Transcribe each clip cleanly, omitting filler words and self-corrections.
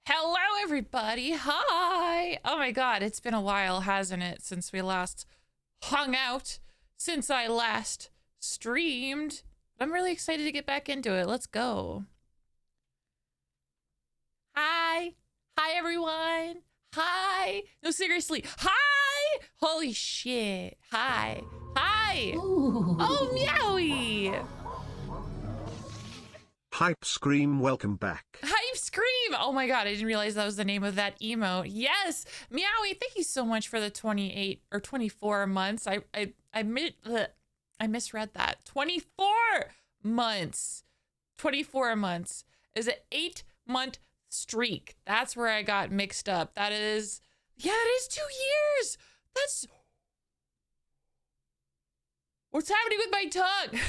Hello, everybody. Hi. Oh my God, it's been a while, hasn't it, since we last hung out, since I last streamed. I'm really excited to get back into it. Let's go. Hi. Hi, everyone. Hi. No, seriously. Hi. Holy shit. Hi. Hi. Ooh. Oh, meowie. Hype Scream, welcome back. Hype Scream! Oh my God, I didn't realize that was the name of that emote. Yes! Meowie, thank you so much for the 28 or 24 months. I misread that. 24 months. 24 months is an 8-month streak. That's where I got mixed up. That is, yeah, it is 2 years. That's, what's happening with my tongue?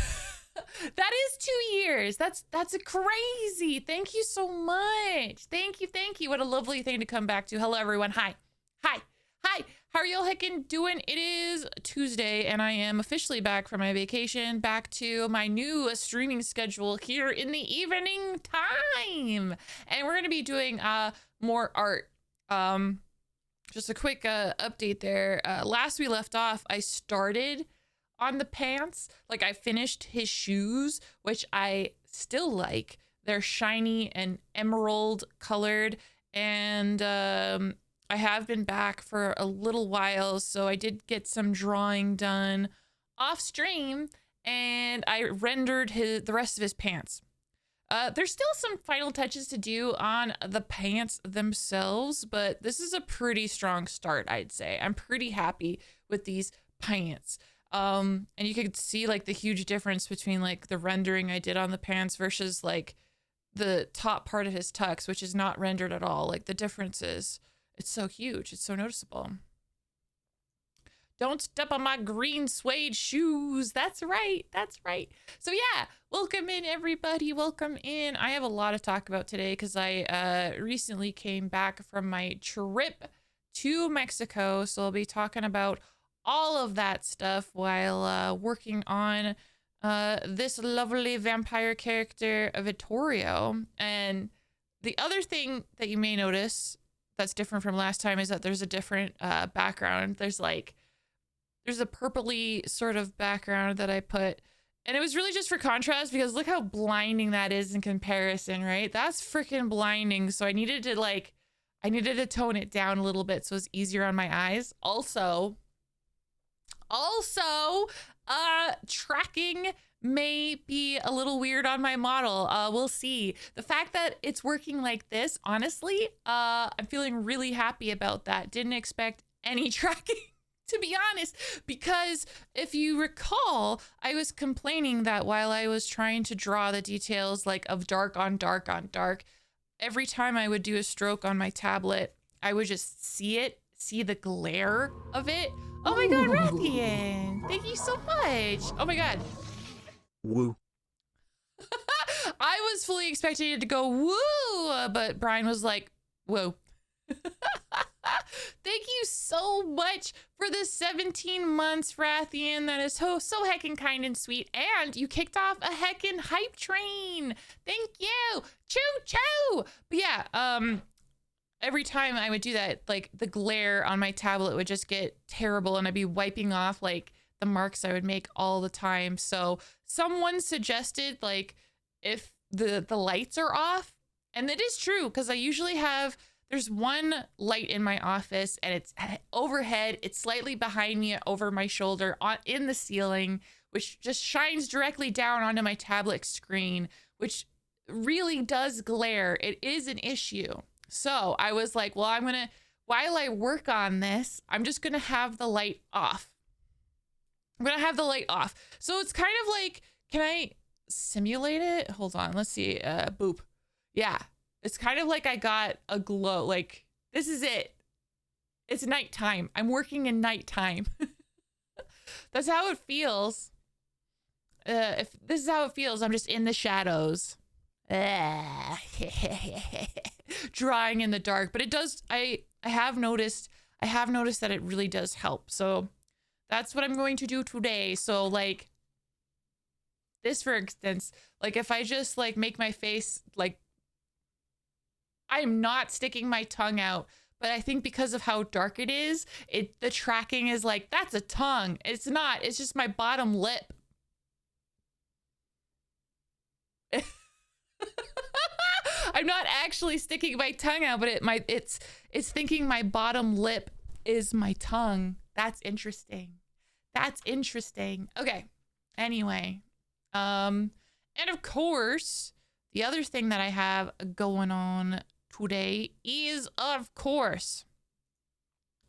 That is 2 years. That's crazy. Thank you so much. Thank you. What a lovely thing to come back to. Hello, everyone. Hi. How are y'all heckin' doing? It is Tuesday, and I am officially back from my vacation, back to my new streaming schedule here in the evening time. And we're gonna be doing more art. Just a quick update there. Last we left off, I started on the pants. Like, I finished his shoes, which I still like. They're shiny and emerald colored, and I have been back for a little while, so I did get some drawing done off stream, and I rendered the rest of his pants. There's still some final touches to do on the pants themselves, but this is a pretty strong start, I'd say. I'm pretty happy with these pants. And you could see like the huge difference between like the rendering I did on the pants versus like the top part of his tux, which is not rendered at all. Like the difference is, it's so huge. It's so noticeable. Don't step on my green suede shoes. That's right. So yeah, welcome in everybody. Welcome in. I have a lot to talk about today because I recently came back from my trip to Mexico. So I'll be talking about all of that stuff while working on this lovely vampire character, Vittorio. And the other thing that you may notice that's different from last time is that there's a different background. There's a purpley sort of background that I put. And it was really just for contrast because look how blinding that is in comparison, right? That's freaking blinding. So I needed to tone it down a little bit so it's easier on my eyes. Also, tracking may be a little weird on my model. We'll see. The fact that it's working like this, honestly, I'm feeling really happy about that. Didn't expect any tracking, to be honest, because if you recall, I was complaining that while I was trying to draw the details like of dark on dark on dark, every time I would do a stroke on my tablet, I would just see the glare of it. Oh my God, Rathian, thank you so much. Oh my God. Woo. I was fully expecting it to go woo, but Brian was like, whoa. Thank you so much for the 17 months, Rathian. That is so heckin' kind and sweet. And you kicked off a heckin' hype train. Thank you. Choo choo. But yeah, every time I would do that, like the glare on my tablet would just get terrible and I'd be wiping off like the marks I would make all the time. So someone suggested like if the lights are off, and it is true because I usually have, there's one light in my office and it's overhead. It's slightly behind me over my shoulder in the ceiling, which just shines directly down onto my tablet screen, which really does glare. It is an issue. So I was like, well, while I work on this, I'm just going to have the light off. So it's kind of like, can I simulate it? Hold on. Let's see. Boop. Yeah. It's kind of like I got a glow. Like, this is it. It's nighttime. I'm working in nighttime. That's how it feels. If this is how it feels, I'm just in the shadows. Drawing in the dark, but it does, I have noticed that it really does help. So that's what I'm going to do today. So like this, for instance, like if I just like make my face like I am not sticking my tongue out, but I think because of how dark it is, the tracking is like, that's a tongue. It's not. It's just my bottom lip. I'm not actually sticking my tongue out, but it's thinking my bottom lip is my tongue. That's interesting. That's interesting. Okay. Anyway, and of course, the other thing that I have going on today is, of course,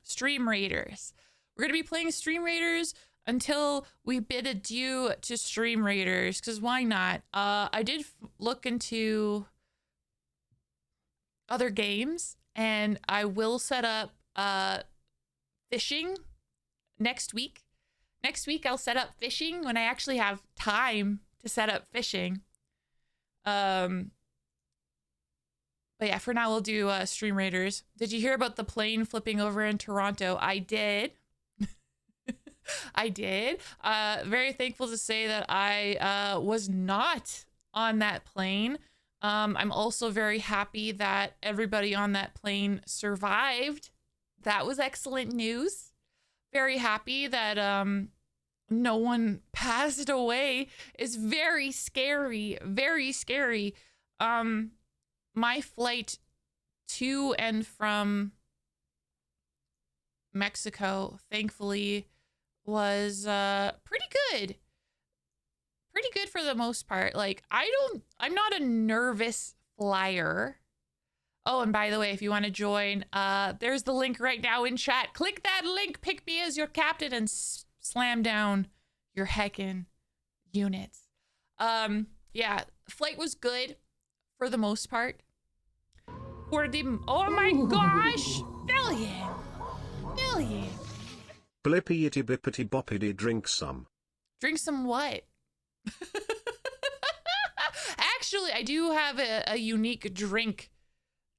Stream Raiders. We're going to be playing Stream Raiders until we bid adieu to Stream Raiders, because why not? I did look into other games, and I will set up fishing next week. Next week, I'll set up fishing when I actually have time to set up fishing. But yeah, for now, we'll do Stream Raiders. Did you hear about the plane flipping over in Toronto? I did. I did. Very thankful to say that I was not on that plane. I'm also very happy that everybody on that plane survived. That was excellent news. Very happy that no one passed away. It's very scary. Very scary. My flight to and from Mexico, thankfully, was pretty good. Pretty good for the most part. Like, I'm not a nervous flyer. Oh, and by the way, if you want to join, there's the link right now in chat. Click that link, pick me as your captain, and slam down your heckin' units. Yeah, flight was good for the most part. Oh my gosh! Billion! Blippy itty bippity boppity drink some. Drink some what? Actually, I do have a unique drink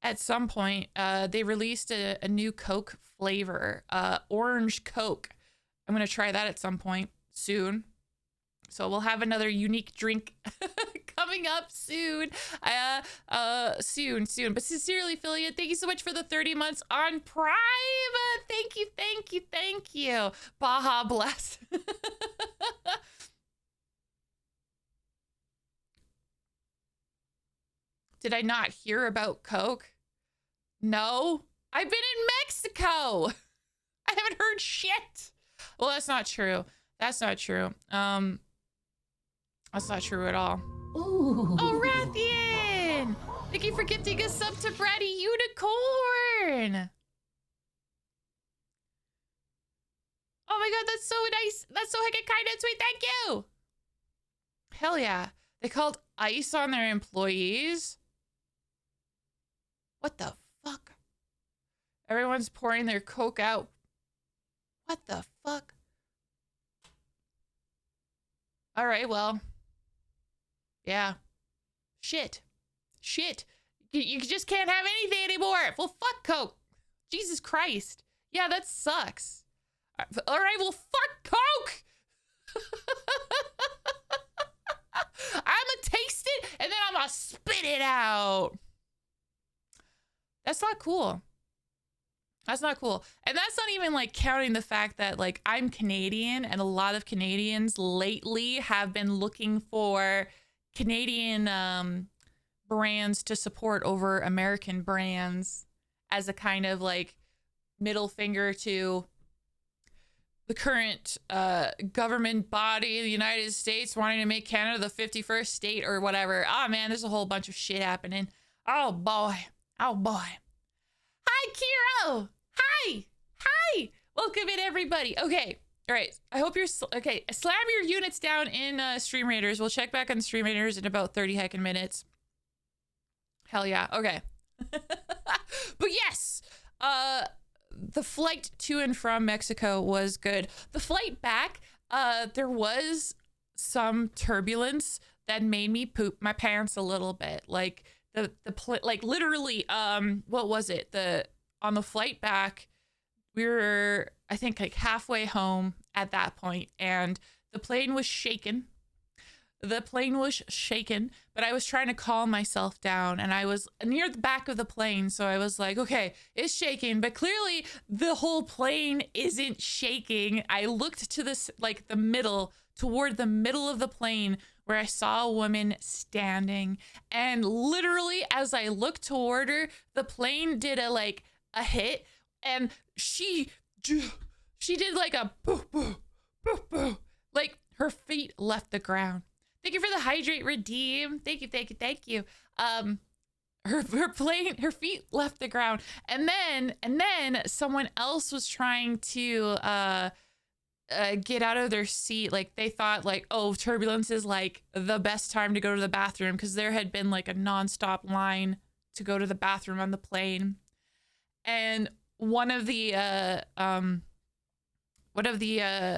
at some point. They released a new Coke flavor, orange Coke. I'm going to try that at some point soon. So we'll have another unique drink coming up soon. Soon. But sincerely, affiliate, thank you so much for the 30 months on Prime. Thank you. Baja bless. Did I not hear about Coke? No. I've been in Mexico. I haven't heard shit. Well, that's not true. That's not true at all. Ooh. Oh, Rathian! Thank you for gifting a sub to Bratty Unicorn. Oh my god, that's so nice. That's so heckin' kind and sweet. Thank you. Hell yeah. They called ice on their employees. What the fuck? Everyone's pouring their Coke out. What the fuck? All right, well. Yeah. Shit. You just can't have anything anymore. Well, fuck Coke. Jesus Christ. Yeah, that sucks. All right, well, fuck Coke. I'm gonna taste it and then I'm gonna spit it out. That's not cool. That's not cool. And that's not even like counting the fact that like I'm Canadian and a lot of Canadians lately have been looking for Canadian brands to support over American brands as a kind of like middle finger to the current government body of the United States wanting to make Canada the 51st state or whatever. Oh man, there's a whole bunch of shit happening. Oh boy. Hi, Kiro. Hi. Welcome in, everybody. Okay. All right. I hope you're okay. Slam your units down in Stream Raiders. We'll check back on Stream Raiders in about 30 heckin' minutes. Hell yeah. Okay. But yes, the flight to and from Mexico was good. The flight back, there was some turbulence that made me poop my pants a little bit. Like like literally, what was it? On the flight back, we were, I think, like halfway home at that point, and the plane was shaking. The plane was shaken, but I was trying to calm myself down, and I was near the back of the plane. So I was like, okay, it's shaking, but clearly the whole plane isn't shaking. I looked to this, like the middle, toward the middle of the plane where I saw a woman standing. And literally as I looked toward her, the plane did a hit, and she did like a boo, boo, boo, boo. Like her feet left the ground. Thank you for the hydrate redeem. Thank you, thank you, thank you. Her feet left the ground, and then someone else was trying to get out of their seat. Like they thought like, oh, turbulence is like the best time to go to the bathroom, because there had been like a nonstop line to go to the bathroom on the plane, and one of the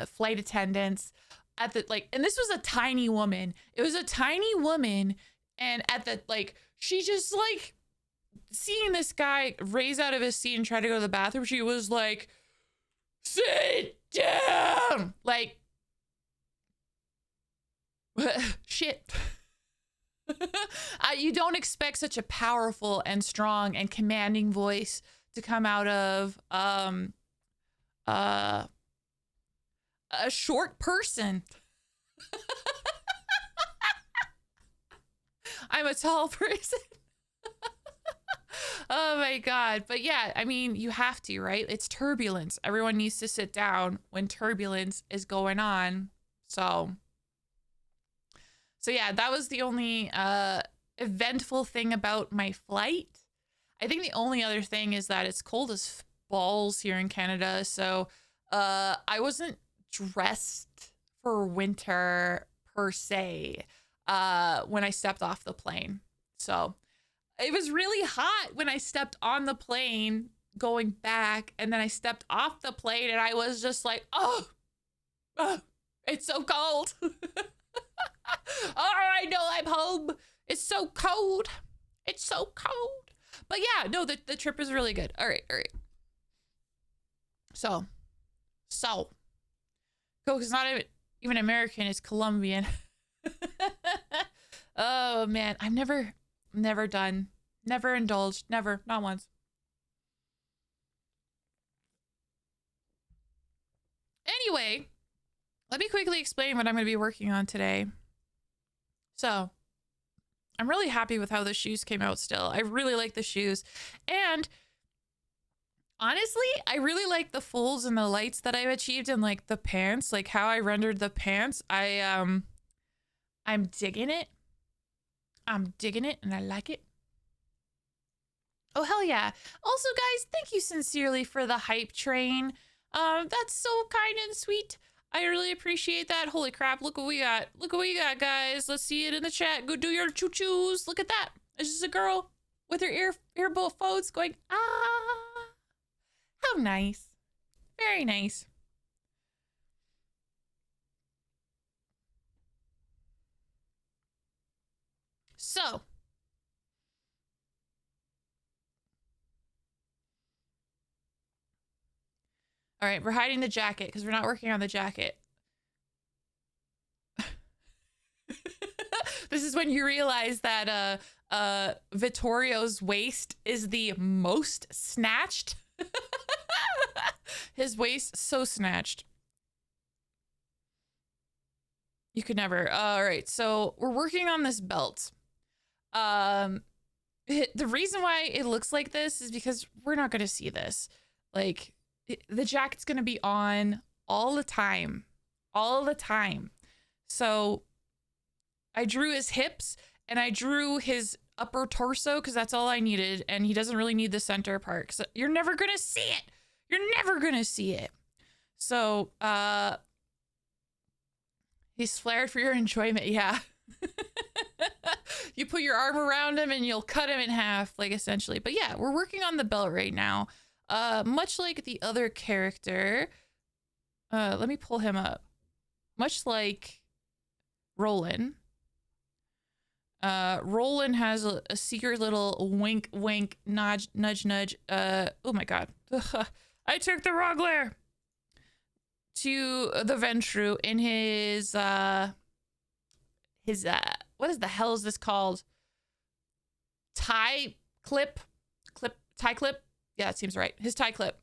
flight attendants at the and this was a tiny woman. It was a tiny woman, and at the she just seeing this guy raise out of his seat and try to go to the bathroom, she was like, sit down, shit. You don't expect such a powerful and strong and commanding voice to come out of a short person. I'm a tall person. Oh my God. But yeah, I mean, you have to, right? It's turbulence. Everyone needs to sit down when turbulence is going on. So yeah, that was the only eventful thing about my flight. I think the only other thing is that it's cold as balls here in Canada. So I wasn't dressed for winter per se when I stepped off the plane. So it was really hot when I stepped on the plane going back, and then I stepped off the plane and I was just like, oh it's so cold. Oh, I know I'm home. It's so cold. It's so cold. But yeah, no, the trip was really good. All right. So Coke is not even American, it's Colombian. Oh man, I've never indulged, never, not once. Anyway, let me quickly explain what I'm going to be working on today. So, I'm really happy with how the shoes came out still. I really like the shoes. And honestly, I really like the folds and the lights that I've achieved in like the pants, like how I rendered the pants. I'm digging it. I'm digging it and I like it. Oh, hell yeah. Also, guys, thank you sincerely for the hype train. That's so kind and sweet. I really appreciate that. Holy crap, look what we got. Look what we got, guys. Let's see it in the chat. Go do your choo-choos. Look at that. It's just a girl with her earbuds going, ah. How nice. Very nice. So. All right, we're hiding the jacket because we're not working on the jacket. This is when you realize that Vittorio's waist is the most snatched. His waist so snatched. You could never. All right, so we're working on this belt. The reason why it looks like this is because we're not going to see this. Like, the jacket's going to be on all the time. All the time. So I drew his hips and I drew his upper torso because that's all I needed. And he doesn't really need the center part because you're never going to see it. You're never going to see it. So he's flared for your enjoyment. Yeah. You put your arm around him and you'll cut him in half, like essentially. But yeah, we're working on the belt right now. Much like the other character, let me pull him up. Much like Roland. Roland has a secret little wink, wink, nudge, nudge, nudge. Oh my God. I took the wrong layer. To the Ventrue in his his what is the hell is this called? Tie clip? Tie clip? Yeah, it seems right. His tie clip.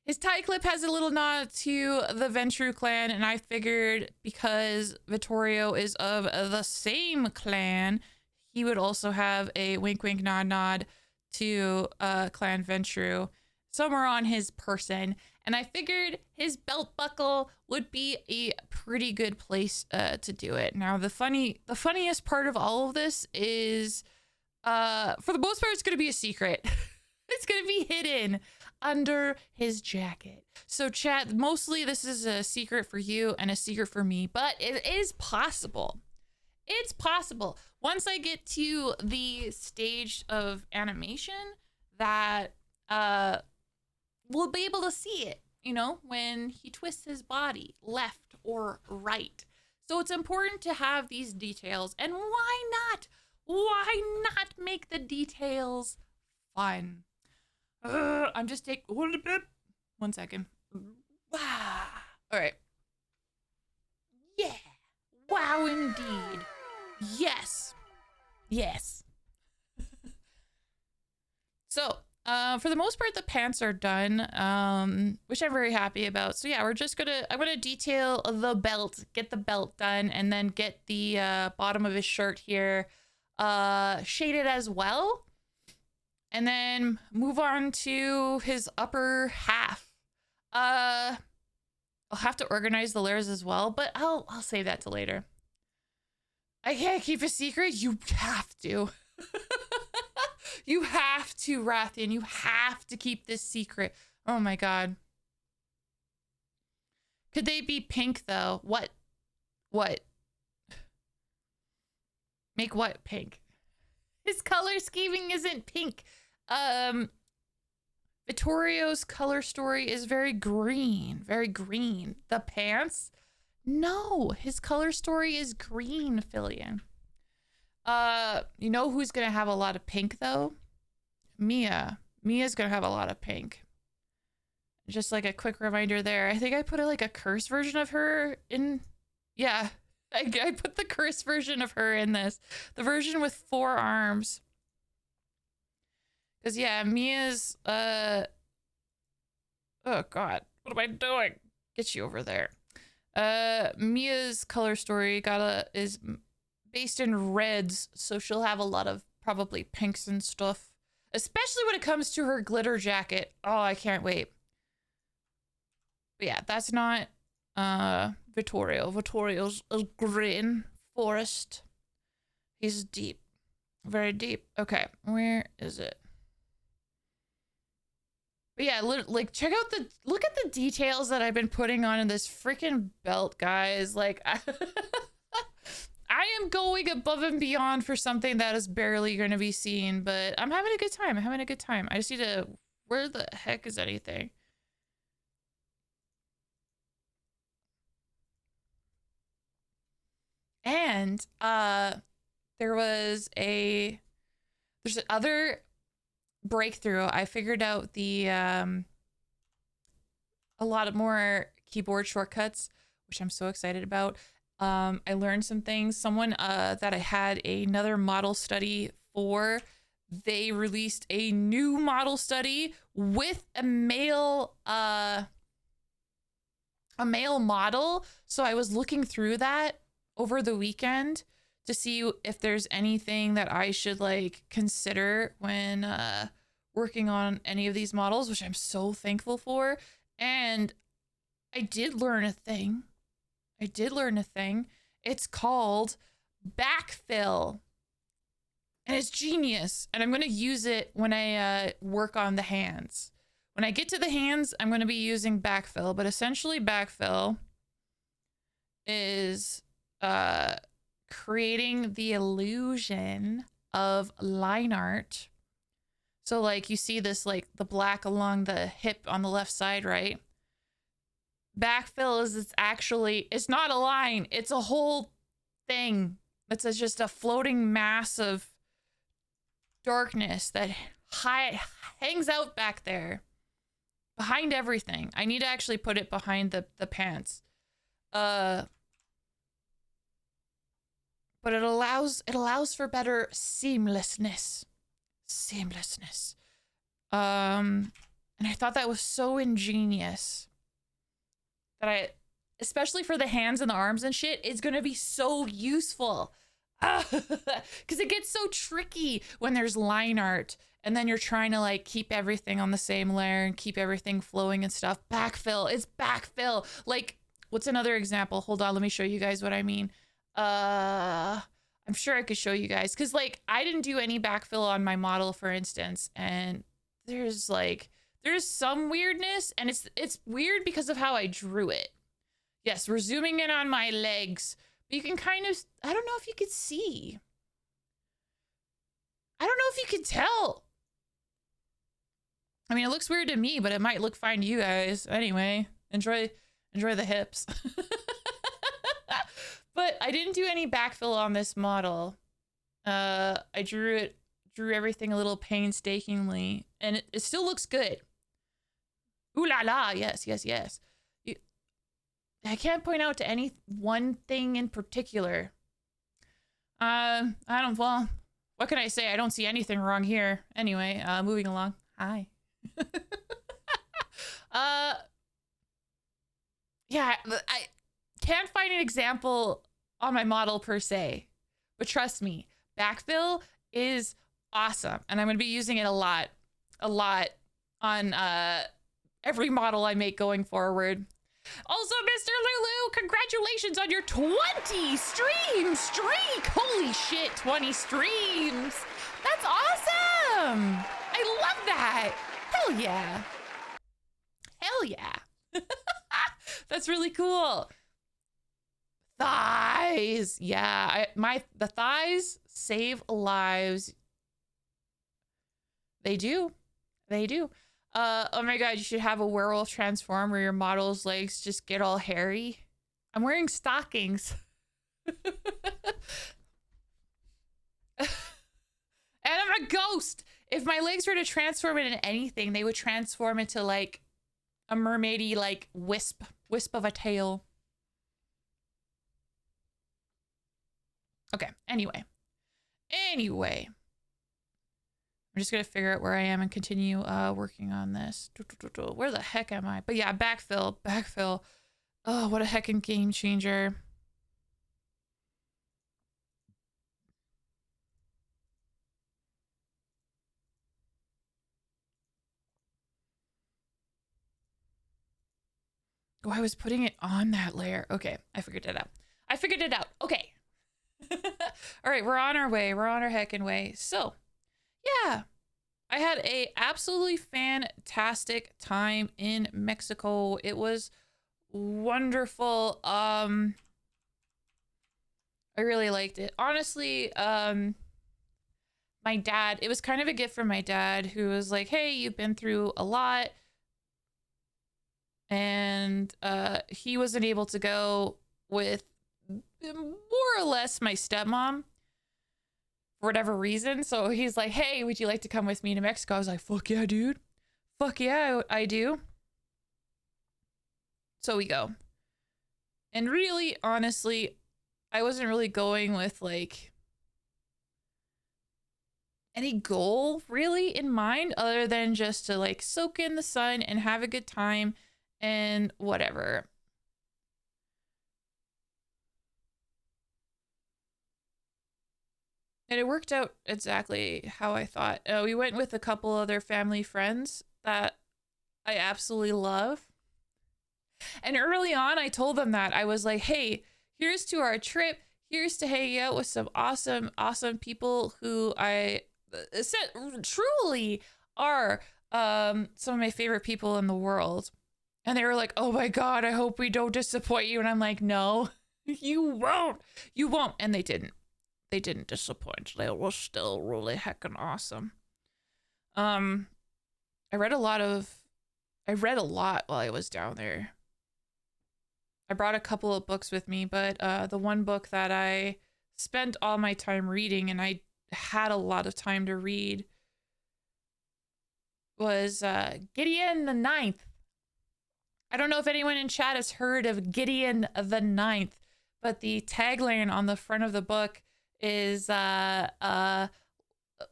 His tie clip has a little nod to the Ventrue clan, and I figured because Vittorio is of the same clan, he would also have a wink wink nod nod to clan Ventrue somewhere on his person. And I figured his belt buckle would be a pretty good place to do it. Now, the funniest part of all of this is, for the most part, it's going to be a secret. It's going to be hidden under his jacket. So chat, mostly this is a secret for you and a secret for me, but it is possible. It's possible. Once I get to the stage of animation that we'll be able to see it, you know, when he twists his body left or right. So it's important to have these details. And why not? Why not make the details fun? I'm just taking one second. Wow. All right. Yeah. Wow, indeed. Yes. Yes. So, for the most part, the pants are done, which I'm very happy about. So yeah, I'm gonna detail the belt, get the belt done, and then get the bottom of his shirt here shaded as well. And then move on to his upper half. I'll have to organize the layers as well, but I'll save that till later. I can't keep a secret. You have to. You have to, Rathian. You have to keep this secret. Oh my god. Could they be pink though? What? Make what pink? His color scheming isn't pink. Vittorio's color story is very green. Very green. The pants? No, his color story is green, Fillion. You know who's gonna have a lot of pink though? Mia. Mia's gonna have a lot of pink. Just like a quick reminder there. I think I put like a curse version of her in. Yeah, I put the curse version of her in this. The version with 4 arms. Cause yeah, Mia's oh god, what am I doing? Get you over there. Mia's color story is based in reds, so she'll have a lot of probably pinks and stuff, especially when it comes to her glitter jacket. Oh, I can't wait. But yeah, that's not Vittorio. Vittorio's a green forest. He's deep, very deep. Okay, where is it? But yeah, like check out look at the details that I've been putting on in this freaking belt, guys. Like I am going above and beyond for something that is barely going to be seen, but I'm having a good time. I'm having a good time. I just need to, where the heck is anything? And there's another breakthrough. I figured out a lot more keyboard shortcuts, which I'm so excited about. I learned some things. Someone that I had another model study for, they released a new model study with a male model. So I was looking through that over the weekend to see if there's anything that I should like consider when working on any of these models, which I'm so thankful for. And I did learn a thing. It's called backfill. And it's genius. And I'm going to use it when I work on the hands. When I get to the hands, I'm going to be using backfill. But essentially backfill is creating the illusion of line art. So like you see this, like the black along the hip on the left side, right? Backfill is it's not a line. It's a whole thing. It's just a floating mass of darkness that hangs out back there behind everything. I need to actually put it behind the pants. but it allows for better seamlessness. And I thought that was so ingenious that especially for the hands and the arms and shit, it's gonna be so useful. Because it gets so tricky when there's line art and then you're trying to like keep everything on the same layer and keep everything flowing and stuff. Backfill, it's backfill. Like, what's another example? Hold on, let me show you guys what I mean. I'm sure I could show you guys because like I didn't do any backfill on my model, for instance, and there's some weirdness, and it's weird because of how I drew it. Yes, we're zooming in on my legs. You can kind of, I don't know if you could see. I don't know if you could tell. I mean, it looks weird to me, but it might look fine to you guys. Anyway, enjoy the hips. But I didn't do any backfill on this model. I drew everything a little painstakingly, and it still looks good. Ooh la la, yes. I can't point out to any one thing in particular. Well, what can I say? I don't see anything wrong here. Anyway, moving along. Hi. Yeah, I can't find an example on my model per se, but trust me, backfill is awesome, and I'm going to be using it a lot on every model I make going forward. Also, Mr. Lulu, congratulations on your 20 stream streak. Holy shit, 20 streams. That's awesome. I love that. Hell yeah. Hell yeah. That's really cool. Thighs. Yeah, the thighs save lives. They do. Oh my god, you should have a werewolf transform where your model's legs just get all hairy. I'm wearing stockings. And I'm a ghost. If my legs were to transform into anything, they would transform into like a mermaidy like wisp of a tail. Okay, anyway. I'm just gonna figure out where I am and continue working on this. Where the heck am I? But yeah, backfill. Oh, what a heckin' game changer. Oh, I was putting it on that layer. Okay, I figured it out. Okay. All right, we're on our way. We're on our heckin' way. So, yeah, I had a absolutely fantastic time in Mexico. It was wonderful. I really liked it. Honestly, my dad, it was kind of a gift from my dad, who was like, hey, you've been through a lot. And he wasn't able to go with more or less my stepmom for whatever reason. So he's like, hey, would you like to come with me to Mexico? I was like, fuck yeah, dude. Fuck yeah, I do. So we go. And really, honestly, I wasn't really going with like any goal really in mind other than just to like soak in the sun and have a good time and whatever. And it worked out exactly how I thought. We went with a couple other family friends that I absolutely love. And early on, I told them that. I was like, hey, here's to our trip. Here's to hanging out with some awesome, awesome people who I truly are some of my favorite people in the world. And they were like, oh my God, I hope we don't disappoint you. And I'm like, no, you won't. You won't. And they didn't. They didn't disappoint. They were still really heckin' awesome. I read a lot while I was down there. I brought a couple of books with me, but the one book that I spent all my time reading, and I had a lot of time to read, was Gideon the Ninth. I don't know if anyone in chat has heard of Gideon the Ninth, but the tagline on the front of the book is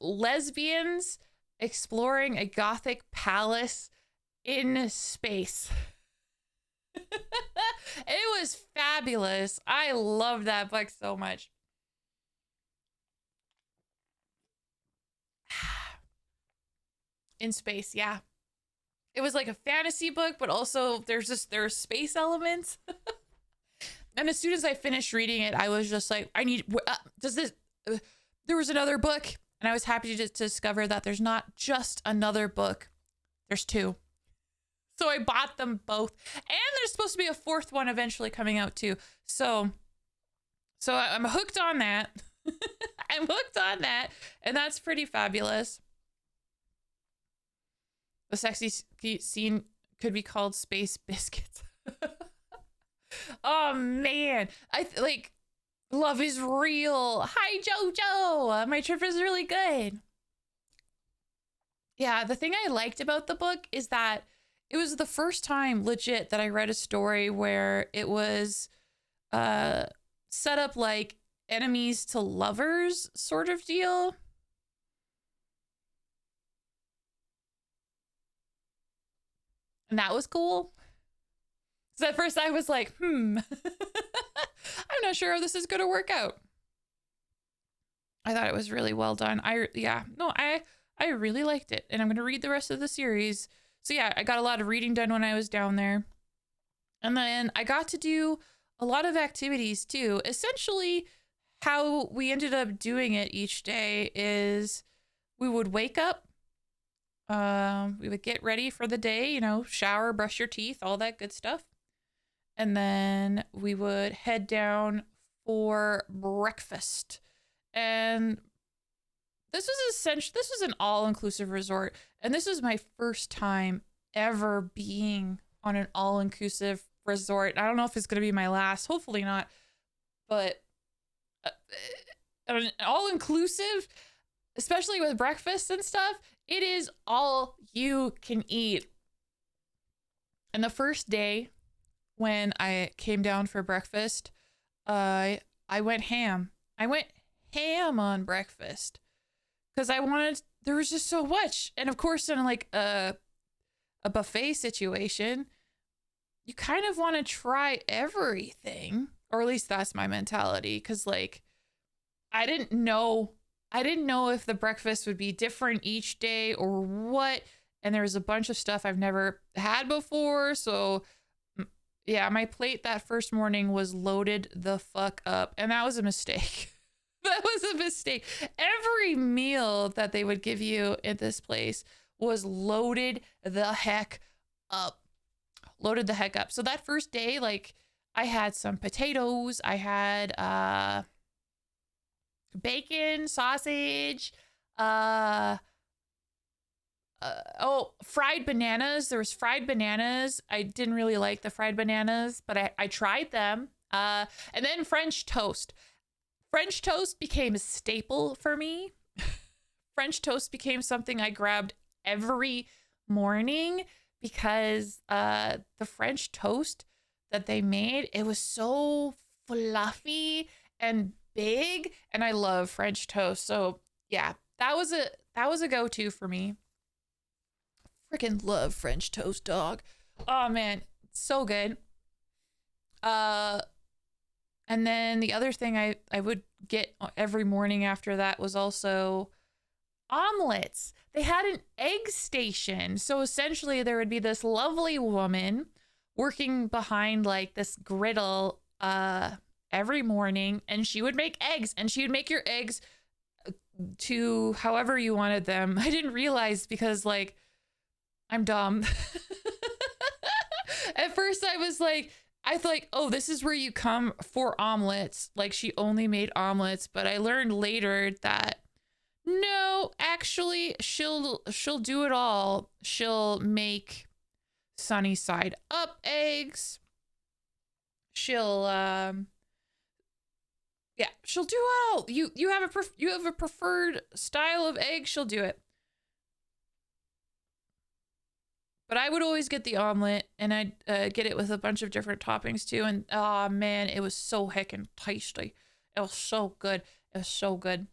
lesbians exploring a gothic palace in space. It was fabulous. I love that book so much. In space, yeah. It was like a fantasy book, but also there's space elements. And as soon as I finished reading it, I was just like, I need, there was another book. And I was happy to discover that there's not just another book. There's two. So I bought them both. And there's supposed to be a fourth one eventually coming out too. So I'm hooked on that. I'm hooked on that. And that's pretty fabulous. The sexy scene could be called Space Biscuits. Oh man. Like, love is real. Hi, Jojo. My trip is really good. Yeah, the thing I liked about the book is that it was the first time legit that I read a story where it was set up like enemies to lovers sort of deal. And that was cool. So at first I was like, I'm not sure how this is going to work out. I thought it was really well done. I really liked it. And I'm going to read the rest of the series. So yeah, I got a lot of reading done when I was down there. And then I got to do a lot of activities too. Essentially, how we ended up doing it each day is we would wake up. We would get ready for the day, you know, shower, brush your teeth, all that good stuff. And then we would head down for breakfast. And this was an all-inclusive resort. And this was my first time ever being on an all-inclusive resort. I don't know if it's going to be my last, hopefully not. But all-inclusive, especially with breakfast and stuff, it is all you can eat. And the first day when I came down for breakfast, I went ham. I went ham on breakfast because there was just so much. And of course, in like a buffet situation, you kind of want to try everything, or at least that's my mentality. Cause like, I didn't know if the breakfast would be different each day or what. And there was a bunch of stuff I've never had before. So yeah, my plate that first morning was loaded the fuck up. And that was a mistake. That was a mistake. Every meal that they would give you at this place was loaded the heck up. Loaded the heck up. So that first day, like, I had some potatoes. I had bacon, sausage, fried bananas. There was fried bananas. I didn't really like the fried bananas, but I tried them. And then French toast. French toast became a staple for me. French toast became something I grabbed every morning because the French toast that they made, it was so fluffy and big, and I love French toast. So yeah, that was a go-to for me. Freaking love French toast, dog. Oh man, so good. And then the other thing I would get every morning after that was also omelets. They had an egg station. So essentially there would be this lovely woman working behind like this griddle every morning, and she would make eggs, and she would make your eggs to however you wanted them. I didn't realize because like I'm dumb. At first I thought, oh, this is where you come for omelets. Like she only made omelets, but I learned later that no, actually she'll do it all. She'll make sunny side up eggs. She'll she'll do it all. You have a preferred style of egg, she'll do it. But I would always get the omelet, and I'd get it with a bunch of different toppings too. And oh man, it was so heckin' tasty. It was so good. It was so good.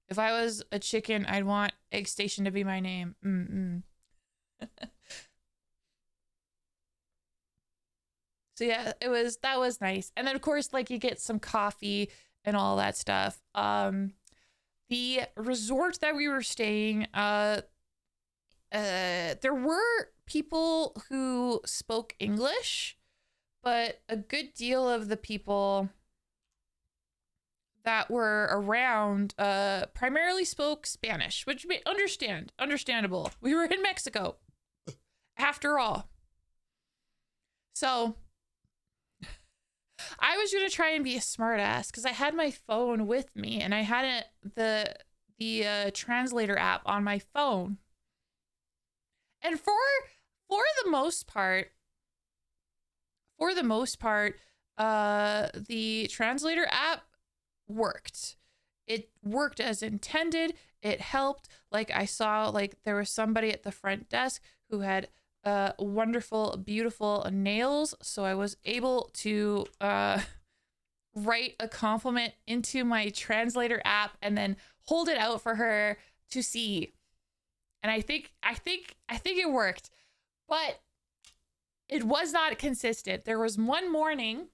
If I was a chicken, I'd want Egg Station to be my name. So yeah, that was nice. And then of course, like you get some coffee and all that stuff. The resort that we were staying, there were people who spoke English, but a good deal of the people that were around primarily spoke Spanish, which understandable. We were in Mexico, after all. So I was gonna try and be a smartass because I had my phone with me and I had the translator app on my phone. And for the most part, the translator app worked. It worked as intended. It helped. Like I saw, like there was somebody at the front desk who had wonderful, beautiful nails. So I was able to write a compliment into my translator app and then hold it out for her to see. And I think it worked, but it was not consistent. There was one morning.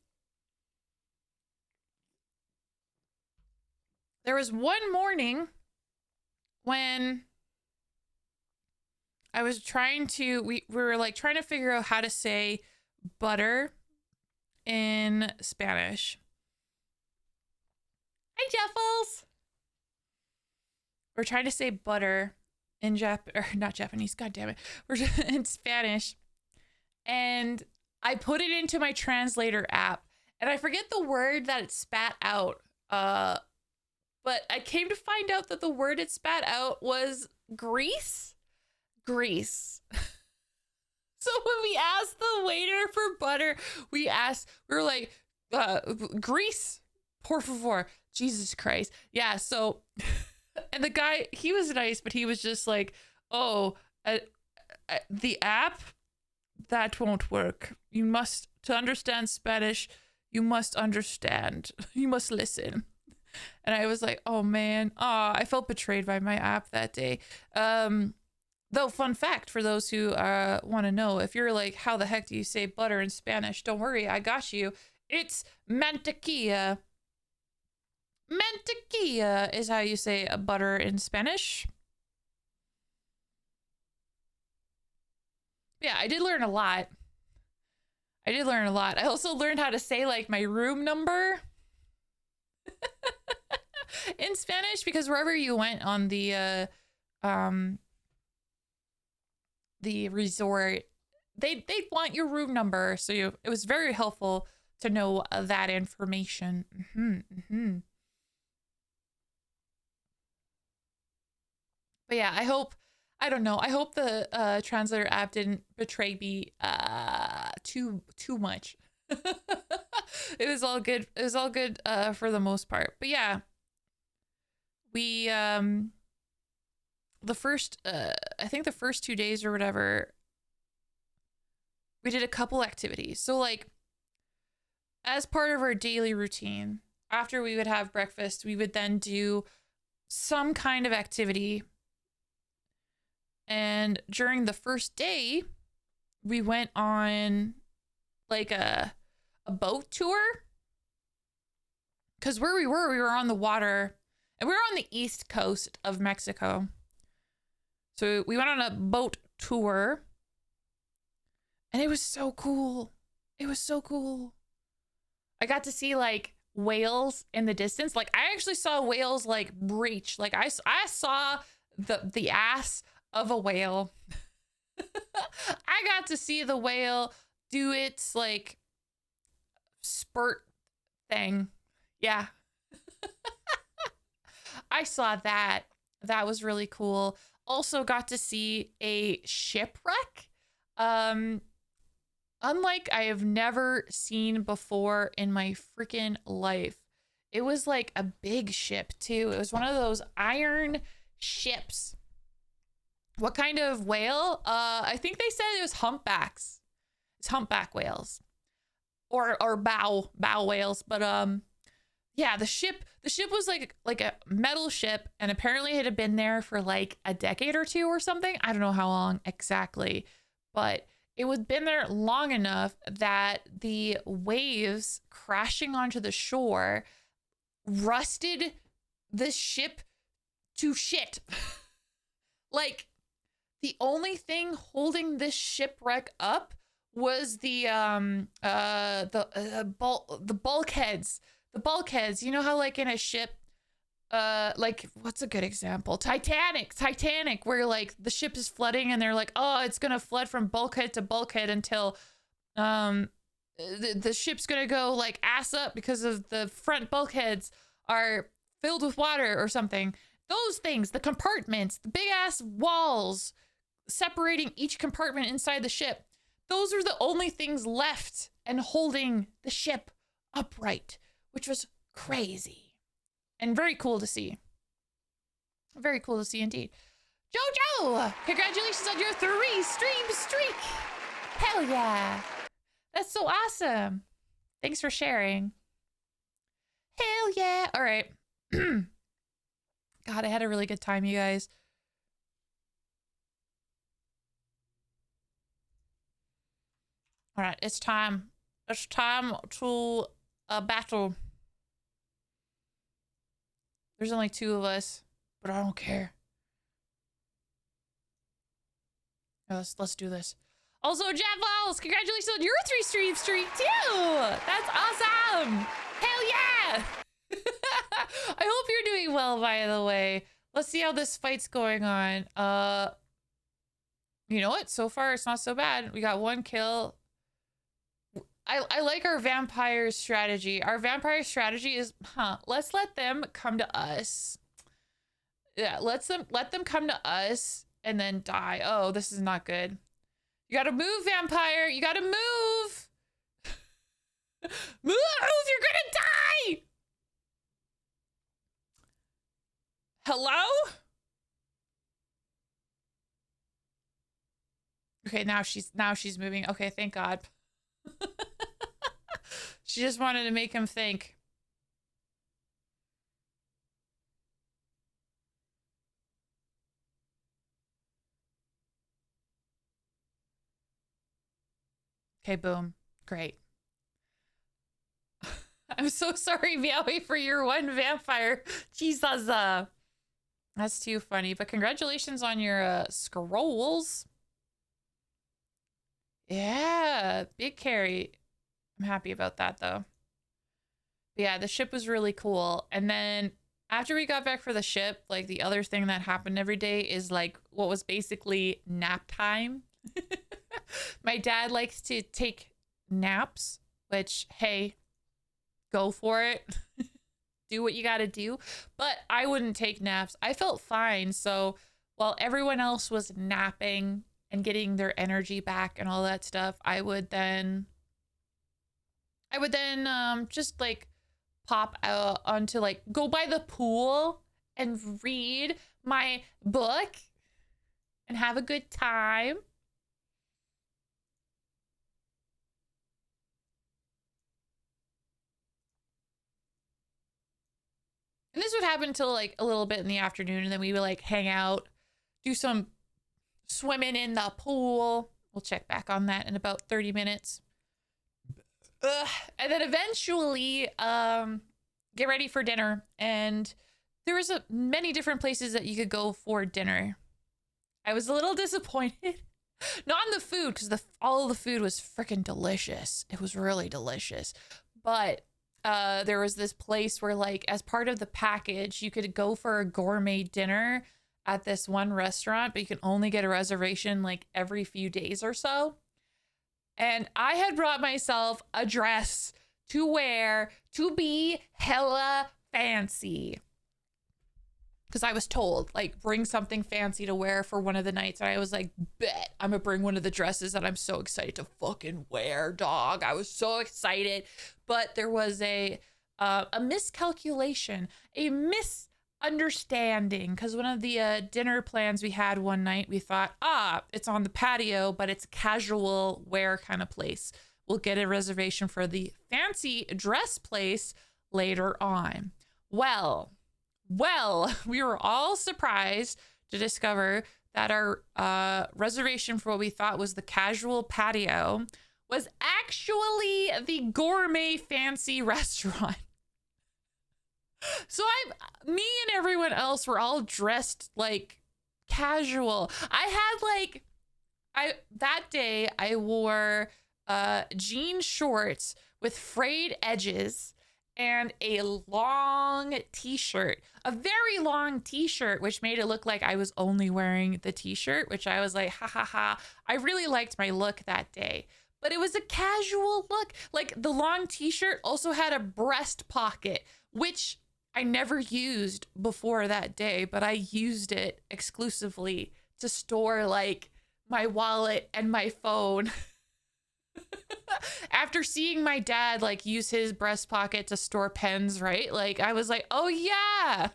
When I was trying to, we were like trying to figure out how to say butter in Spanish. Hi, Jeffels. We're trying to say butter in not Japanese, god damn it. We're in Spanish. And I put it into my translator app and I forget the word that it spat out. But I came to find out that the word it spat out was grease. Grease. So when we asked the waiter for butter, we were like, grease, por favor. Jesus Christ. Yeah, so, and the guy, he was nice, but he was just like, oh, the app, that won't work. You must, to understand Spanish, you must understand. You must listen. And I was like, oh man, I felt betrayed by my app that day. Though, fun fact for those who want to know, if you're like, how the heck do you say butter in Spanish? Don't worry, I got you. It's mantequilla. Mantequilla is how you say butter in Spanish. Yeah, I did learn a lot. I also learned how to say like my room number in Spanish, because wherever you went on the resort, they'd want your room number, so it was very helpful to know that information. But yeah, I hope the translator app didn't betray me too much. It was all good for the most part. But yeah, we I think the first 2 days or whatever, we did a couple activities. So like, as part of our daily routine, after we would have breakfast, we would then do some kind of activity. And during the first day, we went on like a boat tour. Because where we were on the water, and we were on the east coast of Mexico. So we went on a boat tour, and it was so cool. I got to see like whales in the distance. Like I actually saw whales like breach. Like I saw the ass of a whale. I got to see the whale do its like spurt thing. Yeah. I saw that. That was really cool. Also got to see a shipwreck. Unlike I have never seen before in my freaking life. It was like a big ship too. It was one of those iron ships. What kind of whale? I think they said it was humpbacks. It's humpback whales. Or bow whales. But yeah, the ship was like a metal ship, and apparently it had been there for like a decade or two or something. I don't know how long exactly, but it had been there long enough that the waves crashing onto the shore rusted the ship to shit. Like, the only thing holding this shipwreck up was the bulkheads. The bulkheads. You know how like in a ship, like what's a good example? Titanic, where like the ship is flooding and they're like, oh, it's gonna flood from bulkhead to bulkhead until the ship's gonna go like ass up because of the front bulkheads are filled with water or something. Those things, the compartments, the big ass walls separating each compartment inside the ship, those are the only things left and holding the ship upright, which was crazy and very cool to see. Very cool to see indeed. Jojo, congratulations on your 3-stream streak. Hell yeah. That's so awesome. Thanks for sharing. Hell yeah. All right. God, I had a really good time, you guys. All right, it's time. It's time to battle. There's only 2 of us, but I don't care. Let's do this. Also, Jeff Walls, congratulations on your 3-stream streak too. That's awesome. Hell yeah. I hope you're doing well, by the way. Let's see how this fight's going on. You know what? So far, it's not so bad. We got 1 kill. I like our vampire strategy. Our vampire strategy is, let's let them come to us. Yeah, let them come to us and then die. Oh, this is not good. You gotta move, vampire. You gotta move. Move! You're gonna die! Hello? Okay, now she's moving. Okay, thank God. She just wanted to make him think. Okay, boom. Great. I'm so sorry, Meowie, for your 1 vampire. Jesus. That's too funny. But congratulations on your scrolls. Yeah, big carry. I'm happy about that, though. But yeah, the ship was really cool. And then after we got back for the ship, like the other thing that happened every day is like what was basically nap time. My dad likes to take naps, which, hey, go for it. Do what you gotta do. But I wouldn't take naps. I felt fine. So while everyone else was napping and getting their energy back and all that stuff, I would then just like pop out onto like go by the pool and read my book and have a good time. And this would happen until like a little bit in the afternoon, and then we would like hang out, do some swimming in the pool. We'll check back on that in about 30 minutes. And then eventually get ready for dinner. And there was many different places that you could go for dinner. I was a little disappointed. Not in the food, because all of the food was freaking delicious. It was really delicious. But there was this place where, like, as part of the package, you could go for a gourmet dinner at this one restaurant, but you can only get a reservation like every few days or so. And I had brought myself a dress to wear to be hella fancy. Because I was told, like, bring something fancy to wear for one of the nights. And I was like, bet I'm gonna bring one of the dresses that I'm so excited to fucking wear, dog. I was so excited. But there was a miscalculation, a misunderstanding. Because one of the dinner plans we had one night, we thought, it's on the patio, but it's a casual wear kind of place. We'll get a reservation for the fancy dress place later on. Well, we were all surprised to discover that our reservation for what we thought was the casual patio was actually the gourmet fancy restaurant. So me and everyone else were all dressed like casual. That day I wore jean shorts with frayed edges and a long t-shirt, a very long t-shirt, which made it look like I was only wearing the t-shirt, which I was like, ha ha ha. I really liked my look that day, but it was a casual look. Like the long t-shirt also had a breast pocket, which I never used before that day, but I used it exclusively to store like my wallet and my phone. After seeing my dad like use his breast pocket to store pens, right? Like I was like, oh yeah,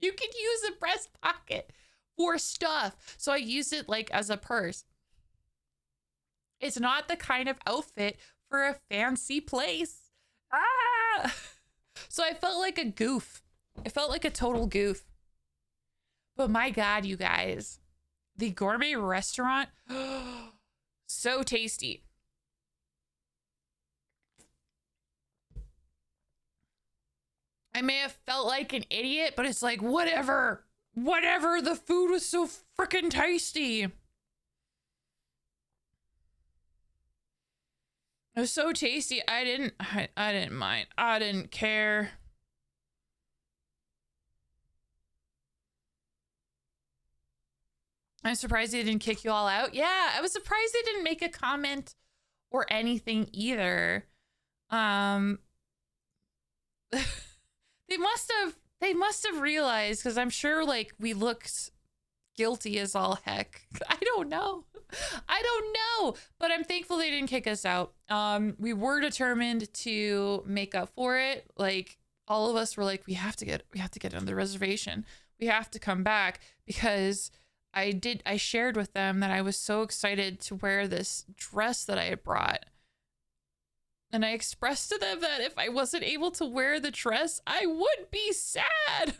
you can use a breast pocket for stuff. So I used it like as a purse. It's not the kind of outfit for a fancy place. So I felt like a goof. I felt like a total goof. But my God, you guys, the gourmet restaurant, so tasty. I may have felt like an idiot, but it's like, whatever, the food was so freaking tasty. It was so tasty. I didn't mind. I didn't care. I'm surprised they didn't kick you all out. Yeah, I was surprised they didn't make a comment or anything either. They must have realized, because I'm sure like we looked guilty as all heck. I don't know, but I'm thankful they didn't kick us out. We were determined to make up for it. Like all of us were like, we have to get on the reservation. We have to come back, because I shared with them that I was so excited to wear this dress that I had brought. And I expressed to them that if I wasn't able to wear the dress, I would be sad.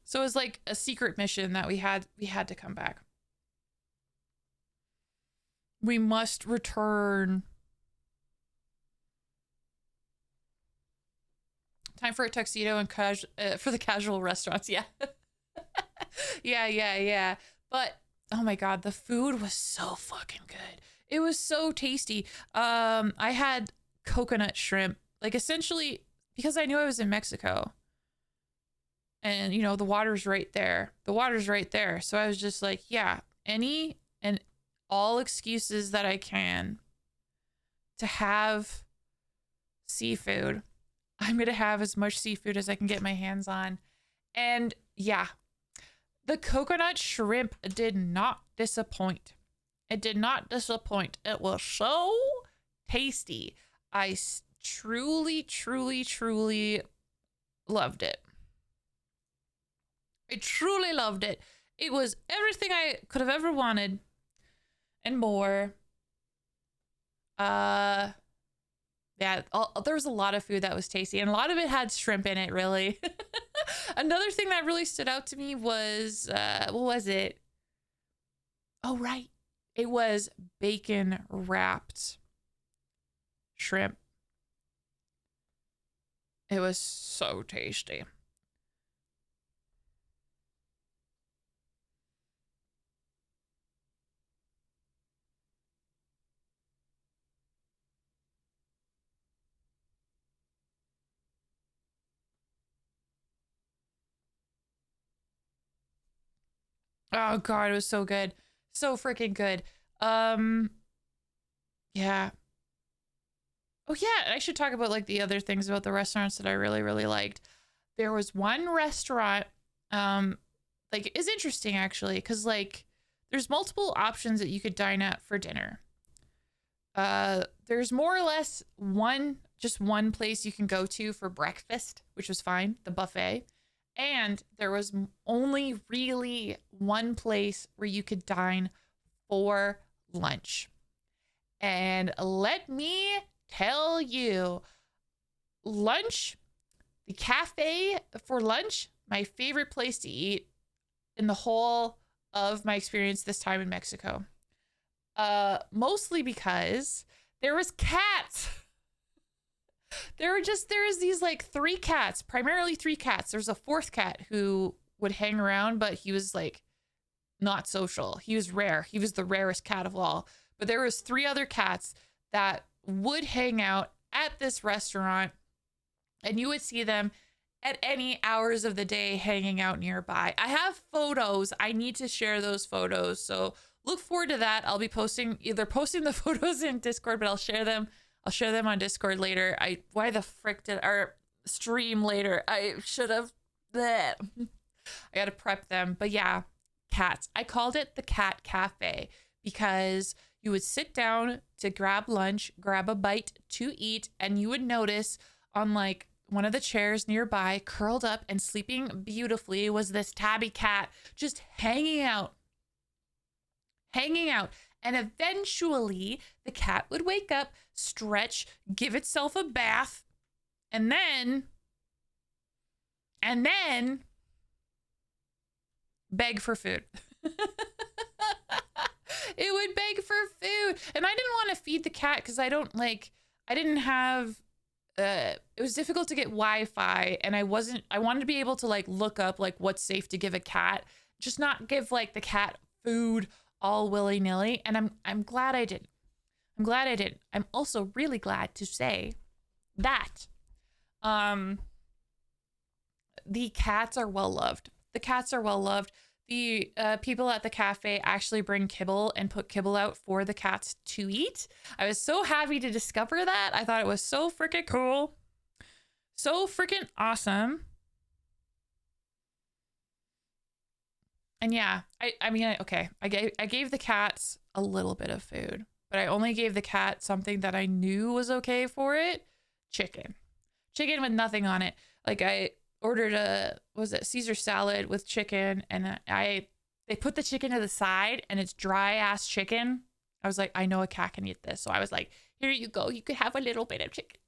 So it was like a secret mission that we had to come back. We must return. Time for a tuxedo and for the casual restaurants. Yeah. yeah. But oh my God, the food was so fucking good. It was so tasty. I had coconut shrimp, like essentially because I knew I was in Mexico. And, you know, the water's right there. So I was just like, yeah, any and all excuses that I can to have seafood. I'm going to have as much seafood as I can get my hands on. And yeah, the coconut shrimp did not disappoint. It was so tasty. I truly loved it. I truly loved it. It was everything I could have ever wanted and more. Yeah, there was a lot of food that was tasty, and a lot of it had shrimp in it, really. Another thing that really stood out to me was, what was it? Oh, right. It was bacon wrapped shrimp. It was so tasty. Oh God, it was so good. So freaking good. Yeah. Oh yeah, I should talk about like the other things about the restaurants that I really liked. There was one restaurant, like it's interesting actually, because like there's multiple options that you could dine at for dinner. There's more or less just one place you can go to for breakfast, which was fine, the buffet. And there was only really one place where you could dine for lunch. And let me tell you, lunch, the cafe for lunch, my favorite place to eat in the whole of my experience this time in Mexico. Mostly because there was cats. There's these like 3 cats, primarily 3 cats. There's a 4th cat who would hang around, but he was like not social. He was rare. He was the rarest cat of all. But there was 3 other cats that would hang out at this restaurant, and you would see them at any hours of the day hanging out nearby. I have photos. I need to share those photos. So look forward to that. I'll be posting the photos in Discord, but I'll share them on Discord later. Why the frick did our stream later? I should have that. I got to prep them. But yeah, cats. I called it the Cat Cafe because you would sit down to grab lunch, grab a bite to eat, and you would notice on like one of the chairs nearby, curled up and sleeping beautifully, was this tabby cat just hanging out. And eventually the cat would wake up, stretch, give itself a bath, and then beg for food. It would beg for food. And I didn't want to feed the cat because it was difficult to get Wi-Fi, and I wanted to be able to like look up like what's safe to give a cat, just not give like the cat food all willy-nilly. And I'm glad I didn't. I'm also really glad to say that the cats are well loved. The people at the cafe actually bring kibble and put kibble out for the cats to eat. I was so happy to discover that. I thought it was so freaking cool. So freaking awesome. And yeah, I gave the cats a little bit of food, but I only gave the cat something that I knew was okay for it. Chicken with nothing on it. Like I ordered Caesar salad with chicken, and they put the chicken to the side and it's dry ass chicken. I was like, I know a cat can eat this. So I was like, here you go. You could have a little bit of chicken.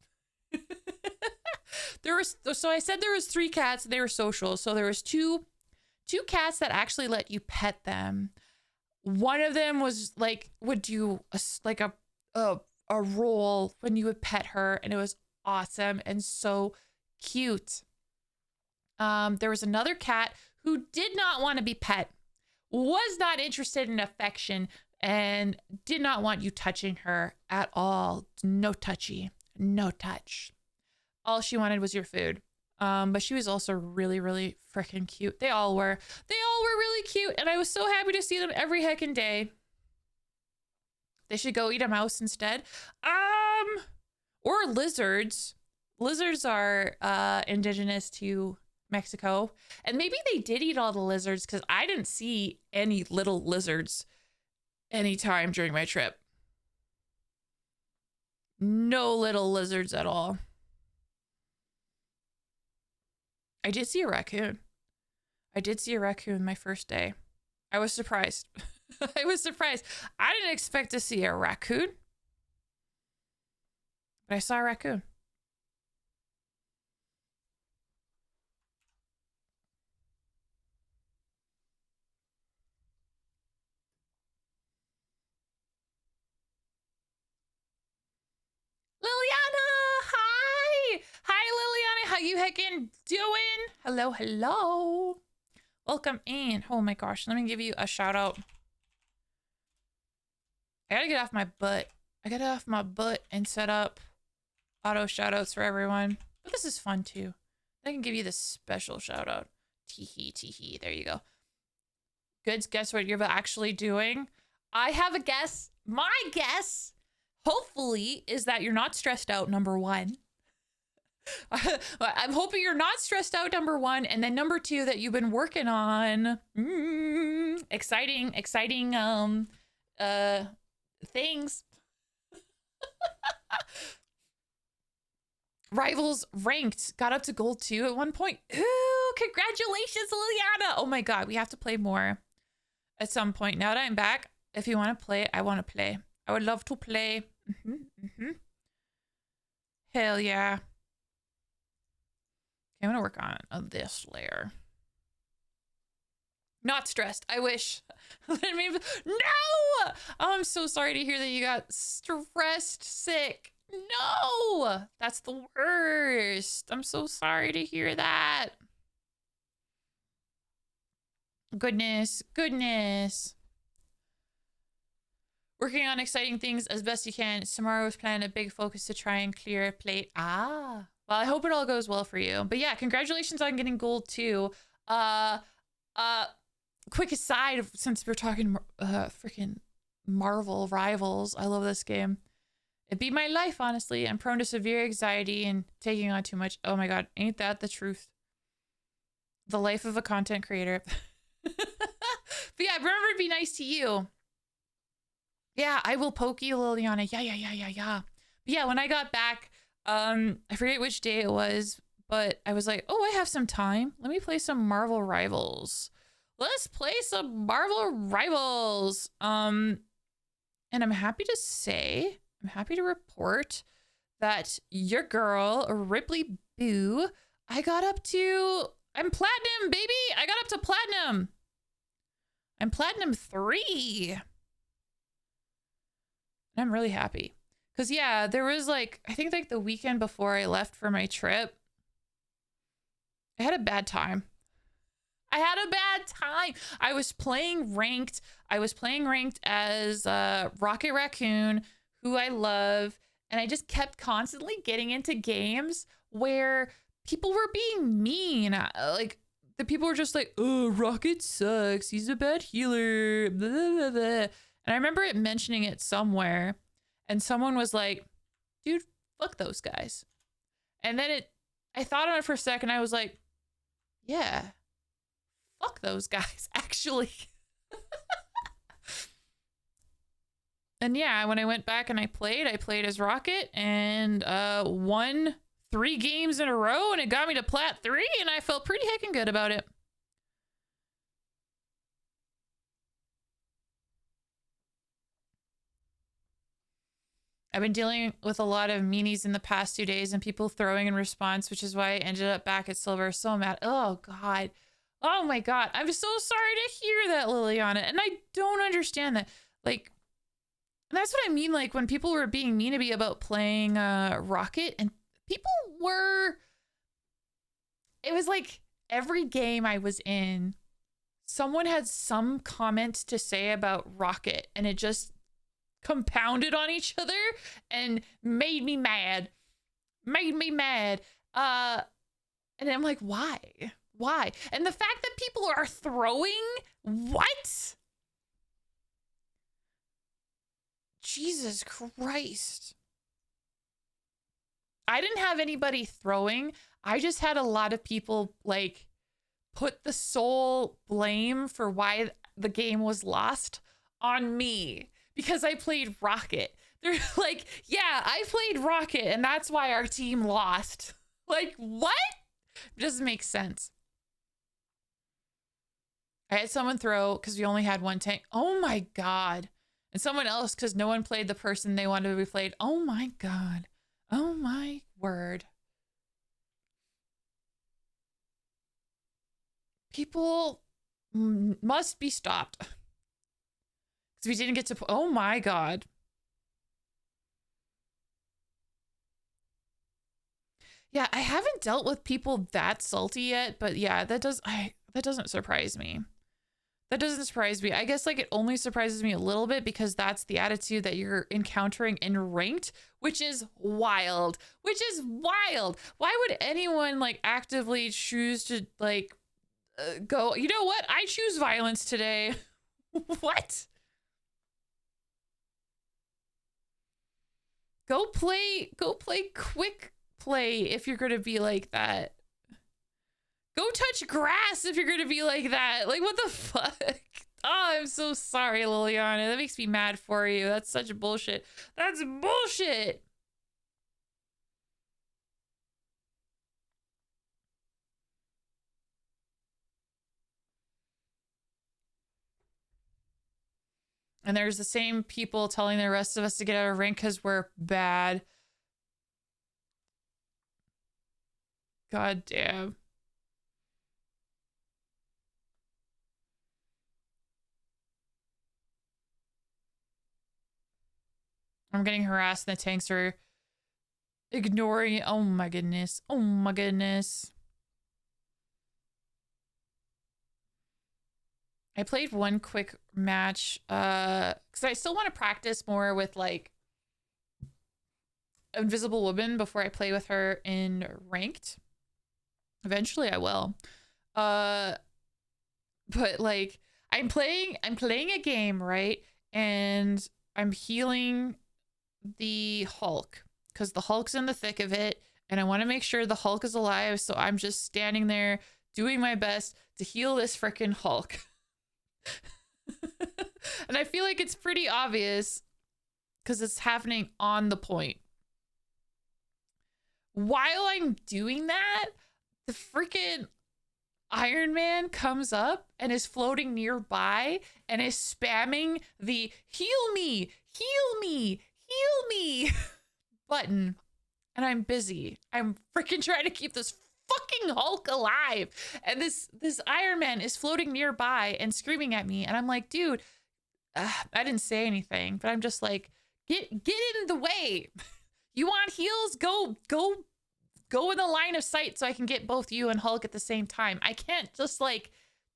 So I said there was 3 cats. They were social. So there was two cats that actually let you pet them. One of them was like, would do a roll when you would pet her, and it was awesome and so cute. There was another cat who did not want to be pet, was not interested in affection, and did not want you touching her at all. No touchy, no touch. All she wanted was your food. But she was also really, really freaking cute. They all were really cute, and I was so happy to see them every heckin' day. They should go eat a mouse instead. Or lizards. Lizards are indigenous to Mexico, and maybe they did eat all the lizards because I didn't see any little lizards anytime during my trip. No little lizards at all. I did see a raccoon. My first day. I was surprised. I didn't expect to see a raccoon, but I saw a raccoon. Liliana, hi! Hi, Liliana. How you heckin' doing? Hello. Welcome in. Oh my gosh, let me give you a shout out. I gotta get off my butt and set up auto shout outs for everyone. But this is fun too. I can give you this special shout out. Teehee. There you go. Goods, guess what you're actually doing? I have a guess. My guess, hopefully, is that you're not stressed out, number 1. I'm hoping you're not stressed out, number 1, and then number 2, that you've been working on exciting things. Rivals ranked, got up to gold 2 at one point. Ooh, congratulations, Liliana. Oh my god, we have to play more at some point. Now that I'm back, if you want to play, I want to play. I would love to play. Hell yeah. I'm gonna work on this layer. Not stressed. I wish. No! Oh, I'm so sorry to hear that you got stressed sick. No! That's the worst. I'm so sorry to hear that. Goodness. Working on exciting things as best you can. Tomorrow was planned a big focus to try and clear a plate. Ah. Well, I hope it all goes well for you. But yeah, congratulations on getting gold too. Quick aside, since we're talking freaking Marvel Rivals, I love this game. It beat my life, honestly. I'm prone to severe anxiety and taking on too much. Oh my god, ain't that the truth? The life of a content creator. But yeah, remember to be nice to you. Yeah, I will poke you, Liliana. Yeah. But yeah, when I got back, I forget which day it was, but I was like, oh, I have some time. Let me play some Marvel Rivals. Let's play some Marvel Rivals. And I'm happy to report that your girl, Ripley Boo, I'm platinum, baby. I got up to platinum. I'm platinum 3. I'm really happy. Because, yeah, there was like, I think like the weekend before I left for my trip, I had a bad time. I was playing ranked. As Rocket Raccoon, who I love. And I just kept constantly getting into games where people were being mean. Like, the people were just like, oh, Rocket sucks. He's a bad healer. Blah, blah, blah. And I remember it mentioning it somewhere. And someone was like, dude, fuck those guys. And then I thought on it for a second. I was like, yeah, fuck those guys, actually. And yeah, when I went back and I played as Rocket and won 3 games in a row, and it got me to Plat 3, and I felt pretty heckin' good about it. I've been dealing with a lot of meanies in the past 2 days and people throwing in response, which is why I ended up back at silver. So mad. Oh, God. Oh, my God. I'm so sorry to hear that, Liliana. And I don't understand that. Like, and that's what I mean. Like, when people were being mean to me about playing Rocket, and people were... It was like every game I was in, someone had some comment to say about Rocket, and it just compounded on each other and made me mad. And I'm like, why? And the fact that people are throwing, what? Jesus Christ. I didn't have anybody throwing. I just had a lot of people like put the sole blame for why the game was lost on me. Because I played Rocket. They're like, yeah, I played Rocket and that's why our team lost. Like, what? It doesn't make sense. I had someone throw because we only had 1 tank. Oh my God. And someone else because no one played the person they wanted to be played. Oh my God. Oh my word. People must be stopped. We didn't get to, oh my God. Yeah, I haven't dealt with people that salty yet, but yeah, that doesn't surprise me. That doesn't surprise me. I guess like it only surprises me a little bit because that's the attitude that you're encountering in ranked, which is wild. Why would anyone like actively choose to like go, you know what? I choose violence today. What? Go play quick play if you're gonna be like that. Go touch grass if you're gonna be like that. Like, what the fuck? Oh, I'm so sorry, Liliana. That makes me mad for you. That's such bullshit. That's bullshit. And there's the same people telling the rest of us to get out of rank because we're bad. God damn. I'm getting harassed and the tanks are ignoring. Oh my goodness. Oh my goodness. I played one quick match because I still want to practice more with like Invisible Woman before I play with her in ranked. Eventually I will. But like I'm playing a game, right? And I'm healing the Hulk because the Hulk's in the thick of it and I want to make sure the Hulk is alive, so I'm just standing there doing my best to heal this freaking Hulk. And I feel like it's pretty obvious because it's happening on the point. While I'm doing that, the freaking Iron Man comes up and is floating nearby and is spamming the heal me, heal me, heal me button. And I'm busy. I'm freaking trying to keep this fucking Hulk alive. And this Iron Man is floating nearby and screaming at me. And I'm like, dude, I didn't say anything, but I'm just like, get in the way. You want heals? Go in the line of sight so I can get both you and Hulk at the same time. I can't just like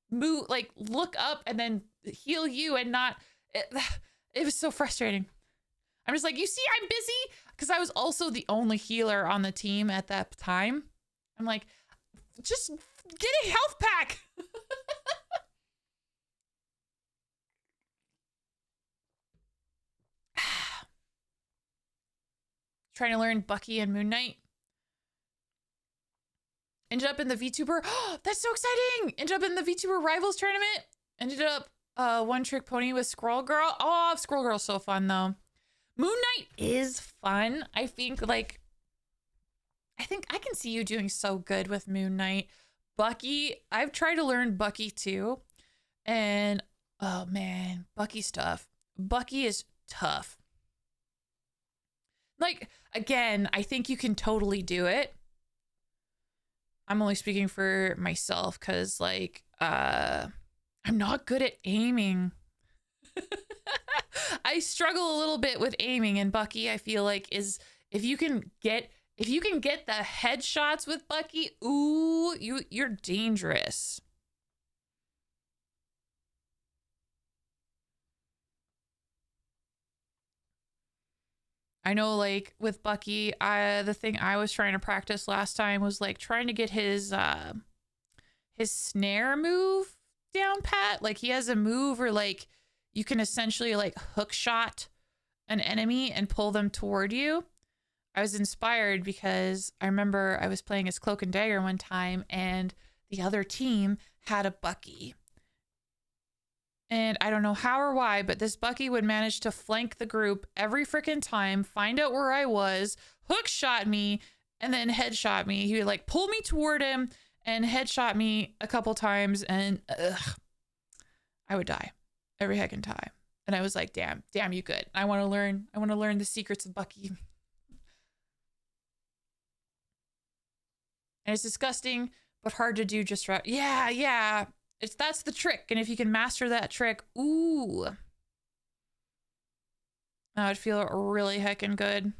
move, like look up and then heal you and not. It was so frustrating. I'm just like, you see, I'm busy because I was also the only healer on the team at that time. I'm like, just get a health pack. Trying to learn Bucky and Moon Knight. Ended up in the VTuber. Oh, that's so exciting. Ended up in the VTuber Rivals tournament. Ended up one trick pony with Squirrel Girl. Oh, Squirrel Girl's so fun though. Moon Knight is fun. I think I can see you doing so good with Moon Knight. Bucky, I've tried to learn Bucky too. And oh man, Bucky's tough. Bucky is tough. Like, again, I think you can totally do it. I'm only speaking for myself because like I'm not good at aiming. I struggle a little bit with aiming, and Bucky I feel like is if you can get the headshots with Bucky, ooh, you're dangerous. I know like with Bucky, the thing I was trying to practice last time was like trying to get his snare move down pat. Like he has a move where like you can essentially like hook shot an enemy and pull them toward you. I was inspired because I remember I was playing as Cloak and Dagger one time and the other team had a Bucky. And I don't know how or why, but this Bucky would manage to flank the group every freaking time, find out where I was, hook shot me, and then headshot me. He would like pull me toward him and headshot me a couple times, and I would die every heckin' time. And I was like, damn, you good. I want to learn the secrets of Bucky. And it's disgusting, but hard to do just right. Yeah. That's the trick. And if you can master that trick, ooh, that would feel really heckin' good.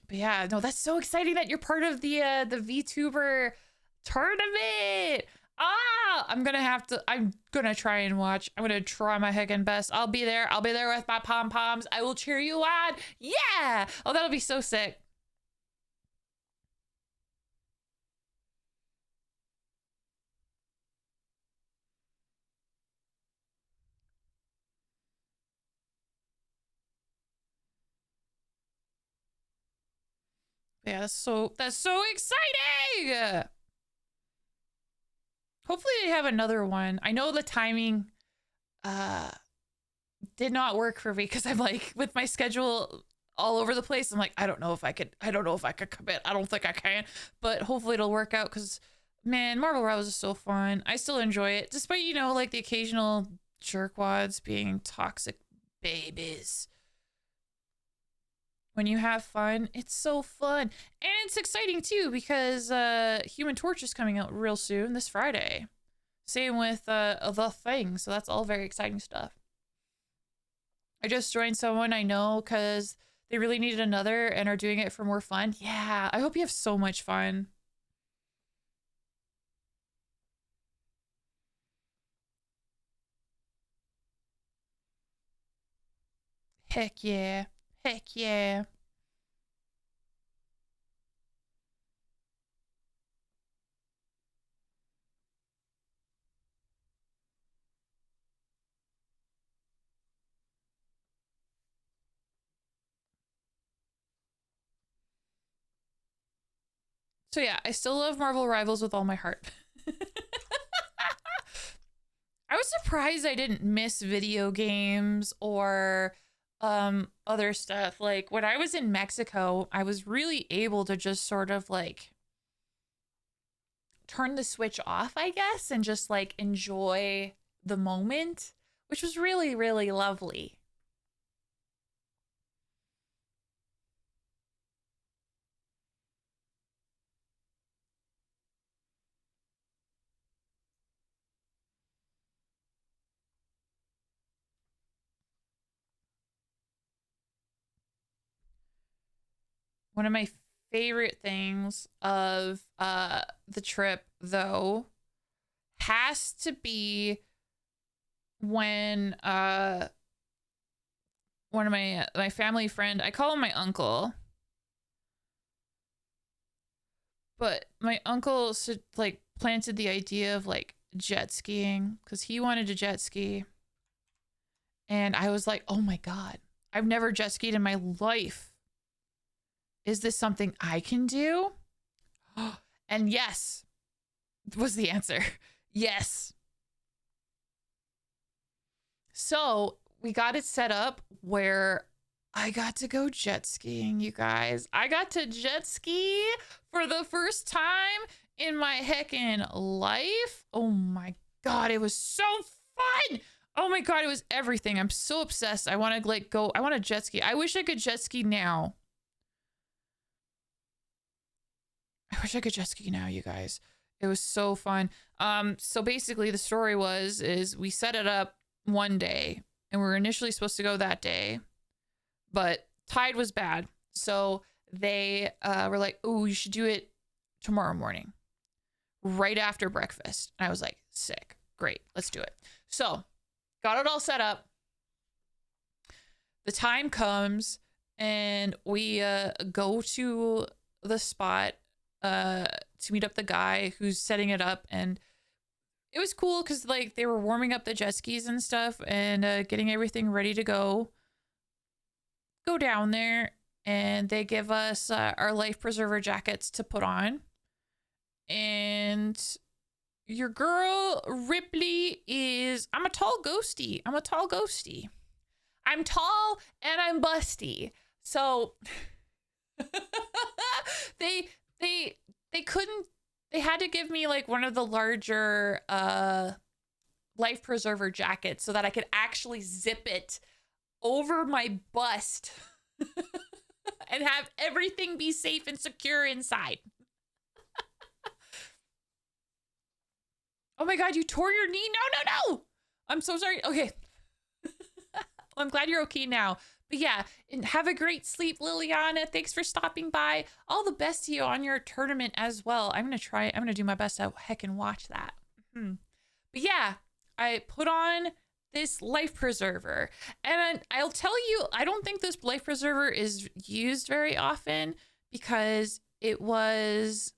But yeah, no, that's so exciting that you're part of the VTuber tournament. I'm gonna try and watch. I'm gonna try my heckin' best. I'll be there with my pom-poms. I will cheer you on. Yeah. Oh, that'll be so sick. Yeah, that's so exciting. Hopefully they have another one. I know the timing did not work for me because I'm like with my schedule all over the place. I'm like, I don't know if I could commit. I don't think I can, but hopefully it'll work out because man, Marvel Rivals is so fun. I still enjoy it despite, you know, like the occasional jerkwads being toxic babies. When you have fun, it's so fun. And it's exciting too because Human Torch is coming out real soon this Friday. Same with The Thing, so that's all very exciting stuff. I just joined someone I know because they really needed another and are doing it for more fun. Yeah, I hope you have so much fun. Heck yeah. Heck yeah. So yeah, I still love Marvel Rivals with all my heart. I was surprised I didn't miss video games or other stuff. Like when I was in Mexico, I was really able to just sort of like turn the switch off, I guess, and just like enjoy the moment, which was really, really lovely. One of my favorite things of the trip, though, has to be when one of my family friend, I call him my uncle, but my uncle like planted the idea of like jet skiing because he wanted to jet ski, and I was like, oh my god, I've never jet skied in my life. Is this something I can do? And yes, was the answer. Yes. So we got it set up where I got to go jet skiing, you guys. I got to jet ski for the first time in my heckin' life. Oh my god, it was so fun. Oh my god, it was everything. I'm so obsessed. I want to like go. I want to jet ski. I wish I could jet ski now. I wish I could jet ski now, you guys. It was so fun. So basically the story is we set it up one day and we were initially supposed to go that day, but tide was bad. So they were like, oh, you should do it tomorrow morning, right after breakfast. And I was like, sick, great, let's do it. So got it all set up. The time comes and we go to the spot to meet up the guy who's setting it up, and it was cool because like they were warming up the jet skis and stuff and getting everything ready to go down there, and they give us our life preserver jackets to put on, and your girl Ripley I'm a tall ghosty. I'm tall and I'm busty, so they had to give me like one of the larger life preserver jackets so that I could actually zip it over my bust and have everything be safe and secure inside. Oh my god, you tore your knee? No. I'm so sorry. Okay. Well, I'm glad you're okay now. But yeah, and have a great sleep, Liliana. Thanks for stopping by. All the best to you on your tournament as well. I'm going to do my best to heckin' watch that. But yeah, I put on this life preserver, and I'll tell you, I don't think this life preserver is used very often because it was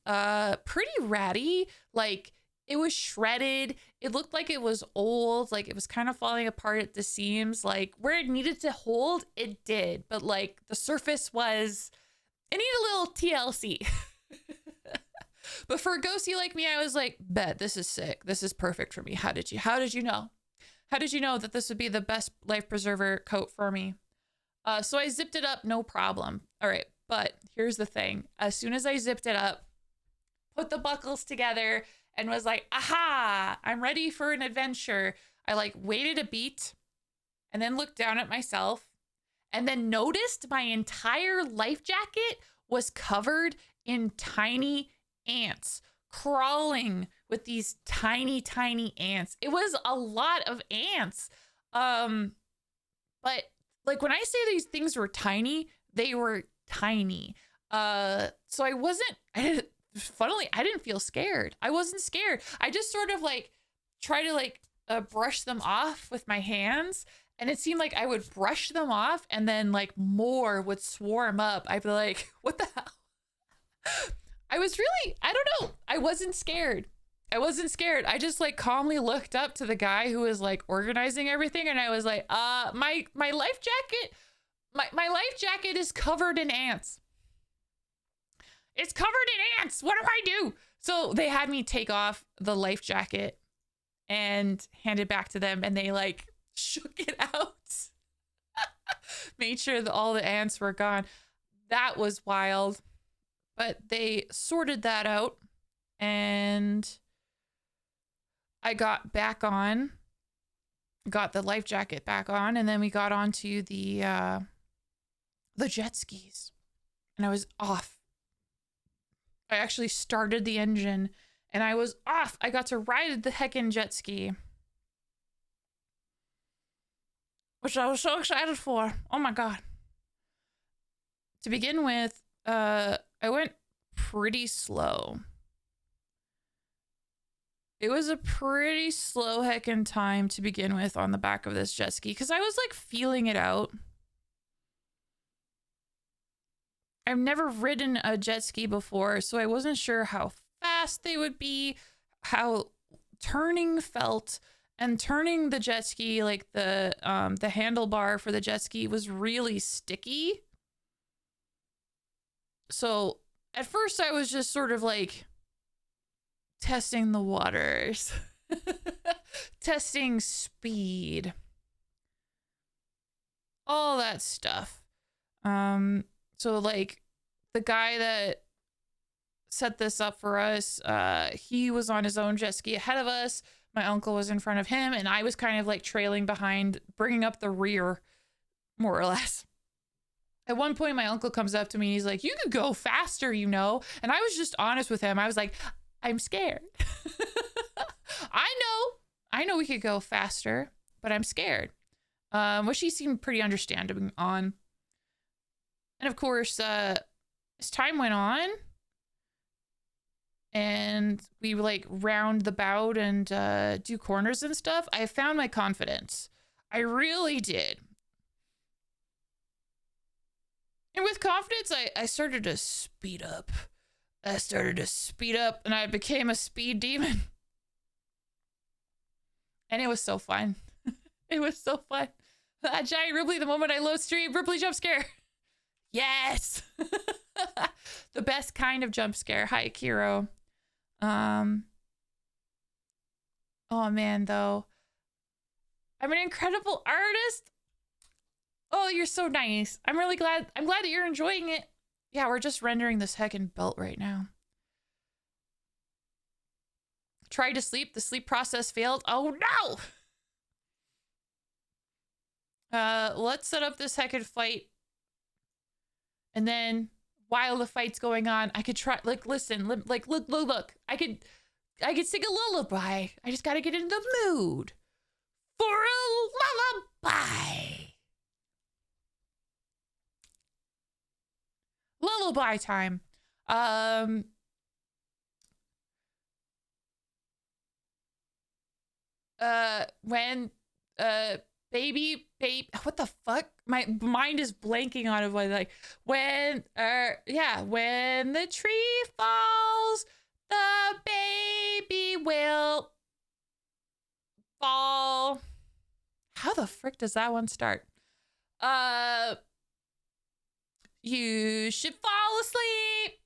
pretty ratty. Like, it was shredded. It looked like it was old. Like, it was kind of falling apart at the seams. Like, where it needed to hold, it did. But, like, the surface it needed a little TLC. But for a ghosty like me, I was like, bet, this is sick. This is perfect for me. How did you know? How did you know that this would be the best life preserver coat for me? So I zipped it up, no problem. All right, but here's the thing. As soon as I zipped it up, put the buckles together, and was like, aha, I'm ready for an adventure. I like waited a beat and then looked down at myself, and then noticed my entire life jacket was covered in tiny ants, crawling with these tiny, tiny ants. It was a lot of ants. But like when I say these things were tiny, they were tiny. So funnily, I didn't feel scared. I wasn't scared. I just sort of like try to like brush them off with my hands. And it seemed like I would brush them off and then like more would swarm up. I'd be like, what the hell? I don't know. I wasn't scared. I just like calmly looked up to the guy who was like organizing everything. And I was like, my life jacket, my life jacket is covered in ants. It's covered in ants. What do I do? So they had me take off the life jacket and hand it back to them. And they like shook it out, made sure that all the ants were gone. That was wild, but they sorted that out and I got back on, got the life jacket back on, and then we got onto the jet skis and I was off. I actually started the engine and I was off. I got to ride the heckin' jet ski, which I was so excited for. Oh my God. To begin with, I went pretty slow. It was a pretty slow heckin' time to begin with on the back of this jet ski because I was like feeling it out. I've never ridden a jet ski before, so I wasn't sure how fast they would be, how turning felt. And turning the jet ski, like the handlebar for the jet ski was really sticky. So at first I was just sort of like testing the waters, testing speed, all that stuff. So like the guy that set this up for us, he was on his own jet ski ahead of us. My uncle was in front of him and I was kind of like trailing behind, bringing up the rear, more or less. At one point, my uncle comes up to me and he's like, you could go faster, you know? And I was just honest with him. I was like, I'm scared. I know we could go faster, but I'm scared. Which he seemed pretty understanding on. And of course, as time went on, and we like round the bout and do corners and stuff, I found my confidence. I really did. And with confidence, I started to speed up. And I became a speed demon. And it was so fun. It was so fun. That giant Ripley, the moment I load stream, Ripley jump scare. Yes. The best kind of jump scare. Hi, Kiro. Oh man, though. I'm an incredible artist. Oh, you're so nice. I'm really glad. I'm glad that you're enjoying it. Yeah, we're just rendering this heckin' belt right now. Tried to sleep. The sleep process failed. Oh no! Let's set up this heckin' fight. And then while the fight's going on, I could try, like, listen, like, look. I could sing a lullaby. I just gotta get in the mood for a lullaby. Lullaby time. When baby, what the fuck? My mind is blanking on it. Like when when the tree falls, the baby will fall. How the frick does that one start? You should fall asleep,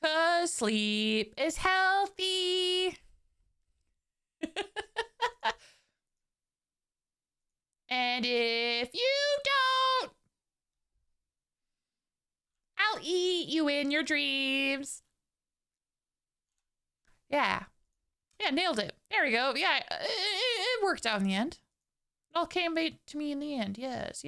'cause sleep is healthy. And if you don't, I'll eat you in your dreams. Yeah, nailed it. There we go. Yeah, it worked out in the end. It all came to me in the end. Yes.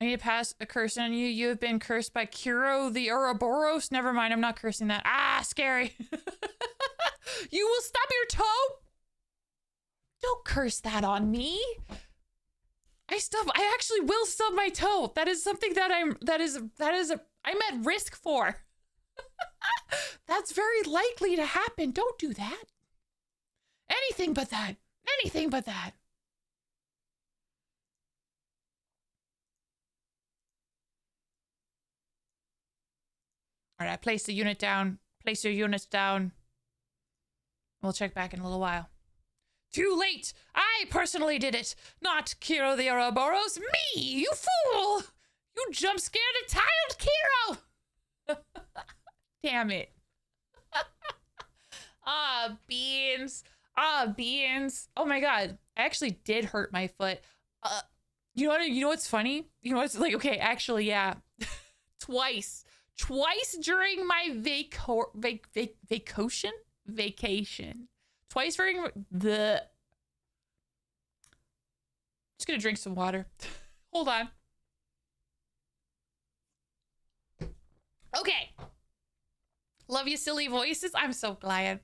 I need to pass a curse on you. You have been cursed by Kiro the Ouroboros. Never mind, I'm not cursing that. Ah, scary. You will stub your toe? Don't curse that on me. I actually will stub my toe. That is something that I'm at risk for. That's very likely to happen. Don't do that. Anything but that. Anything but that. All right, I placed the unit down. Place your units down. We'll check back in a little while. Too late! I personally did it! Not Kiro the Ouroboros! Me! You fool! You jump scared a child, Kiro! Damn it. Ah, beans. Ah, beans. Oh my god. I actually did hurt my foot. You know what's funny? You know what's like, okay, actually, yeah. Twice during my vacation. Twice during the... Just gonna drink some water. Hold on. Okay. Love you, silly voices. I'm so glad.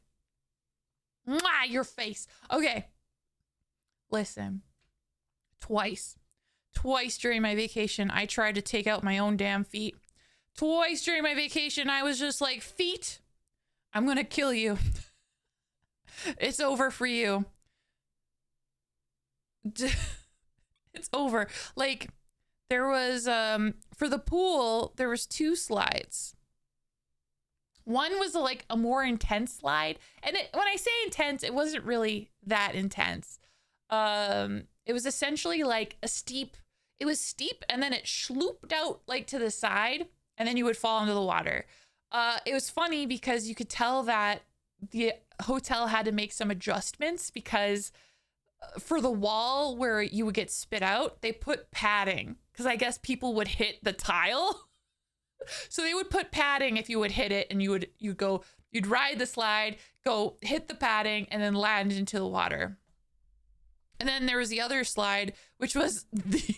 Mwah, your face. Okay. Listen. Twice during my vacation, I tried to take out my own damn feet. Twice during my vacation, I was just like, feet, I'm gonna kill you. It's over for you. It's over. Like, there was, for the pool, there was 2 slides. One was like a more intense slide. And when I say intense, it wasn't really that intense. It was essentially like a steep, it was steep and then it schlooped out like to the side and then you would fall into the water. It was funny because you could tell that the hotel had to make some adjustments because for the wall where you would get spit out, they put padding because I guess people would hit the tile. So they would put padding if you would hit it and you'd ride the slide, go hit the padding and then land into the water. And then there was the other slide, which was the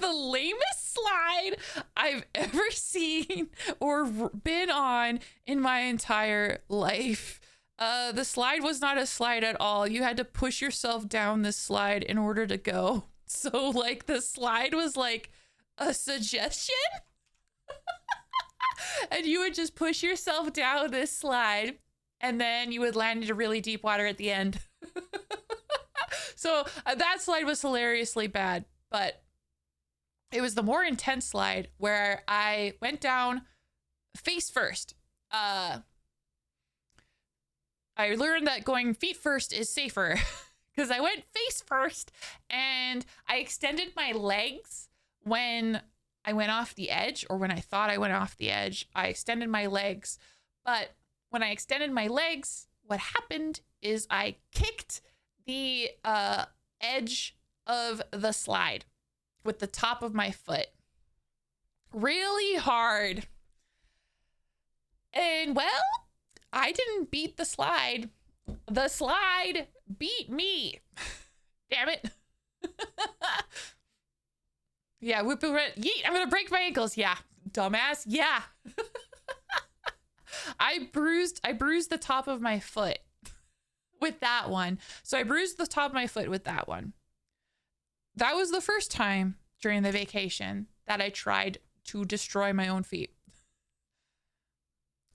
lamest slide I've ever seen or been on in my entire life. The slide was not a slide at all. You had to push yourself down this slide in order to go. So like the slide was like a suggestion. And you would just push yourself down this slide and then you would land into really deep water at the end. So that slide was hilariously bad, but it was the more intense slide where I went down face first. I learned that going feet first is safer because I went face first and I extended my legs when I went off the edge, or when I thought I went off the edge. I extended my legs, but when I extended my legs, what happened is I kicked the edge of the slide with the top of my foot really hard. And well, I didn't beat the slide. The slide beat me. Damn it. Yeah, whip it right. Yeet, I'm gonna break my ankles. Yeah, dumbass. Yeah. I bruised the top of my foot with that one. So I bruised the top of my foot with that one. That was the first time during the vacation that I tried to destroy my own feet.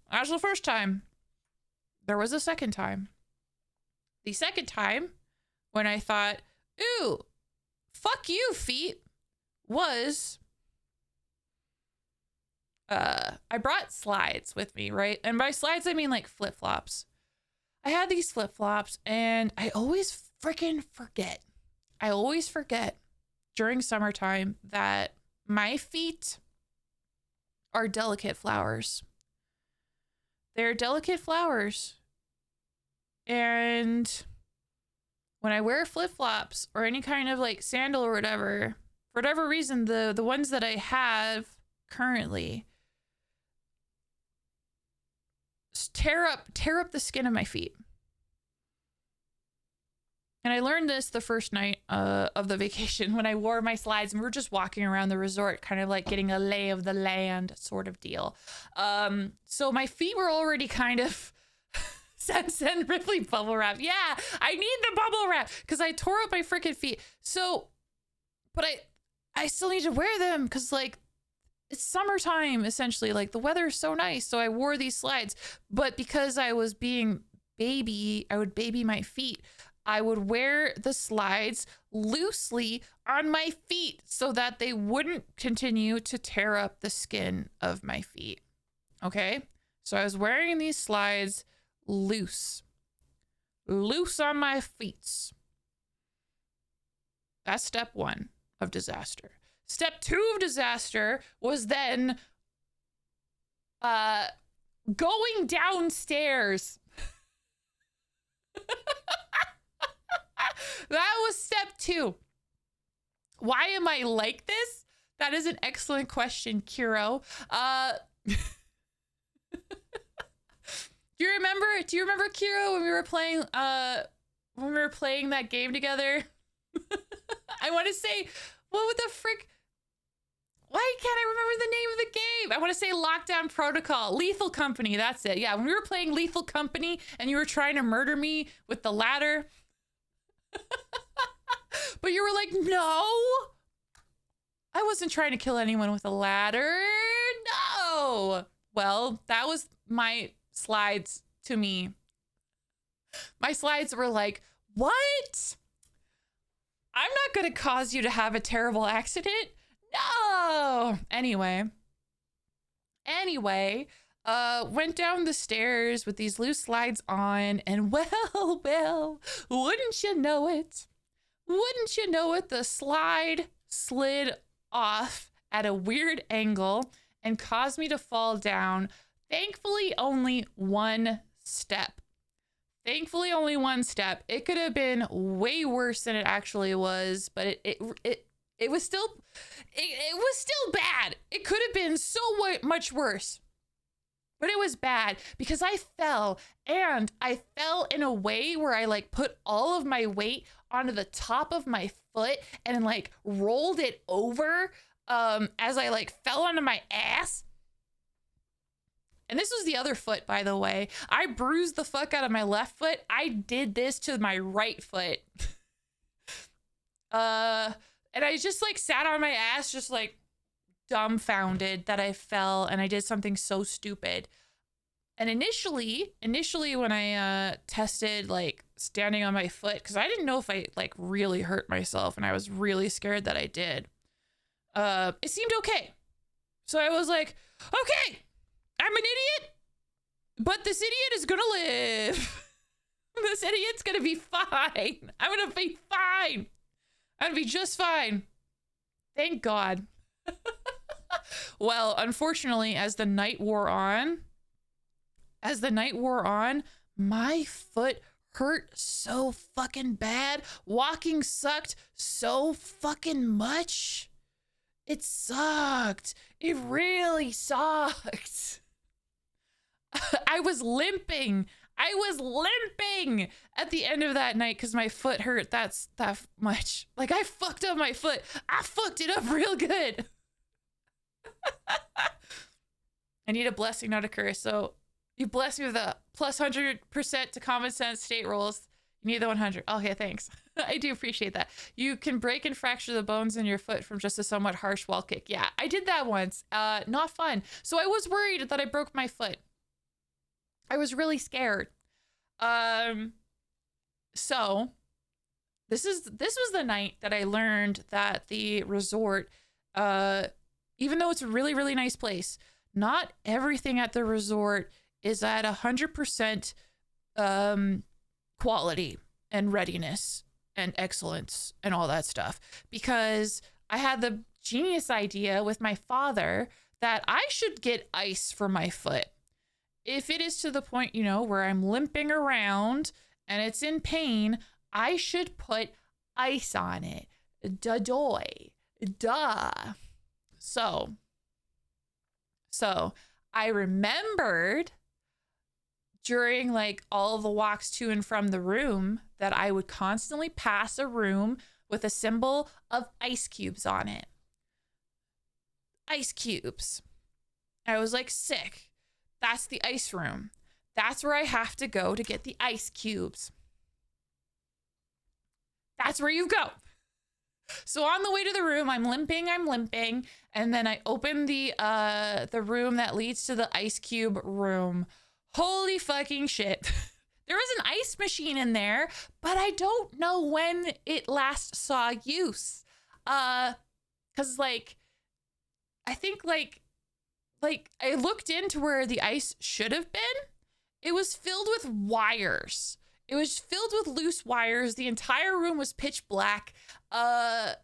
That was the first time. There was a second time. The second time, when I thought, ooh, fuck you, feet, was I brought slides with me, right? And by slides, I mean like flip-flops. I had these flip-flops and I always freaking forget. I always forget during summertime that my feet are delicate flowers. They're delicate flowers. And when I wear flip-flops or any kind of like sandal or whatever, for whatever reason, the ones that I have currently tear up the skin of my feet. And I learned this the first night of the vacation when I wore my slides and we were just walking around the resort, kind of like getting a lay of the land sort of deal. So my feet were already kind of send Ripley bubble wrap. Yeah, I need the bubble wrap because I tore up my freaking feet. So, but I still need to wear them because like it's summertime essentially. Like the weather is so nice. So I wore these slides, but because I was being baby, I would baby my feet. I would wear the slides loosely on my feet so that they wouldn't continue to tear up the skin of my feet. Okay? So I was wearing these slides loose on my feet. That's step 1 of disaster. Step 2 of disaster was then going downstairs. That was step 2. Why am I like this? That is an excellent question, Kiro. Do you remember Kiro when we were playing that game together? I want to say, what the frick? Why can't I remember the name of the game? I want to say Lockdown Protocol, Lethal Company. That's it. Yeah, when we were playing Lethal Company and you were trying to murder me with the ladder. But you were like, no, I wasn't trying to kill anyone with a ladder. No. Well, that was my slides to me. My slides were like, what? I'm not going to cause you to have a terrible accident. No. Anyway, went down the stairs with these loose slides on, and well, wouldn't you know it, the slide slid off at a weird angle and caused me to fall down. Thankfully, only one step. It could have been way worse than it actually was, but it was still bad. It could have been so much worse. But it was bad because I fell, and I fell in a way where I like put all of my weight onto the top of my foot and like rolled it over as I like fell onto my ass. And this was the other foot, by the way. I bruised the fuck out of my left foot. I did this to my right foot. And I just like sat on my ass, just like dumbfounded that I fell and I did something so stupid. And initially when I tested like standing on my foot, because I didn't know if I like really hurt myself and I was really scared that I did, it seemed okay. So I was like, okay, I'm an idiot, but this idiot is gonna live. This idiot's gonna be fine. I'm gonna be fine. I'm gonna be just fine. Thank God. Well, unfortunately, as the night wore on, my foot hurt so fucking bad. Walking sucked so fucking much. It sucked. It really sucked. I was limping at the end of that night because my foot hurt that much. Like, I fucked up my foot. I fucked it up real good. I need a blessing, not a curse. So you bless me with a plus 100% to common sense state rolls. You need the 100. Okay, thanks. I do appreciate that. You can break and fracture the bones in your foot from just a somewhat harsh wall kick. Yeah, I did that once. Not fun. So I was worried that I broke my foot. I was really scared. So this was the night that I learned that the resort, even though it's a really, really nice place, not everything at the resort is at 100% quality and readiness and excellence and all that stuff. Because I had the genius idea with my father that I should get ice for my foot. If it is to the point, where I'm limping around and it's in pain, I should put ice on it. Duh. So I remembered during like all the walks to and from the room that I would constantly pass a room with a symbol of ice cubes on it. Ice cubes. I was like, sick. That's the ice room. That's where I have to go to get the ice cubes. That's where you go. So on the way to the room, I'm limping, and then I open the room that leads to the ice cube room. Holy fucking shit. There was an ice machine in there, but I don't know when it last saw use. Cause like, I think like I looked into where the ice should have been. It was filled with wires. It was filled with loose wires. The entire room was pitch black. It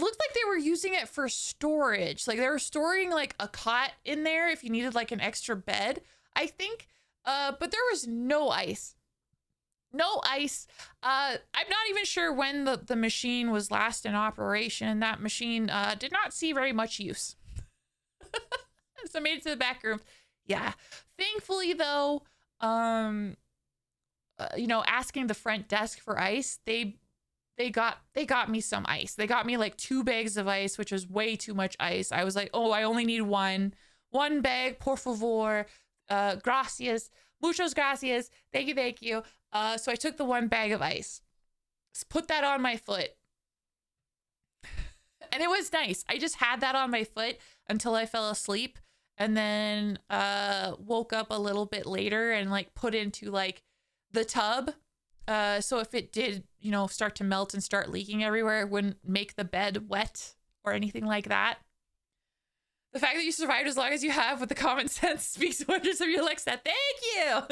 looked like they were using it for storage. Like they were storing like a cot in there if you needed like an extra bed, I think. But there was no ice. No ice. I'm not even sure when the machine was last in operation. That machine did not see very much use. So I made it to the back room. Yeah. Thankfully though, you know, asking the front desk for ice, they got me some ice. They got me like 2 bags of ice, which was way too much ice. I was like, oh, I only need one bag, por favor. Gracias, muchas gracias. Thank you. So I took the 1 bag of ice, put that on my foot, and it was nice. I just had that on my foot until I fell asleep, and then woke up a little bit later and like put into like the tub. So if it did, you know, start to melt and start leaking everywhere, it wouldn't make the bed wet or anything like that. The fact that you survived as long as you have with the common sense speaks wonders of your Alexa. Thank you.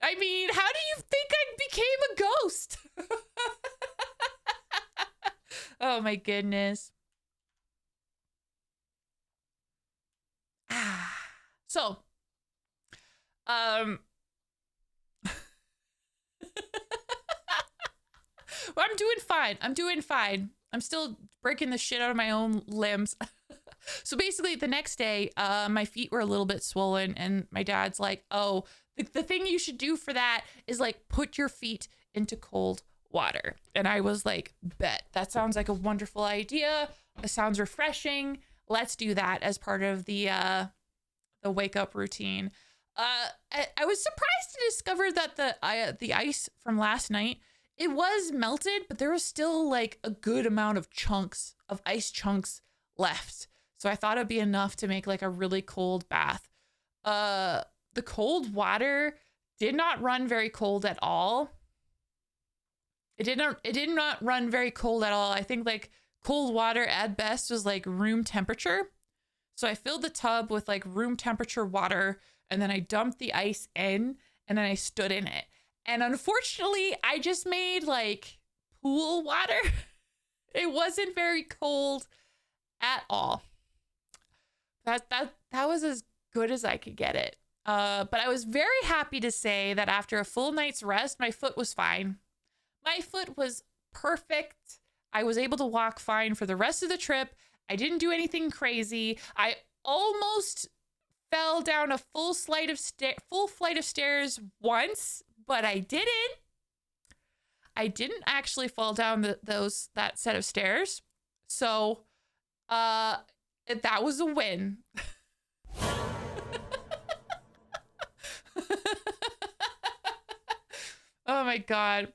I mean, how do you think I became a ghost? Oh my goodness. So, well, I'm doing fine. I'm still breaking the shit out of my own limbs. So basically the next day, my feet were a little bit swollen, and my dad's like, oh, the thing you should do for that is like put your feet into cold water. And I was like, bet. That sounds like a wonderful idea. It sounds refreshing. Let's do that as part of the wake up routine. I was surprised to discover that the ice from last night, it was melted, but there was still like a good amount of chunks of ice chunks left. So I thought it'd be enough to make like a really cold bath. The cold water did not run very cold at all. It did not run very cold at all. I think like cold water at best was like room temperature. So I filled the tub with like room temperature water, and then I dumped the ice in, and then I stood in it. And unfortunately, I just made like pool water. It wasn't very cold at all. That was as good as I could get it. But I was very happy to say that after a full night's rest, my foot was fine. My foot was perfect. I was able to walk fine for the rest of the trip. I didn't do anything crazy. I almost fell down a full flight of stairs once, but I didn't. I didn't actually fall down that set of stairs. So, that was a win. Oh my God.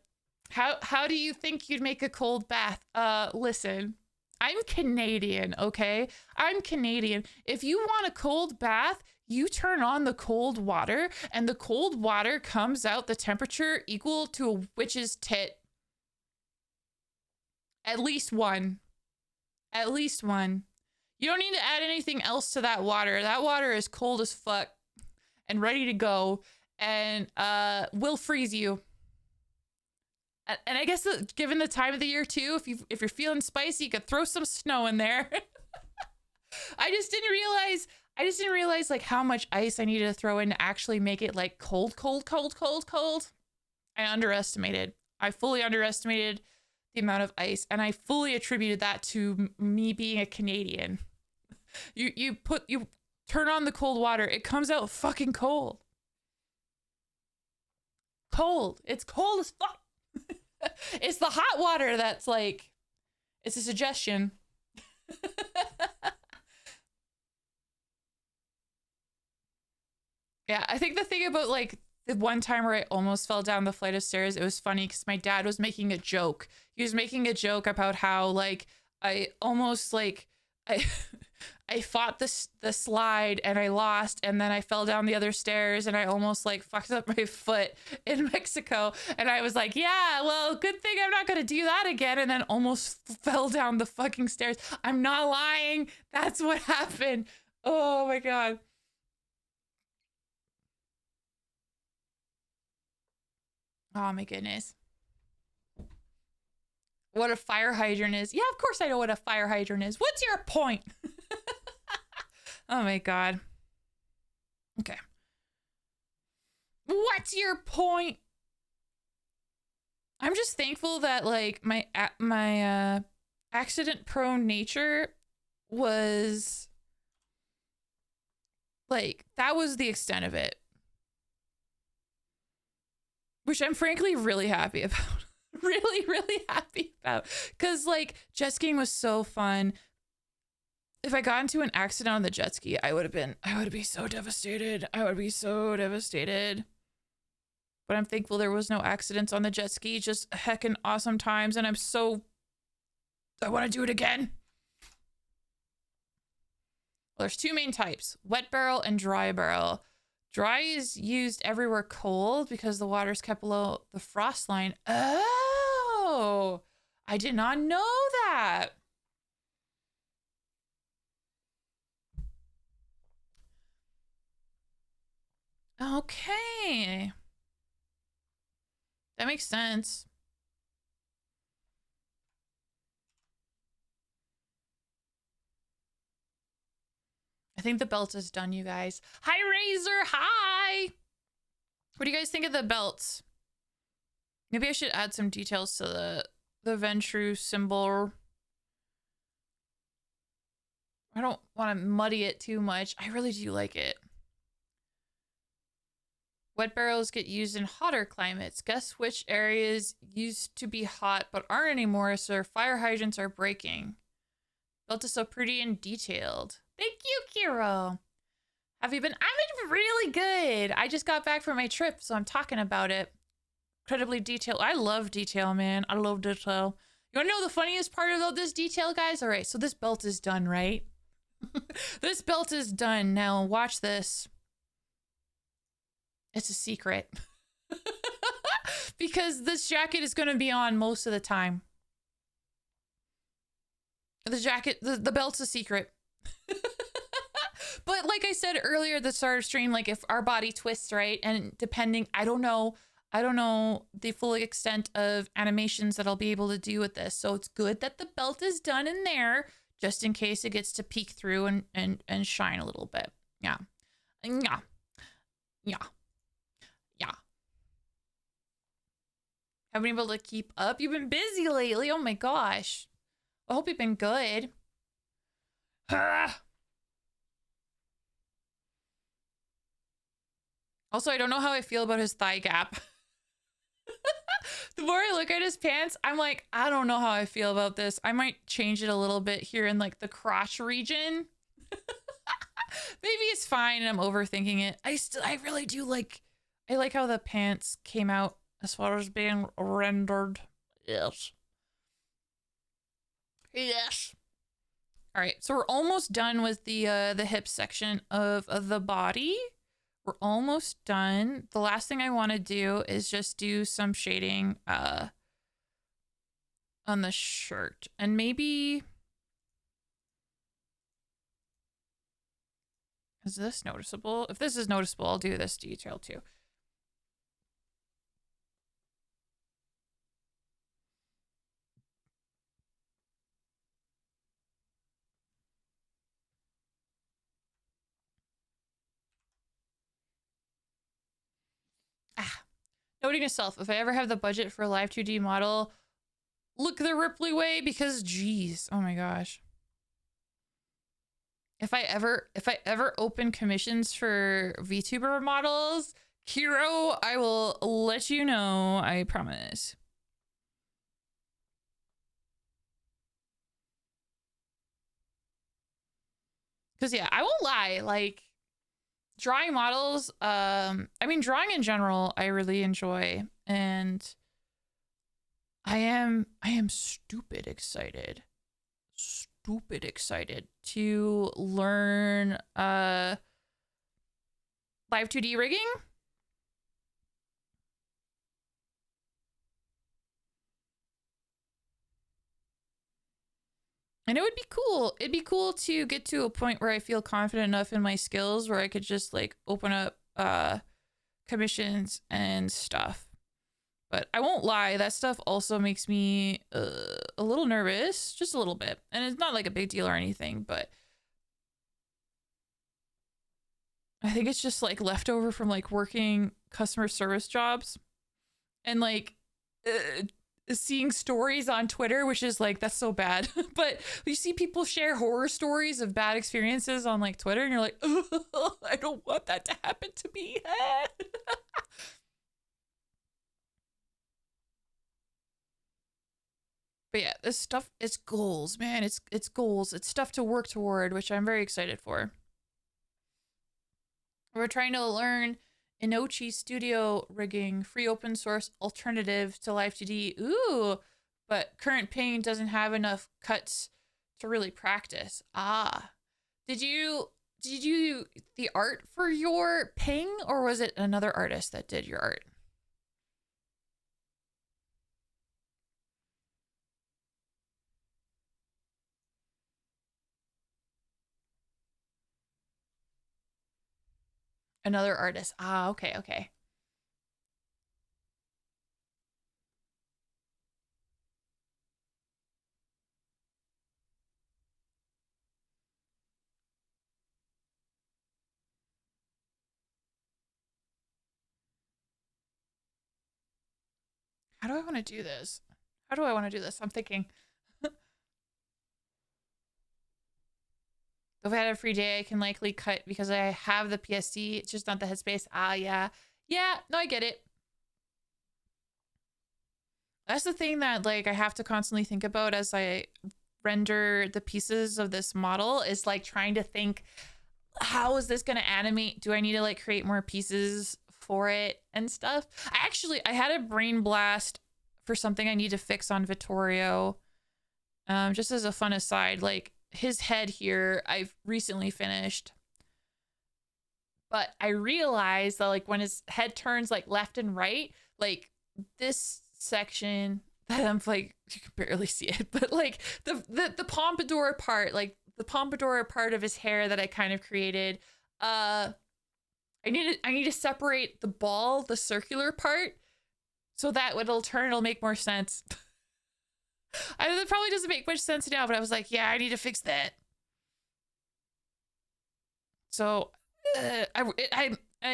How do you think you'd make a cold bath? Listen, I'm Canadian, okay? I'm Canadian. If you want a cold bath, you turn on the cold water, and the cold water comes out the temperature equal to a witch's tit. At least one. At least one. You don't need to add anything else to that water. That water is cold as fuck and ready to go, and will freeze you. And I guess given the time of the year too, if you're feeling spicy, you could throw some snow in there. I just didn't realize like how much ice I needed to throw in to actually make it like cold. I fully underestimated the amount of ice, and I fully attributed that to me being a Canadian. You turn on the cold water, it comes out fucking cold. Cold. It's cold as fuck. It's the hot water that's like, it's a suggestion. Yeah, I think the thing about like the one time where I almost fell down the flight of stairs, it was funny because my dad was making a joke. He was making a joke about how like I almost like I I fought the slide and I lost, and then I fell down the other stairs and I almost like fucked up my foot in Mexico, and I was like, yeah, well, good thing I'm not gonna do that again, and then almost fell down the fucking stairs. I'm not lying. That's what happened. Oh my god. Oh my goodness. What a fire hydrant is. Yeah, of course I know what a fire hydrant is. What's your point? Oh my god. Okay. What's your point? I'm just thankful that like my accident prone nature was like, that was the extent of it. Which I'm frankly really happy about. Really, really happy about. Because like jet skiing was so fun. If I got into an accident on the jet ski, I would be so devastated. I would be so devastated. But I'm thankful there was no accidents on the jet ski. Just heckin' awesome times. And I want to do it again. Well, there's two main types, wet barrel and dry barrel. Dry is used everywhere cold because the water's kept below the frost line. Oh, I did not know that. Okay. That makes sense. I think the belt is done, you guys. Hi, Razor. Hi. What do you guys think of the belts? Maybe I should add some details to the Ventrue symbol. I don't want to muddy it too much. I really do like it. Wet barrels get used in hotter climates. Guess which areas used to be hot but aren't anymore, so fire hydrants are breaking. Belt is so pretty and detailed. Thank you, Kiro. Have you been? I've been really good. I just got back from my trip, so I'm talking about it. Incredibly detailed. I love detail, man. I love detail. You want to know the funniest part about this detail, guys? All right, so this belt is done, right? This belt is done. Now watch this. It's a secret. Because this jacket is going to be on most of the time. The jacket, the belt's a secret. But like I said earlier at the start of stream, like if our body twists, right? And depending, I don't know the full extent of animations that I'll be able to do with this. So it's good that the belt is done in there just in case it gets to peek through and shine a little bit. Yeah. Yeah. Yeah. Yeah. Haven't been able to keep up. You've been busy lately. Oh my gosh. I hope you've been good. Also, I don't know how I feel about his thigh gap. The more I look at his pants, I'm like, I don't know how I feel about this. I might change it a little bit here in like the crotch region. Maybe it's fine and I'm overthinking it. I really do like, I like how the pants came out as far as being rendered. Yes. Yes. All right, so we're almost done with the hip section of the body. We're almost done. The last thing I want to do is just do some shading on the shirt. And maybe... Is this noticeable? If this is noticeable, I'll do this detail too. Noting to self, if I ever have the budget for a live 2D model, look the Ripley way because, geez, oh my gosh. If I ever open commissions for VTuber models, Kiro, I will let you know. I promise. Because yeah, I won't lie, like drawing models, I mean drawing in general, I really enjoy, and I am stupid excited to learn live 2D rigging. And it would be cool. It'd be cool to get to a point where I feel confident enough in my skills where I could just like open up commissions and stuff. But I won't lie, that stuff also makes me a little nervous, just a little bit. And it's not like a big deal or anything, but I think it's just like leftover from like working customer service jobs and like seeing stories on Twitter, which is like, that's so bad. But you see people share horror stories of bad experiences on like Twitter and you're like, oh, I don't want that to happen to me. But yeah, this stuff, it's goals, man. It's goals. It's stuff to work toward, which I'm very excited for. We're trying to learn Inochi Studio rigging, free open source alternative to Live2D. Ooh, but current ping doesn't have enough cuts to really practice. Ah, did you do the art for your ping, or was it another artist that did your art? Another artist. Ah, okay, okay. How do I want to do this? How do I want to do this? I'm thinking. If I had a free day, I can likely cut because I have the PSD. It's just not the headspace. Ah, yeah. Yeah, no, I get it. That's the thing that like I have to constantly think about as I render the pieces of this model is like trying to think, how is this going to animate? Do I need to like create more pieces for it and stuff? I had a brain blast for something I need to fix on Vittorio. Just as a fun aside, like his head here, I've recently finished. But I realized that like when his head turns like left and right, like this section that I'm like, you can barely see it, but like the pompadour part, like the pompadour part of his hair that I kind of created, I need to separate the ball, the circular part, so that when it'll turn, it'll make more sense. I know that probably doesn't make much sense now, but I was like, yeah, I need to fix that. So I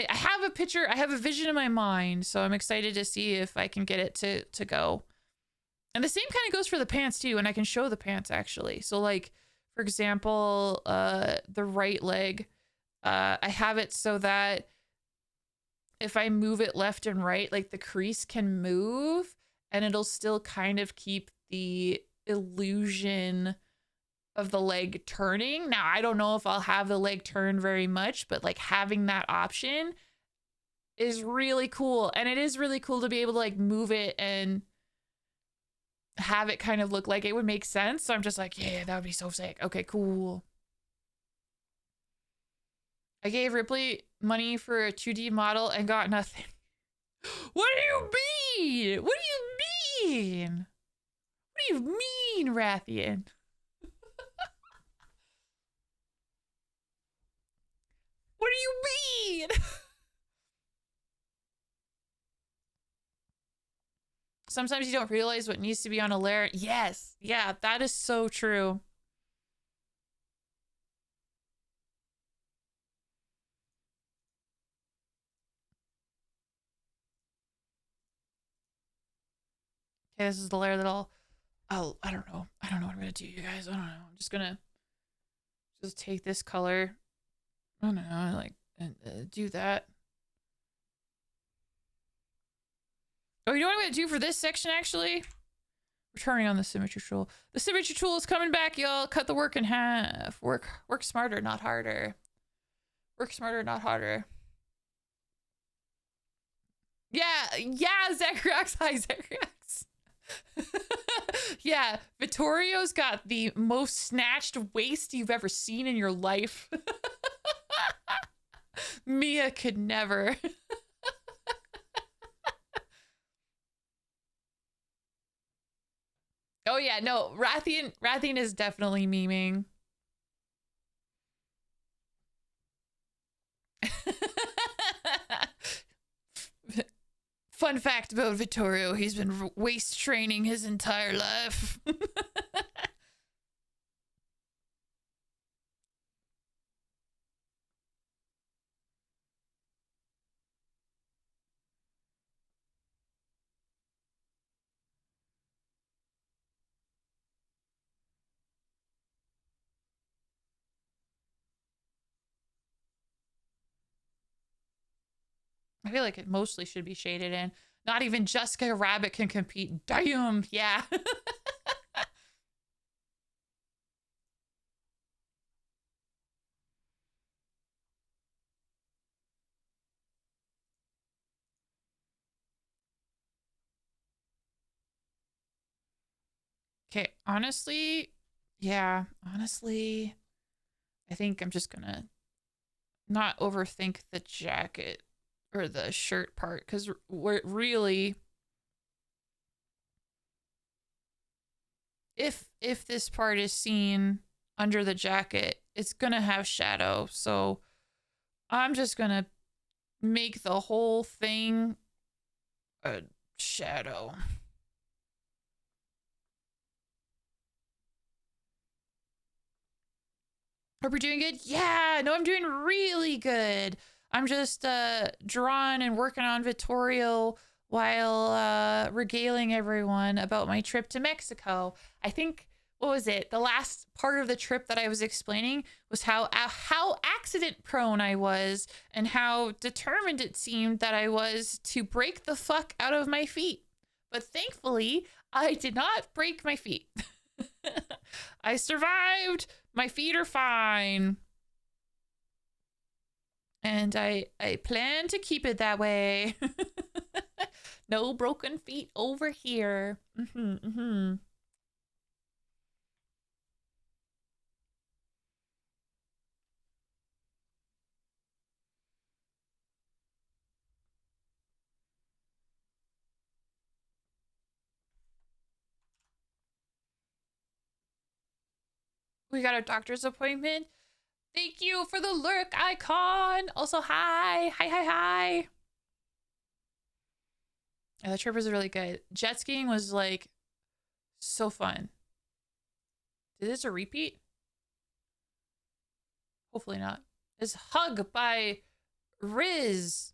have a picture, I have a vision in my mind, so I'm excited to see if I can get it to go. And the same kind of goes for the pants too, and I can show the pants actually. So like, for example, the right leg, I have it so that if I move it left and right, like the crease can move and it'll still kind of keep the illusion of the leg turning. Now, I don't know if I'll have the leg turn very much, but like having that option is really cool. And it is really cool to be able to like move it and have it kind of look like it would make sense. So I'm just like, yeah, that would be so sick. Okay, cool. I gave Ripley money for a 2D model and got nothing. What do you mean? What do you mean? What do you mean, Rathian? What do you mean? Sometimes you don't realize what needs to be on a layer. Yes. Yeah, that is so true. Okay, this is the layer that I don't know. I don't know what I'm gonna do, you guys. I don't know. I'm just gonna Just take this color. I don't know, like, and do that. Oh, you know what I'm going to do for this section, actually? We're turning on the symmetry tool. The symmetry tool is coming back, y'all. Cut the work in half. Work smarter, not harder. Work smarter, not harder. Yeah, Zacharax. Hi, Zacharax. Yeah, Vittorio's got the most snatched waist you've ever seen in your life. Mia could never. Oh yeah, no, Rathian is definitely memeing. Fun fact about Vittorio, he's been waist training his entire life. I feel like it mostly should be shaded in. Not even Jessica Rabbit can compete. Damn, yeah. Okay, honestly, yeah, honestly, I think I'm just gonna not overthink the jacket or the shirt part, because we're really, if this part is seen under the jacket, it's gonna have shadow. So I'm just gonna make the whole thing a shadow. Are we doing good? Yeah, no, I'm doing really good. I'm just drawing and working on Vittorio while regaling everyone about my trip to Mexico. I think, what was it? The last part of the trip that I was explaining was how accident prone I was and how determined it seemed that I was to break the fuck out of my feet. But thankfully, I did not break my feet. I survived. My feet are fine. And I plan to keep it that way. No broken feet over here. We got a doctor's appointment. Thank you for the lurk icon. Also, hi. Hi. Yeah, the trip was really good. Jet skiing was like so fun. Is this a repeat? Hopefully not. It's Hug by Riz.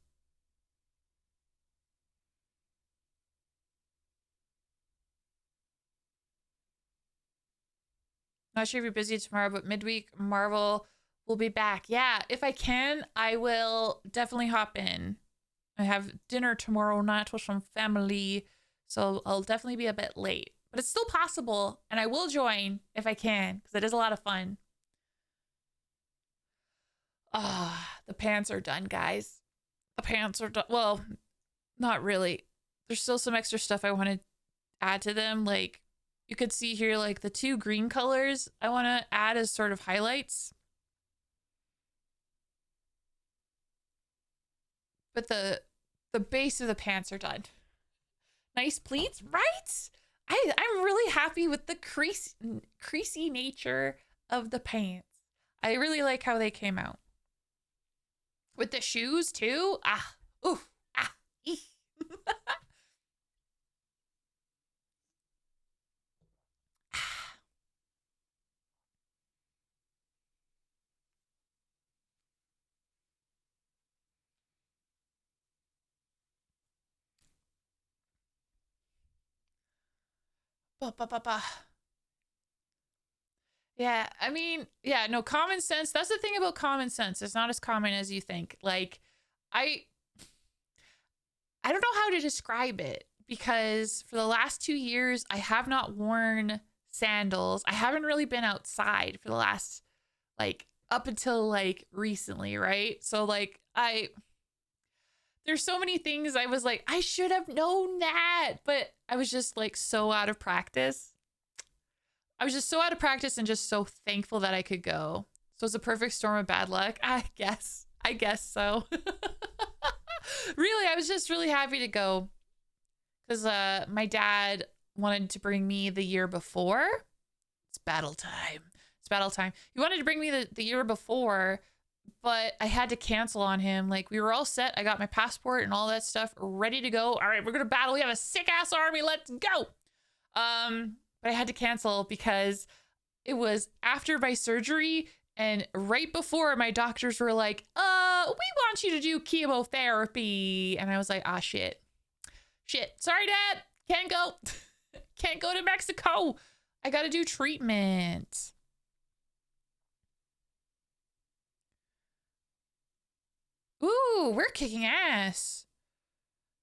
Not sure if you're busy tomorrow, but midweek Marvel will be back. Yeah, if I can, I will definitely hop in. I have dinner tomorrow night with some family, so I'll definitely be a bit late. But it's still possible, and I will join if I can, because it is a lot of fun. Ah, the pants are done, guys. The pants are done. Well, not really. There's still some extra stuff I want to add to them. Like, you could see here, like, the two green colors I want to add as sort of highlights. But the base of the pants are done. Nice pleats, right? I'm really happy with the creasy nature of the pants. I really like how they came out. With the shoes too. Ah, ooh, ah, eek. Ba, ba, ba, ba. Yeah, I mean, yeah, no, common sense. That's the thing about common sense. It's not as common as you think. Like, I I don't know how to describe it because for the last 2 years, I have not worn sandals. I haven't really been outside for the last, like, up until like recently, right? So, like, there's so many things I was like, I should have known that, but I was just like so out of practice. I was just so out of practice and just so thankful that I could go. So it's a perfect storm of bad luck. I guess. I guess so. Really, I was just really happy to go because my dad wanted to bring me the year before. It's battle time. It's battle time. He wanted to bring me the year before, but I had to cancel on him. Like, we were all set. I got my passport and all that stuff ready to go. All right, we're going to battle. We have a sick ass army. Let's go. But I had to cancel because it was after my surgery and right before my doctors were like, we want you to do chemotherapy. And I was like, ah, shit. Sorry, Dad. Can't go. Can't go to Mexico. I got to do treatment. Ooh, we're kicking ass.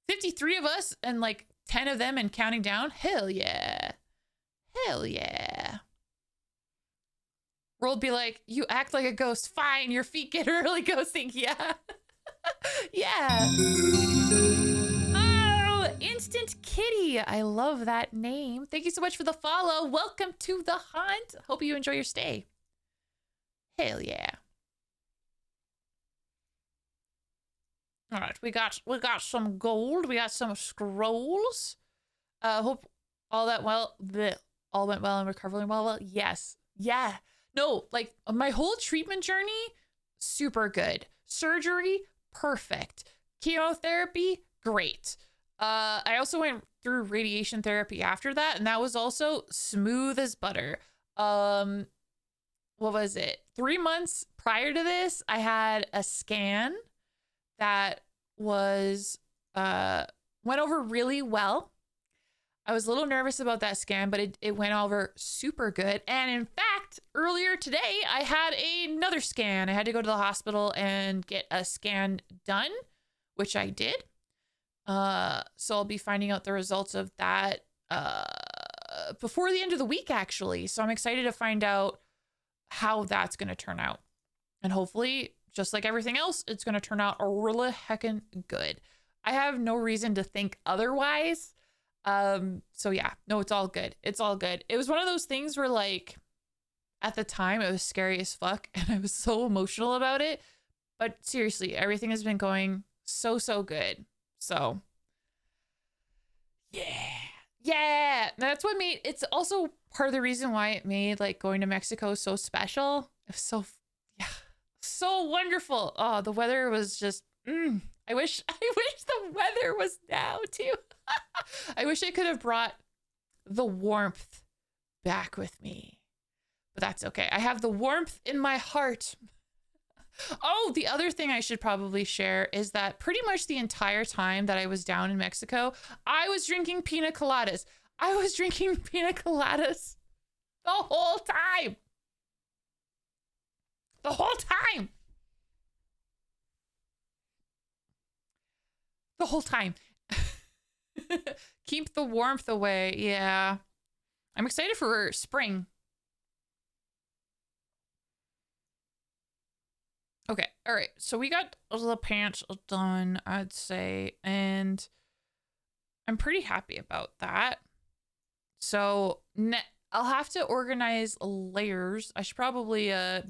53 of us and like 10 of them and counting down. Hell yeah. Hell yeah. World be like, you act like a ghost. Fine, your feet get early ghosting. Yeah. Yeah. Oh, Instant Kitty. I love that name. Thank you so much for the follow. Welcome to the hunt. Hope you enjoy your stay. Hell yeah. All right, we got some gold. We got some scrolls. Hope all went well and recovering well. Yes. Yeah. No, like my whole treatment journey, super good. Surgery, perfect. Chemotherapy, great. I also went through radiation therapy after that, and that was also smooth as butter. What was it? 3 months prior to this, I had a scan that was went over really well. I was a little nervous about that scan, but it went over super good. And in fact, earlier today, I had another scan. I had to go to the hospital and get a scan done, which I did. So I'll be finding out the results of that before the end of the week, actually. So I'm excited to find out how that's going to turn out. And hopefully, just like everything else, it's going to turn out really heckin' good. I have no reason to think otherwise. So yeah, no, it's all good. It's all good. It was one of those things where, like, at the time it was scary as fuck and I was so emotional about it. But seriously, everything has been going so good. So yeah, that's what made, it's also part of the reason why it made like going to Mexico so special. It was so wonderful. Oh, the weather was just I wish the weather was now too. I wish I could have brought the warmth back with me, but that's okay. I have the warmth in my heart. Oh, the other thing I should probably share is that pretty much the entire time that I was down in Mexico, I was drinking pina coladas. I was drinking pina coladas the whole time. The whole time. The whole time. Keep the warmth away. Yeah. I'm excited for spring. Okay. All right. So we got the pants done, I'd say. And I'm pretty happy about that. So I'll have to organize layers. I should probably, I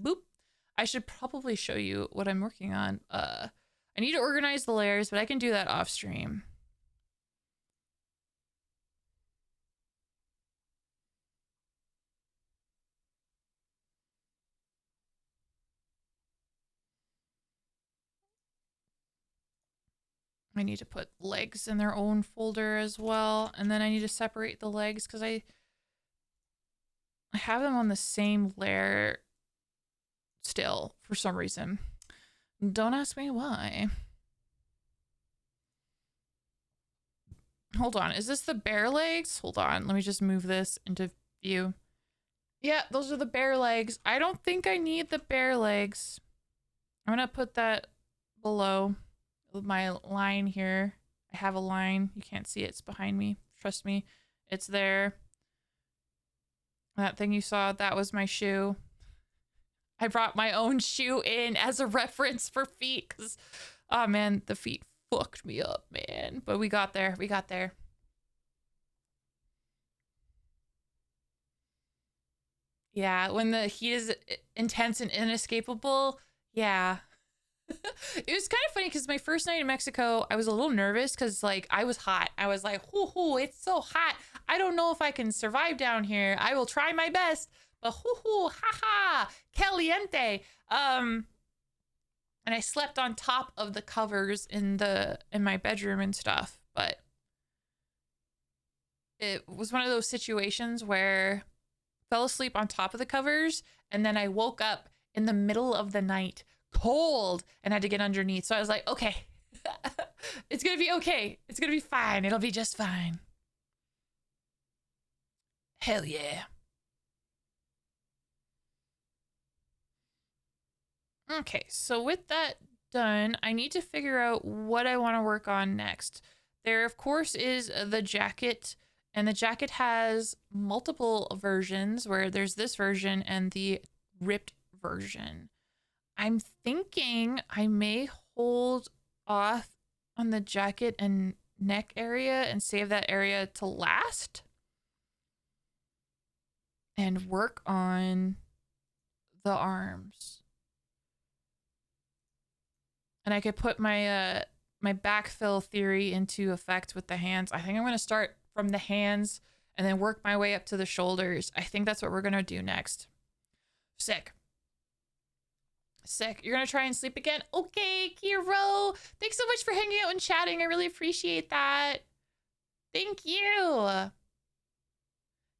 should probably show you what I'm working on. I need to organize the layers, but I can do that off stream. I need to put legs in their own folder as well. And then I need to separate the legs because I have them on the same layer still for some reason. Don't ask me why. Hold on. Is this the bare legs? Hold on. Let me just move this into view. Yeah, those are the bare legs. I don't think I need the bare legs. I'm gonna put that below my line here. I have a line. You can't see it. It's behind me. Trust me. It's there. That thing you saw, that was my shoe. I brought my own shoe in as a reference for feet because, oh man, the feet fucked me up, man. But we got there. We got there. Yeah, when the heat is intense and inescapable, yeah. It was kind of funny because my first night in Mexico, I was a little nervous because like I was hot. I was like, hoo, it's so hot. I don't know if I can survive down here. I will try my best, but hoo, ha, caliente. And I slept on top of the covers in my bedroom and stuff, but it was one of those situations where I fell asleep on top of the covers and then I woke up in the middle of the night cold and had to get underneath. So I was like, okay, it's gonna be okay. It's gonna be fine. It'll be just fine. Hell yeah. Okay, so with that done, I need to figure out what I want to work on next. There, of course, is the jacket, and the jacket has multiple versions where there's this version and the ripped version. I'm thinking I may hold off on the jacket and neck area and save that area to last and work on the arms. And I could put my my backfill theory into effect with the hands. I think I'm going to start from the hands and then work my way up to the shoulders. I think that's what we're going to do next. Sick. Sick. You're going to try and sleep again? Okay, Kiro. Thanks so much for hanging out and chatting. I really appreciate that. Thank you.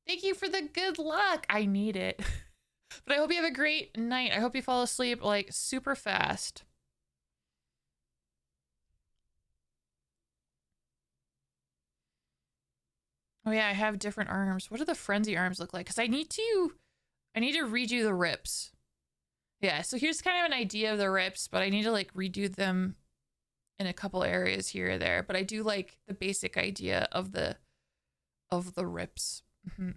Thank you for the good luck. I need it. But I hope you have a great night. I hope you fall asleep like super fast. Oh yeah, I have different arms. What do the frenzy arms look like? Because I need to redo the rips. Yeah, so here's kind of an idea of the rips, but I need to like redo them in a couple areas here or there. But I do like the basic idea of the rips. So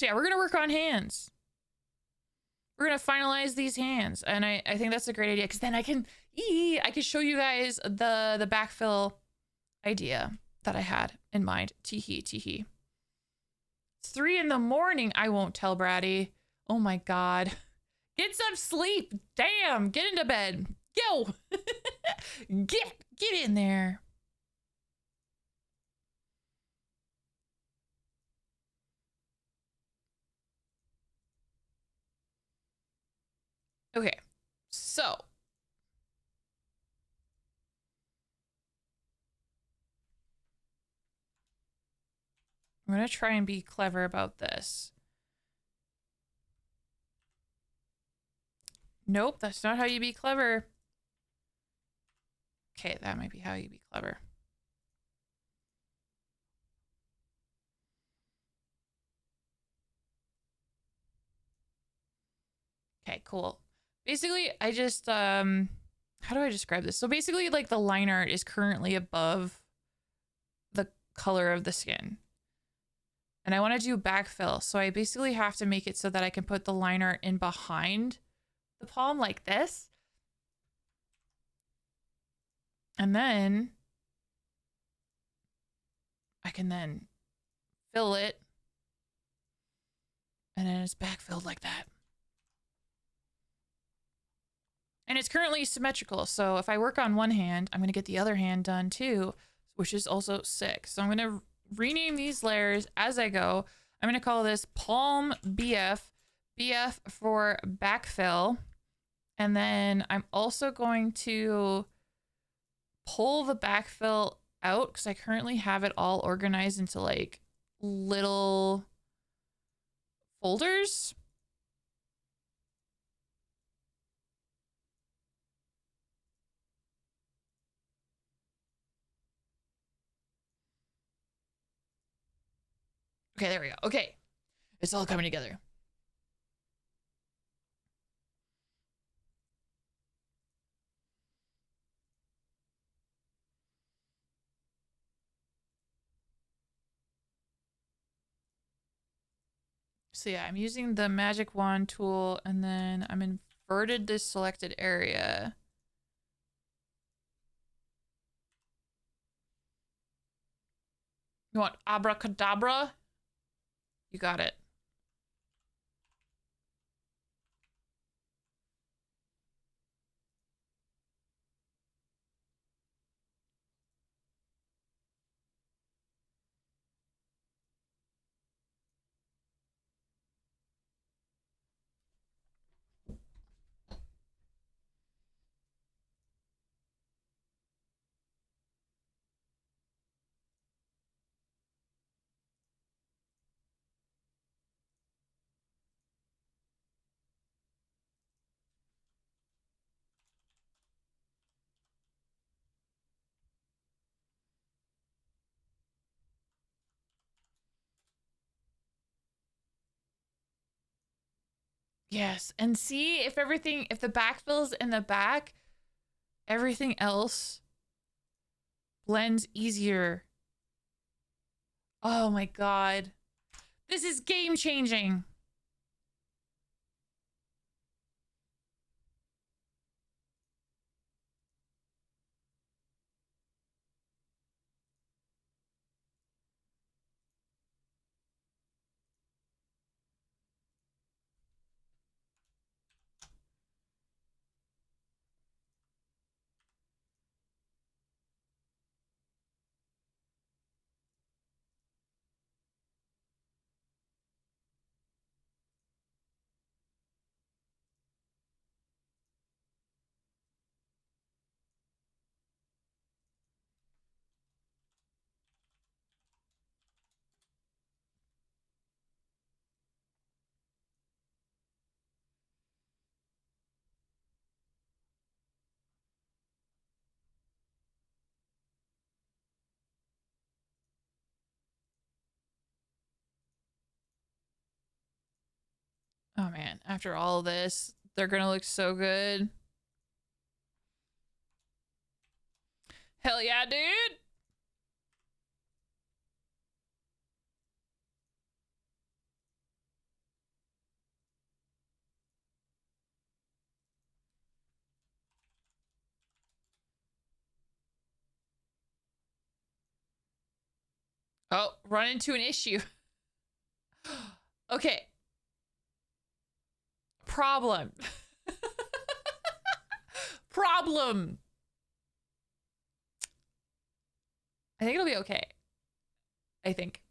yeah, we're gonna work on hands. We're gonna finalize these hands, and I think that's a great idea because then I can show you guys the backfill idea that I had in mind. Teehee. It's 3 a.m. I won't tell Bratty. Oh my god. Get some sleep. Damn. Get into bed. Go. Get in there. Okay. So I'm going to try and be clever about this. Nope, that's not how you be clever. Okay, that might be how you be clever. Okay, cool. Basically, I just, how do I describe this? So basically, like, the line art is currently above the color of the skin. And I want to do backfill. So I basically have to make it so that I can put the line art in behind the palm like this. And then I can then fill it. And then it's backfilled like that. And it's currently symmetrical. So if I work on one hand, I'm going to get the other hand done too, which is also sick. So I'm going to rename these layers as I go. I'm going to call this Palm BF. BF for backfill. And then I'm also going to pull the backfill out because I currently have it all organized into like little folders. Okay, there we go. Okay. It's all coming together. So yeah, I'm using the magic wand tool and then I'm inverted this selected area. You want abracadabra? You got it. Yes, and see if everything, if the back fills in the back, everything else blends easier. Oh my God. This is game changing. Oh man, after all this, they're gonna look so good. Hell yeah, dude. Oh, run into an issue. Okay. Problem. Problem. I think it'll be okay. I think.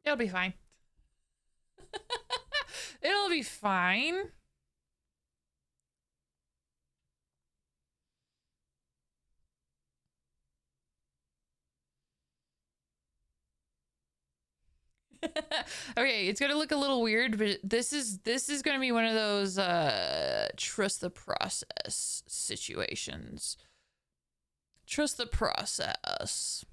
It'll be fine. It'll be fine. Okay, it's gonna look a little weird, but this is gonna be one of those trust the process situations. Trust the process.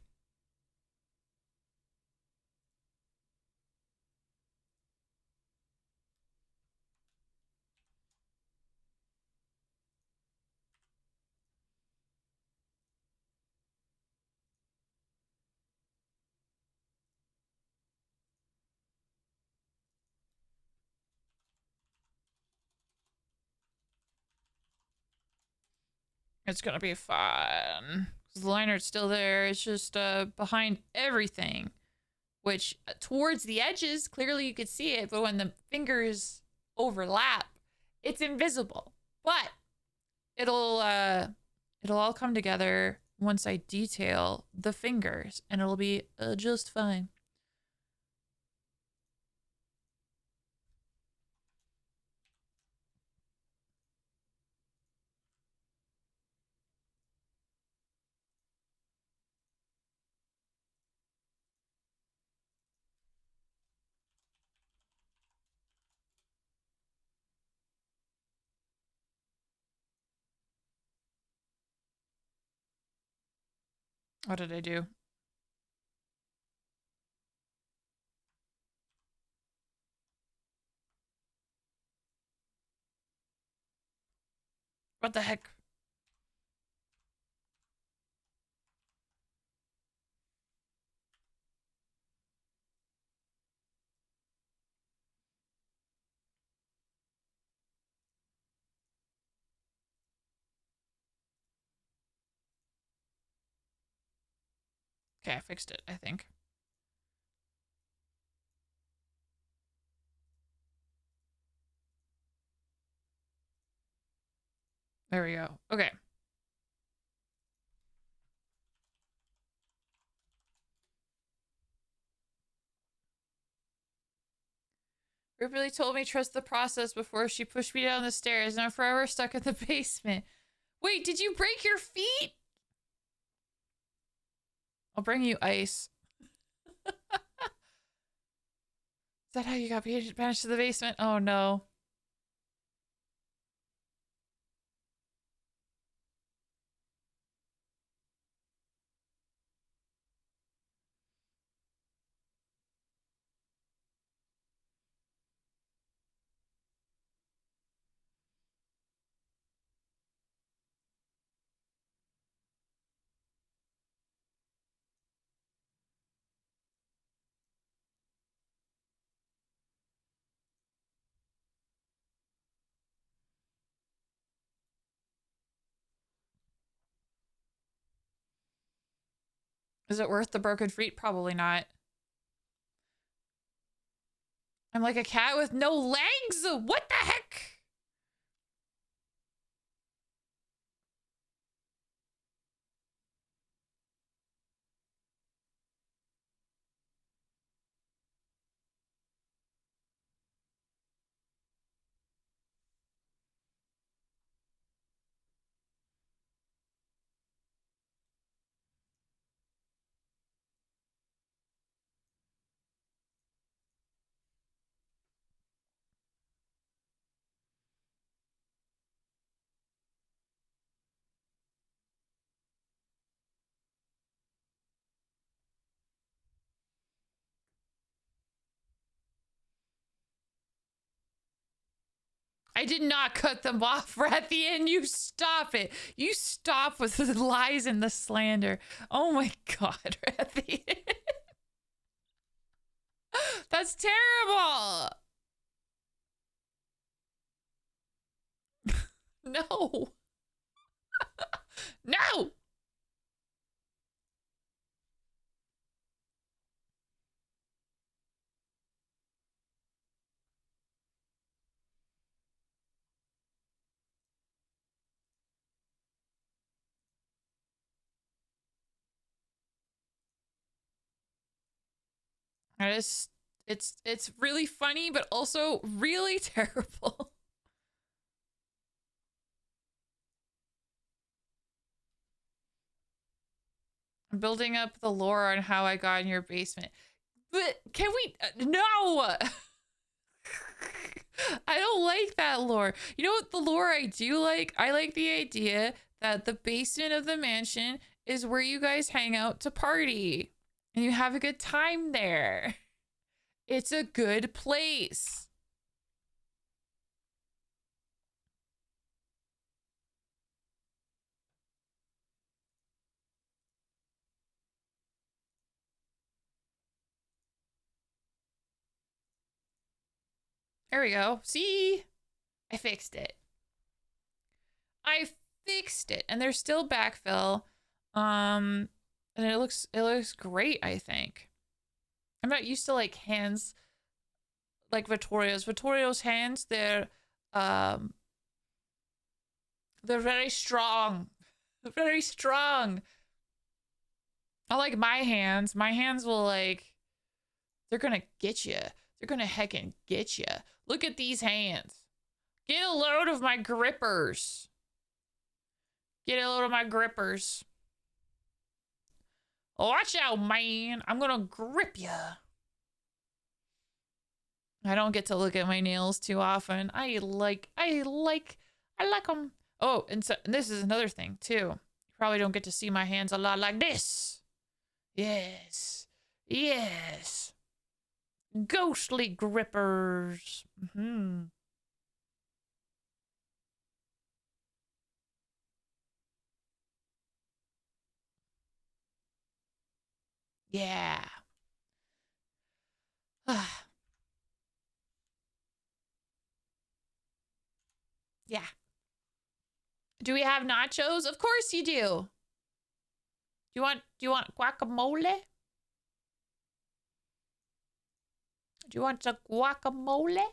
It's gonna be fun. The liner is still there. It's just behind everything, which towards the edges, clearly you could see it, but when the fingers overlap, it's invisible. But it'll all come together once I detail the fingers, and it'll be just fine. What did I do? What the heck? Okay, I fixed it, I think. There we go. Okay. Rip really told me trust the process before she pushed me down the stairs, and I'm forever stuck in the basement. Wait, did you break your feet? I'll bring you ice. Is that how you got banished to the basement? Oh no. Is it worth the broken feet? Probably not. I'm like a cat with no legs? What the heck? I did not cut them off at the end. You stop it. You stop with the lies and the slander. Oh my God, Rathy. That's terrible. No. No. It's really funny, but also really terrible. I'm building up the lore on how I got in your basement. But can we? No! I don't like that lore. You know what the lore I do like? I like the idea that the basement of the mansion is where you guys hang out to party. And you have a good time there. It's a good place. There we go. See? I fixed it. I fixed it. And there's still backfill. And it looks great, I think. I'm not used to like hands like Vittorio's. Vittorio's hands, they're very strong. Very strong. I like my hands. My hands will like, they're gonna get you. They're gonna heckin' get you. Look at these hands. Get a load of my grippers. Get a load of my grippers. Watch out, man. I'm gonna grip you. I don't get to look at my nails too often. I like them. Oh, and so and this is another thing too. You probably don't get to see my hands a lot like this. Yes. Yes. Ghostly grippers. Mm-hmm. Yeah. Yeah. Do we have nachos? Of course you do. Do you want guacamole? Do you want the guacamole?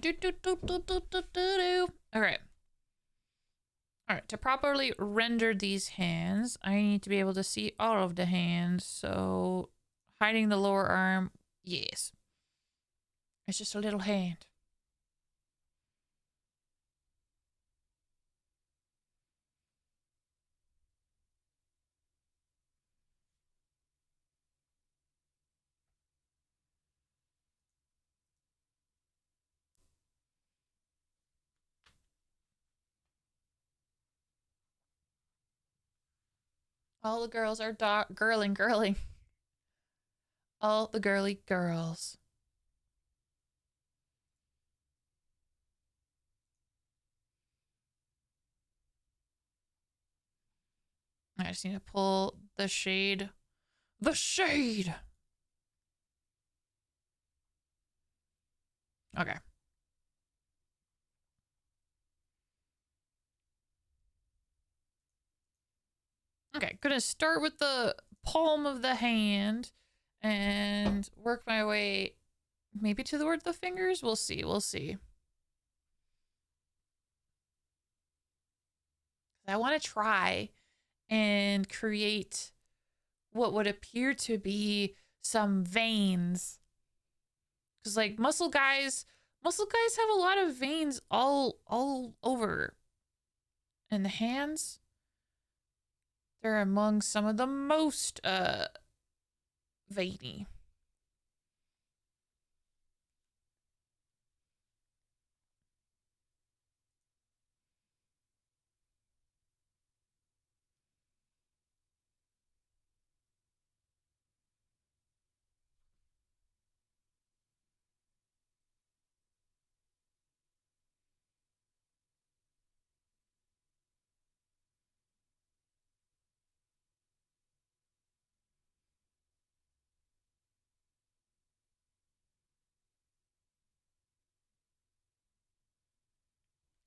Do, do, do, do, do, do, do, do. All right. All right. To properly render these hands, I need to be able to see all of the hands. So hiding the lower arm, yes. It's just a little hand. All the girls are girling. All the girly girls. I just need to pull the shade. The shade! Okay. Okay, gonna start with the palm of the hand and work my way maybe toward the fingers. We'll see. We'll see. I want to try and create what would appear to be some veins. Because like muscle guys have a lot of veins all over. And the hands, they're among some of the most veiny.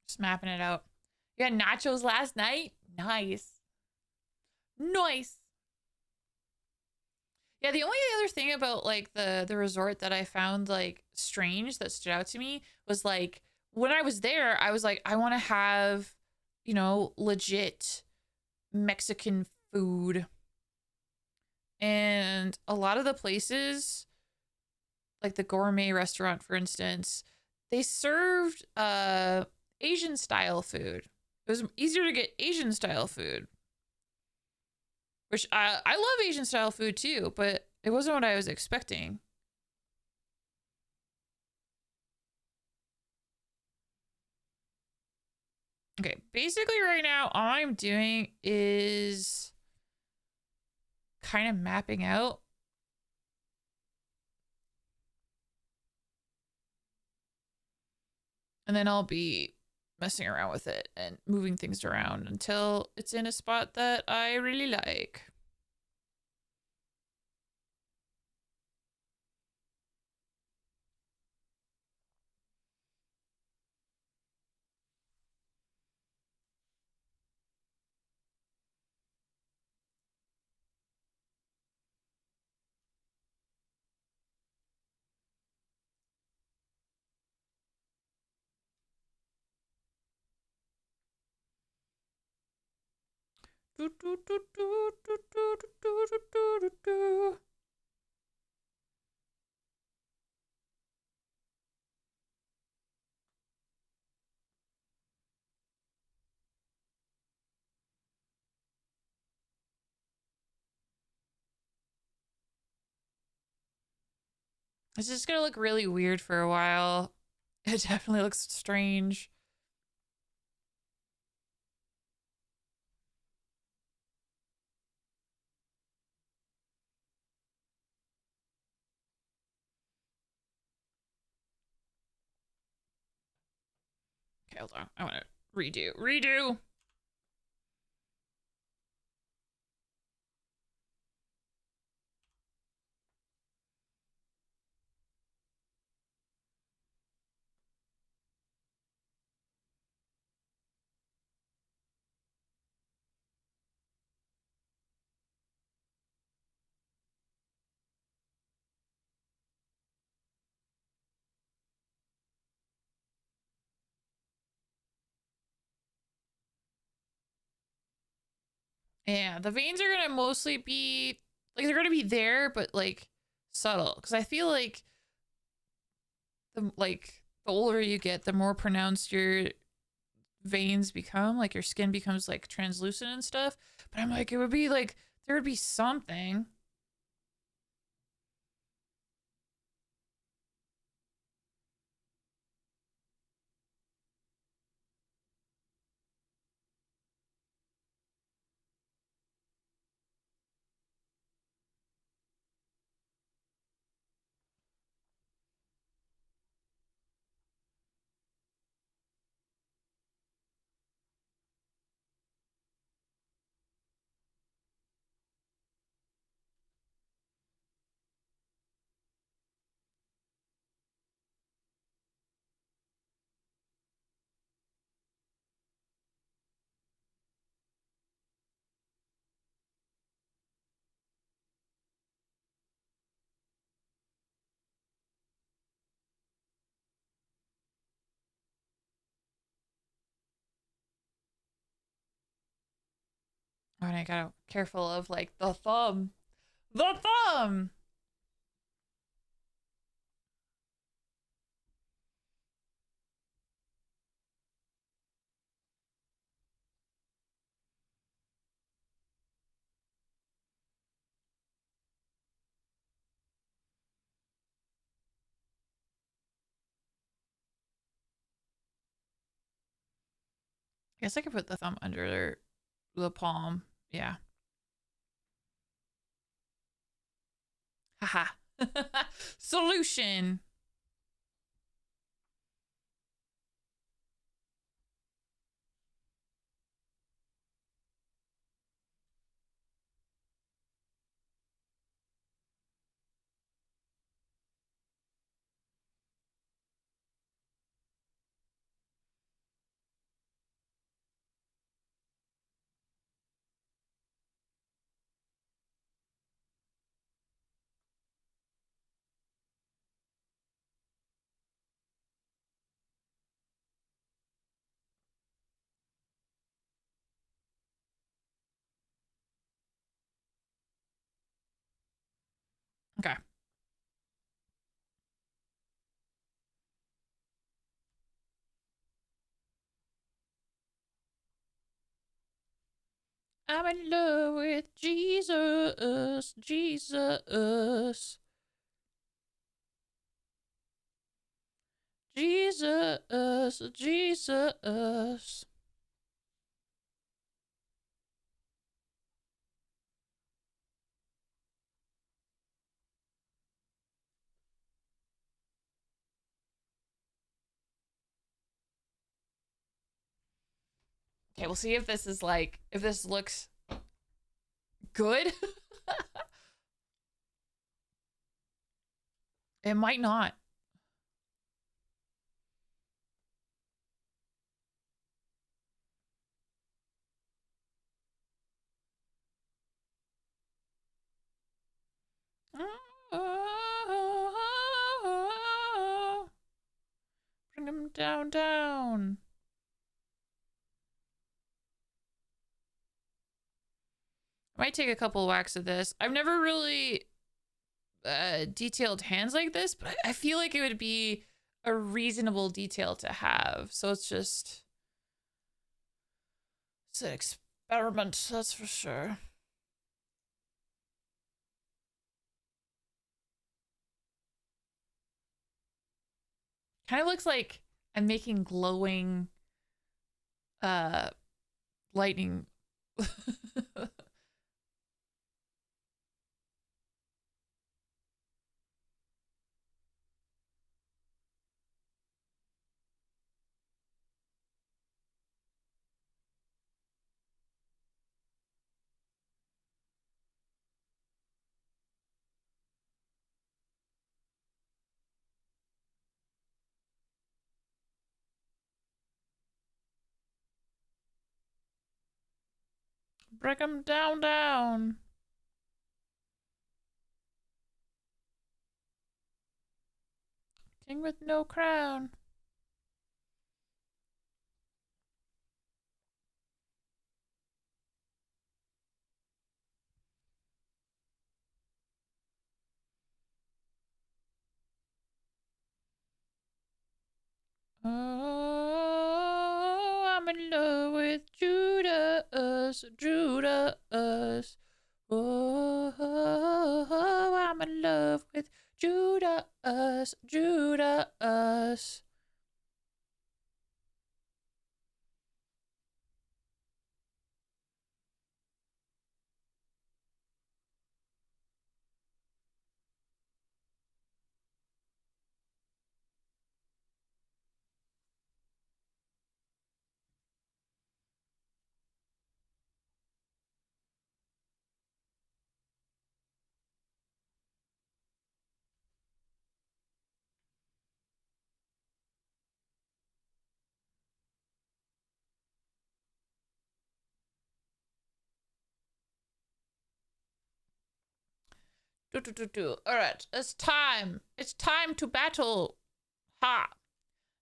Just mapping it out. You had nachos last night? Nice. Nice. Yeah, the only other thing about like the resort that I found like strange that stood out to me was like when I was there, I was like, I want to have, you know, legit Mexican food. And a lot of the places, like the gourmet restaurant, for instance, they served Asian style food. It was easier to get Asian style food. Which I love Asian style food too, but it wasn't what I was expecting. Okay, basically right now, all I'm doing is kind of mapping out. And then I'll be messing around with it and moving things around until it's in a spot that I really like. It's just gonna look really weird for a while. It definitely looks strange. Okay, hold on. I want to redo. Yeah, the veins are gonna mostly be like they're gonna be there, but like subtle. Because I feel like the older you get, the more pronounced your veins become. Like your skin becomes like translucent and stuff. But I'm like, it would be like there would be something. Oh, and I gotta careful of like the thumb. The thumb. I guess I could put the thumb under the palm. Yeah. Haha. Solution. Okay. I'm in love with Jesus. Jesus. Jesus. Jesus. Okay, we'll see if this is like, if this looks good. It might not. Bring them down, down. I might take a couple whacks of this. I've never really detailed hands like this, but I feel like it would be a reasonable detail to have. So it's an experiment, that's for sure. Kind of looks like I'm making glowing lightning. Break 'em down, down. King with no crown. Oh, I'm in love with Judas, Judas. Oh, I'm in love with Judas, Judas. All right, it's time. It's time to battle. Ha!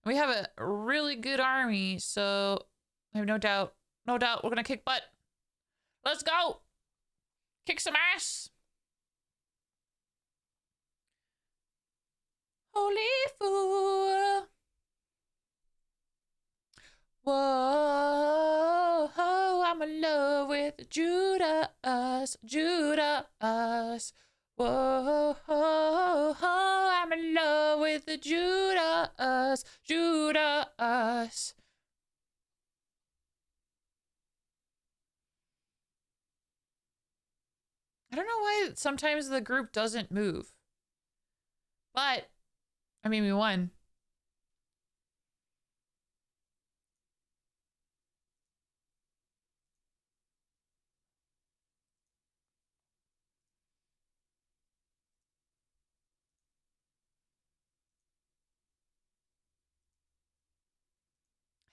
We have a really good army, so I have no doubt we're gonna kick butt. Let's go! Kick some ass! Holy fool! Whoa, I'm in love with Judas, Judas. Whoa, I'm in love with Judas, Judas. I don't know why sometimes the group doesn't move. But, I mean, we won.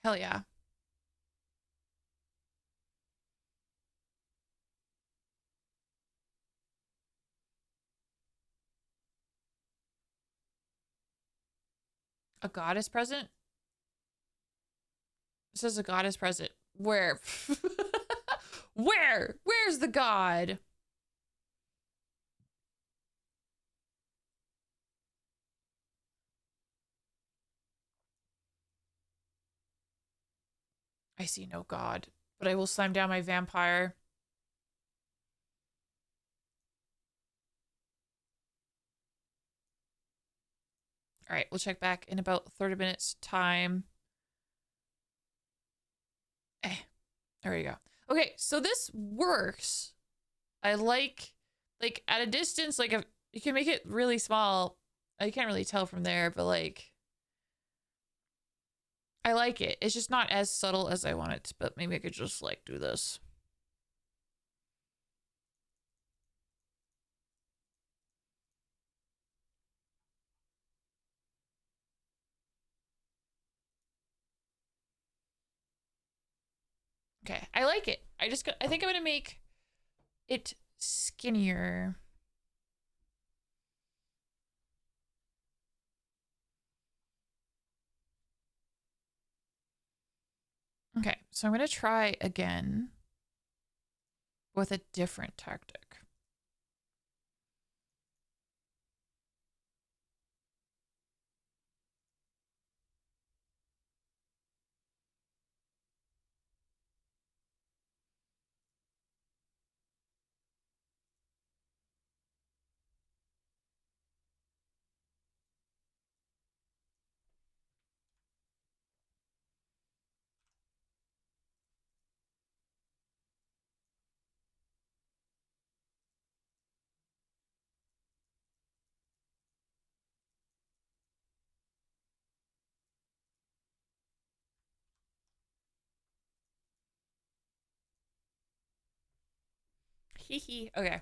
Hell yeah. A goddess present? It says a goddess present. Where? Where? Where's the god? I see no god, but I will slam down my vampire. All right, we'll check back in about 30 minutes time. There we go. Okay, so this works. I like at a distance, like if you can make it really small. I can't really tell from there, but like I like it. It's just not as subtle as I want it, but maybe I could just like do this. Okay, I like it. I think I'm gonna make it skinnier. Okay, so I'm gonna try again with a different tactic. Hee hee. Okay.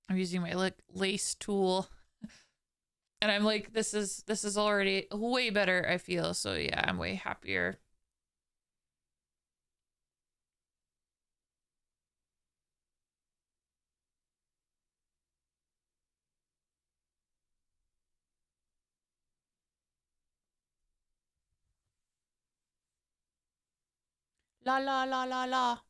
I'm using my like lace tool. And I'm like, this is already way better, I feel. So yeah, I'm way happier. La la la la la.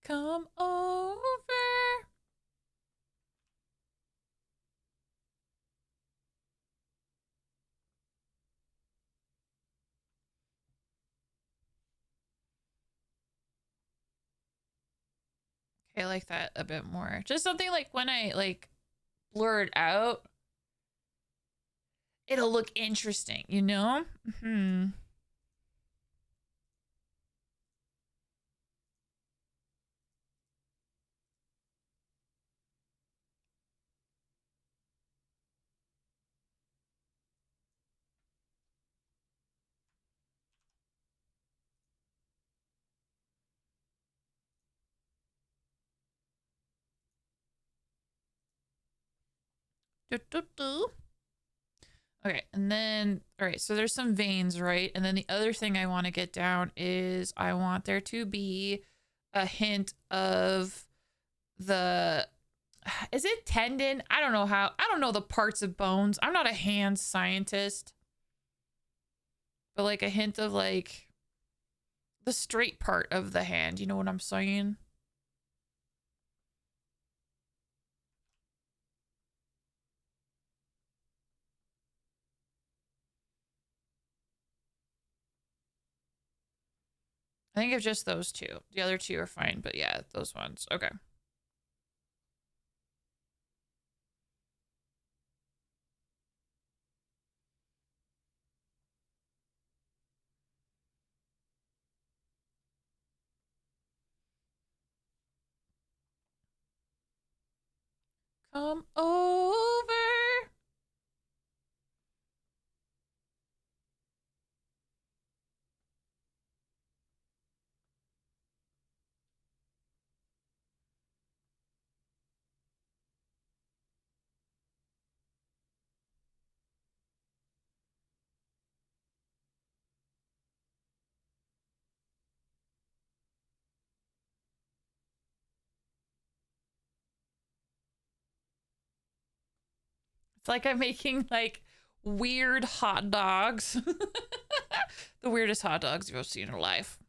Come over. Okay, I like that a bit more. Just something like when I like blur it out, it'll look interesting, you know? Hmm. Do, do, do. Okay, and then, all right, so there's some veins, right? And then the other thing I want to get down is I want there to be a hint of the, is it tendon? I don't know how, I don't know the parts of bones. I'm not a hand scientist, but like a hint of like the straight part of the hand. You know what I'm saying? I think of just those two. The other two are fine, but yeah, those ones. Okay. Come over. It's like I'm making like weird hot dogs. The weirdest hot dogs you've ever seen in your life.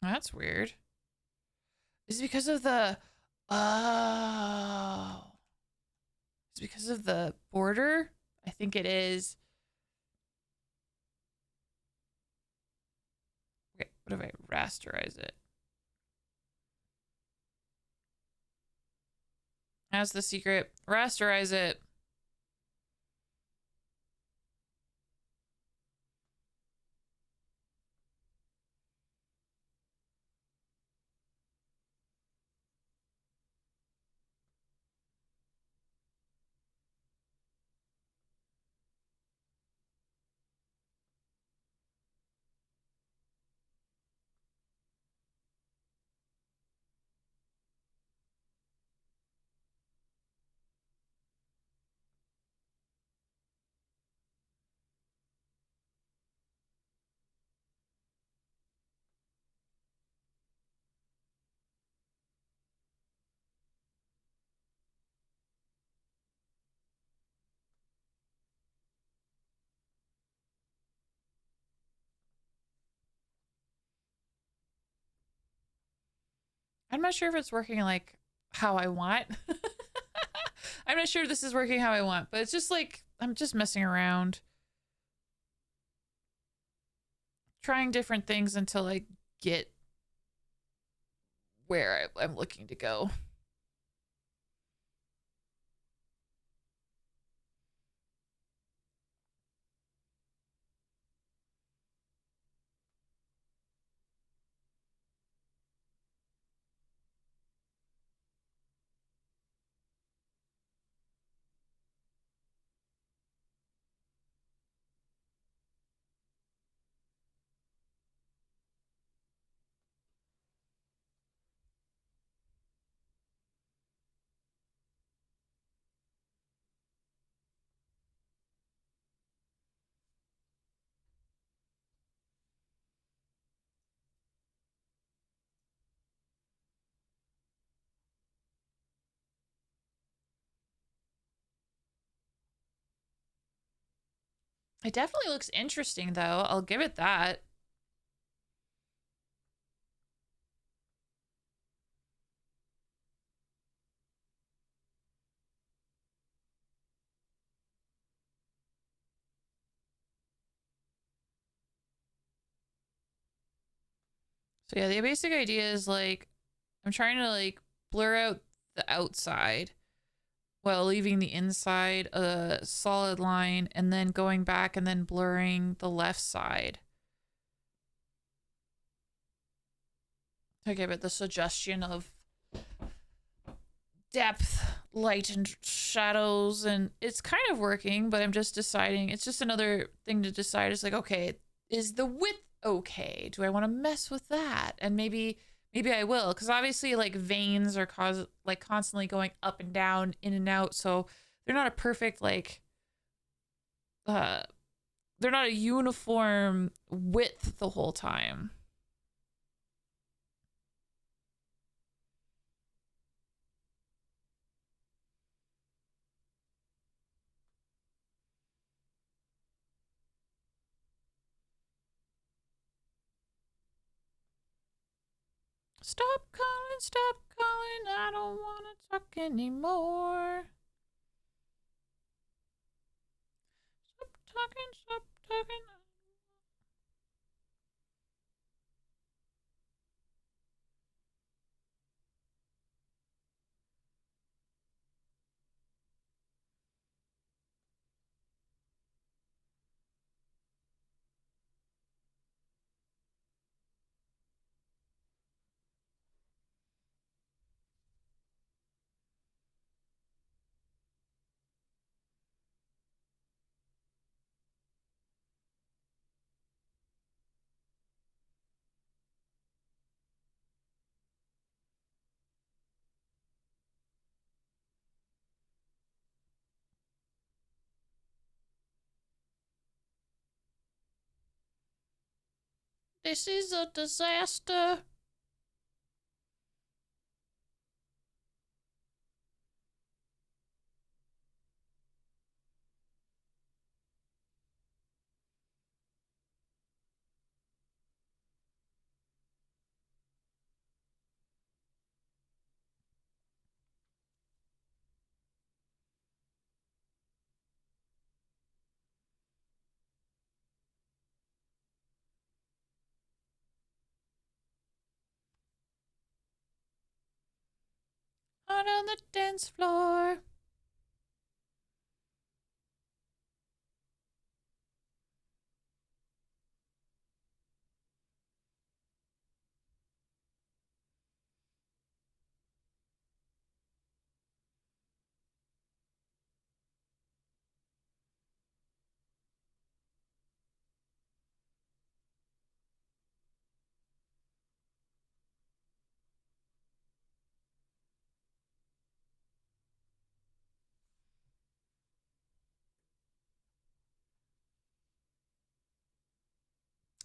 That's weird. Is it because of the... Oh. It's because of the border? I think it is. Okay, what if I rasterize it? That's the secret. Rasterize it. I'm not sure if it's working like how I want. I'm not sure if this is working how I want, but it's just like, I'm just messing around. Trying different things until I get where I'm looking to go. It definitely looks interesting though. I'll give it that. So yeah, the basic idea is like, I'm trying to like blur out the outside while leaving the inside a solid line and then going back and then blurring the left side. To give it the suggestion of depth, light and shadows, and it's kind of working, but I'm just deciding, it's just another thing to decide. It's like, okay, is the width okay? Do I want to mess with that? And maybe I will, because obviously like veins are constantly going up and down, in and out, so they're not a perfect like they're not a uniform width the whole time. Stop calling, I don't want to talk anymore. Stop talking. This is a disaster. Out on the dance floor.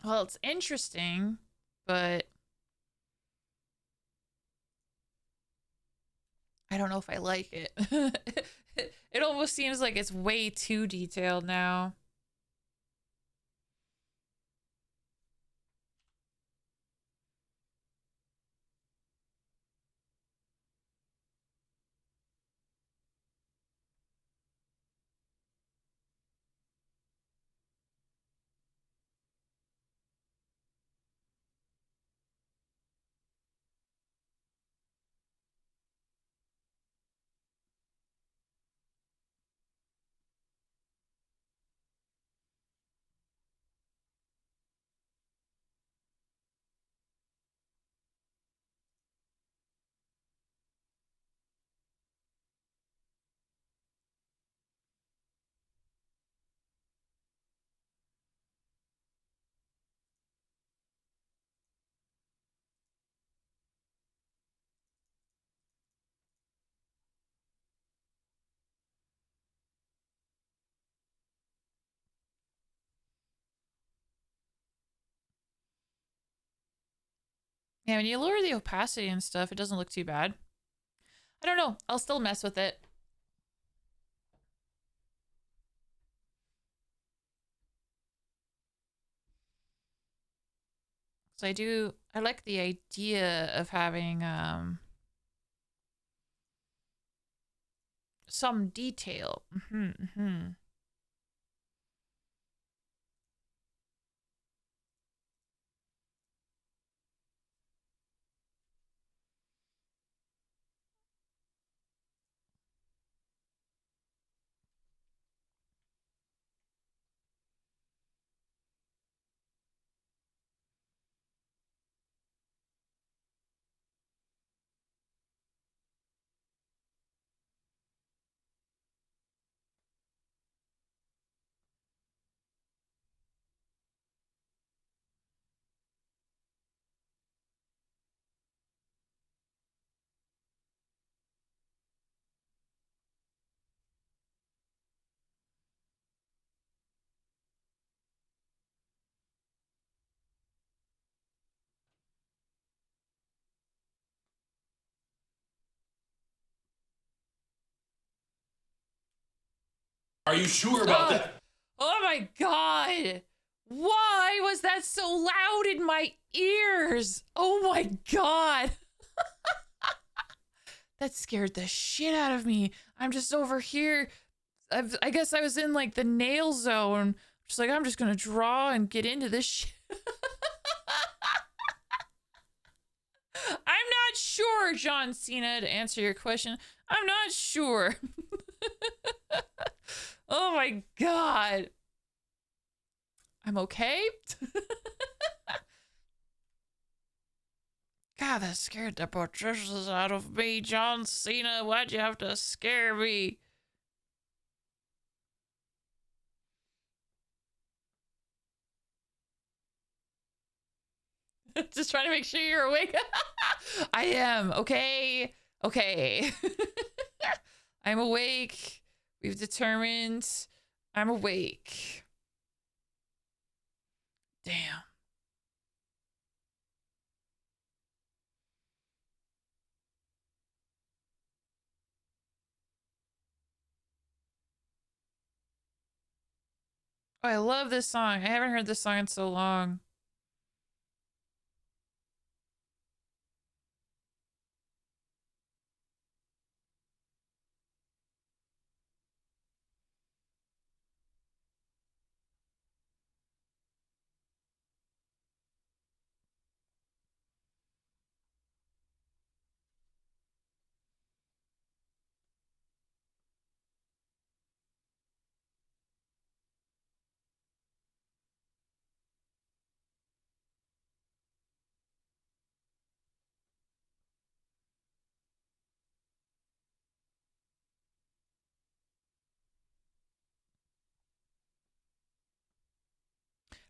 Well, it's interesting, but I don't know if I like it. It almost seems like it's way too detailed now. Yeah, when you lower the opacity and stuff, it doesn't look too bad. I don't know. I'll still mess with it. So I like the idea of having some detail. Are you sure about that? Oh my god! Why was that so loud in my ears? Oh my god! That scared the shit out of me. I'm just over here. I guess I was in like the nail zone. Just like, I'm just gonna draw and get into this shit. I'm not sure, John Cena, to answer your question. I'm not sure. Oh my god. I'm okay? God, that scared the Patricias out of me, John Cena. Why'd you have to scare me? Just trying to make sure you're awake. I am, okay? Okay. I'm awake. We've determined I'm awake. Damn. Oh, I love this song. I haven't heard this song in so long.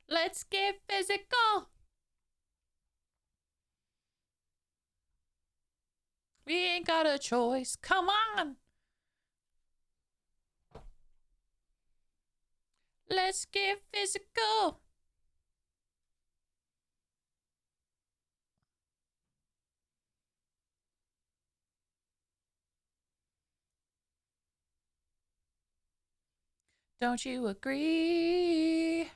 Let's get physical. We ain't got a choice. Come on. Let's get physical. Don't you agree?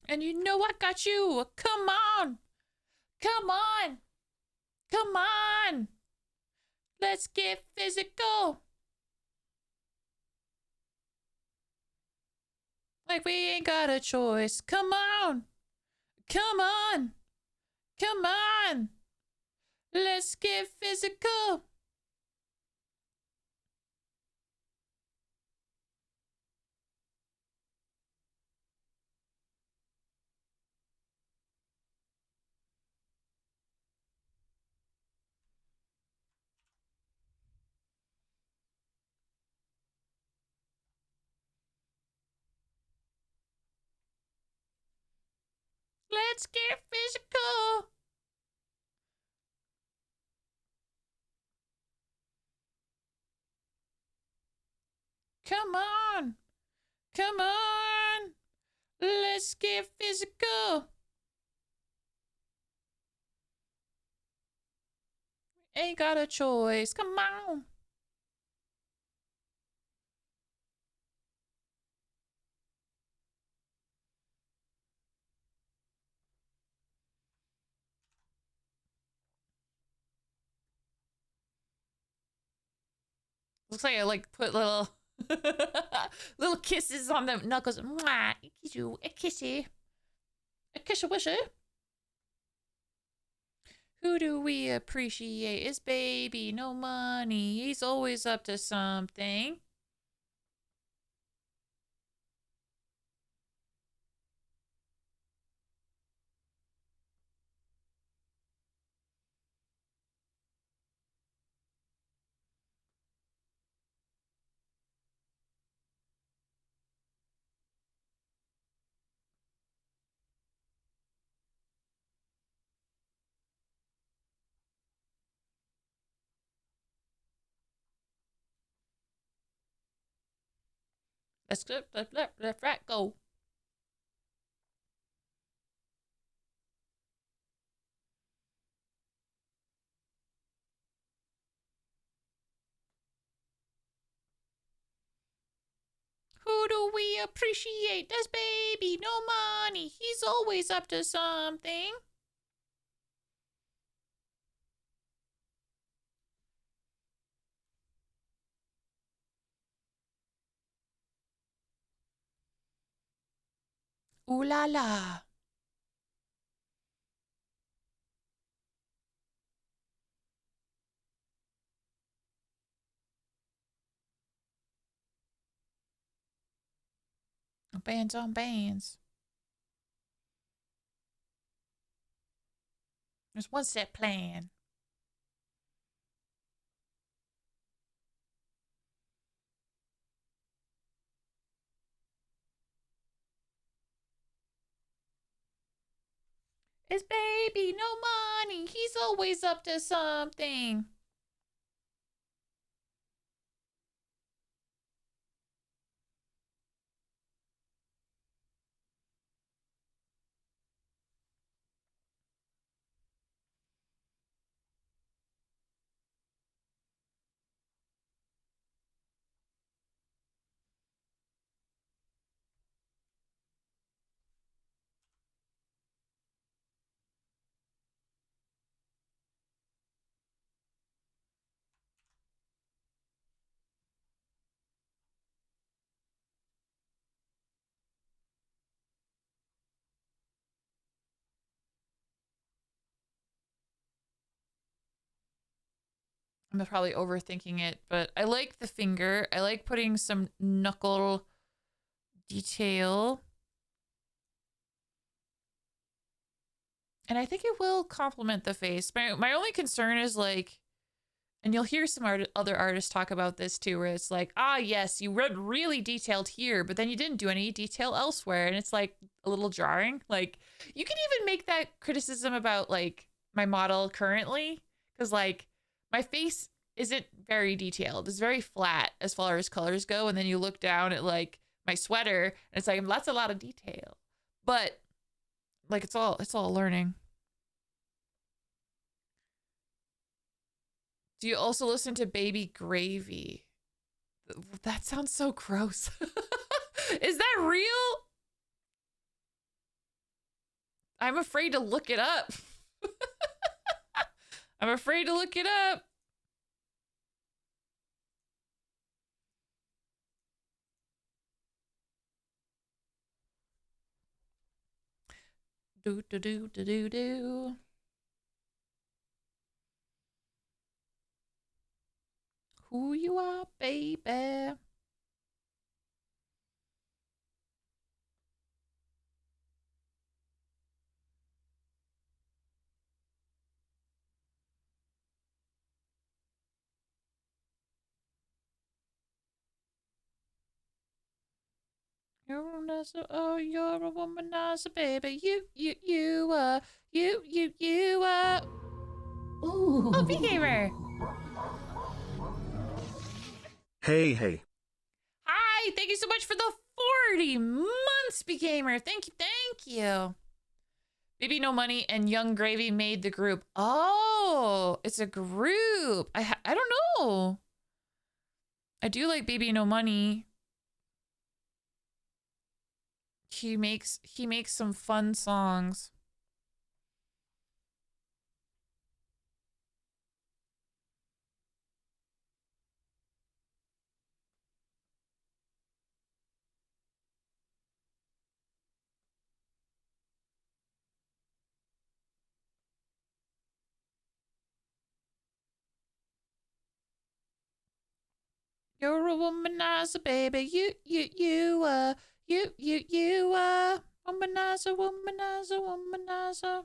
And you know I got you. Come on. Come on. Come on. Let's get physical. Like we ain't got a choice. Come on. Come on. Come on. Let's get physical. Let's get physical. Come on. Come on. Let's get physical. Ain't got a choice. Come on. Looks like I like put little little kisses on the knuckles. Mwah, I kiss you, I kiss you. I kiss you, wish you. Who do we appreciate? Is baby, no money. He's always up to something. Let's let rat go. Who do we appreciate? Does baby, no money. He's always up to something. Ooh la la. Bands on bands. There's one set plan. It's baby, no money. He's always up to something. I'm probably overthinking it, but I like the finger. I like putting some knuckle detail. And I think it will complement the face. My only concern is like, and you'll hear some other artists talk about this too, where it's like, ah, yes, you read really detailed here, but then you didn't do any detail elsewhere. And it's like a little jarring. Like, you can even make that criticism about like my model currently, because like my face isn't very detailed. It's very flat as far as colors go. And then you look down at like my sweater and it's like, that's a lot of detail. But like, it's all learning. Do you also listen to Baby Gravy? That sounds so gross. Is that real? I'm afraid to look it up. I'm afraid to look it up. Do do do do do do. Who you are, baby? You're a womanizer, baby. You Ooh. Oh, V-Gamer. Hey. Hi, thank you so much for the 40 months, V-Gamer. Thank you. Baby No Money and Young Gravy made the group. Oh, it's a group. I don't know. I do like Baby No Money. He makes some fun songs. You're a womanizer, baby. You womanizer.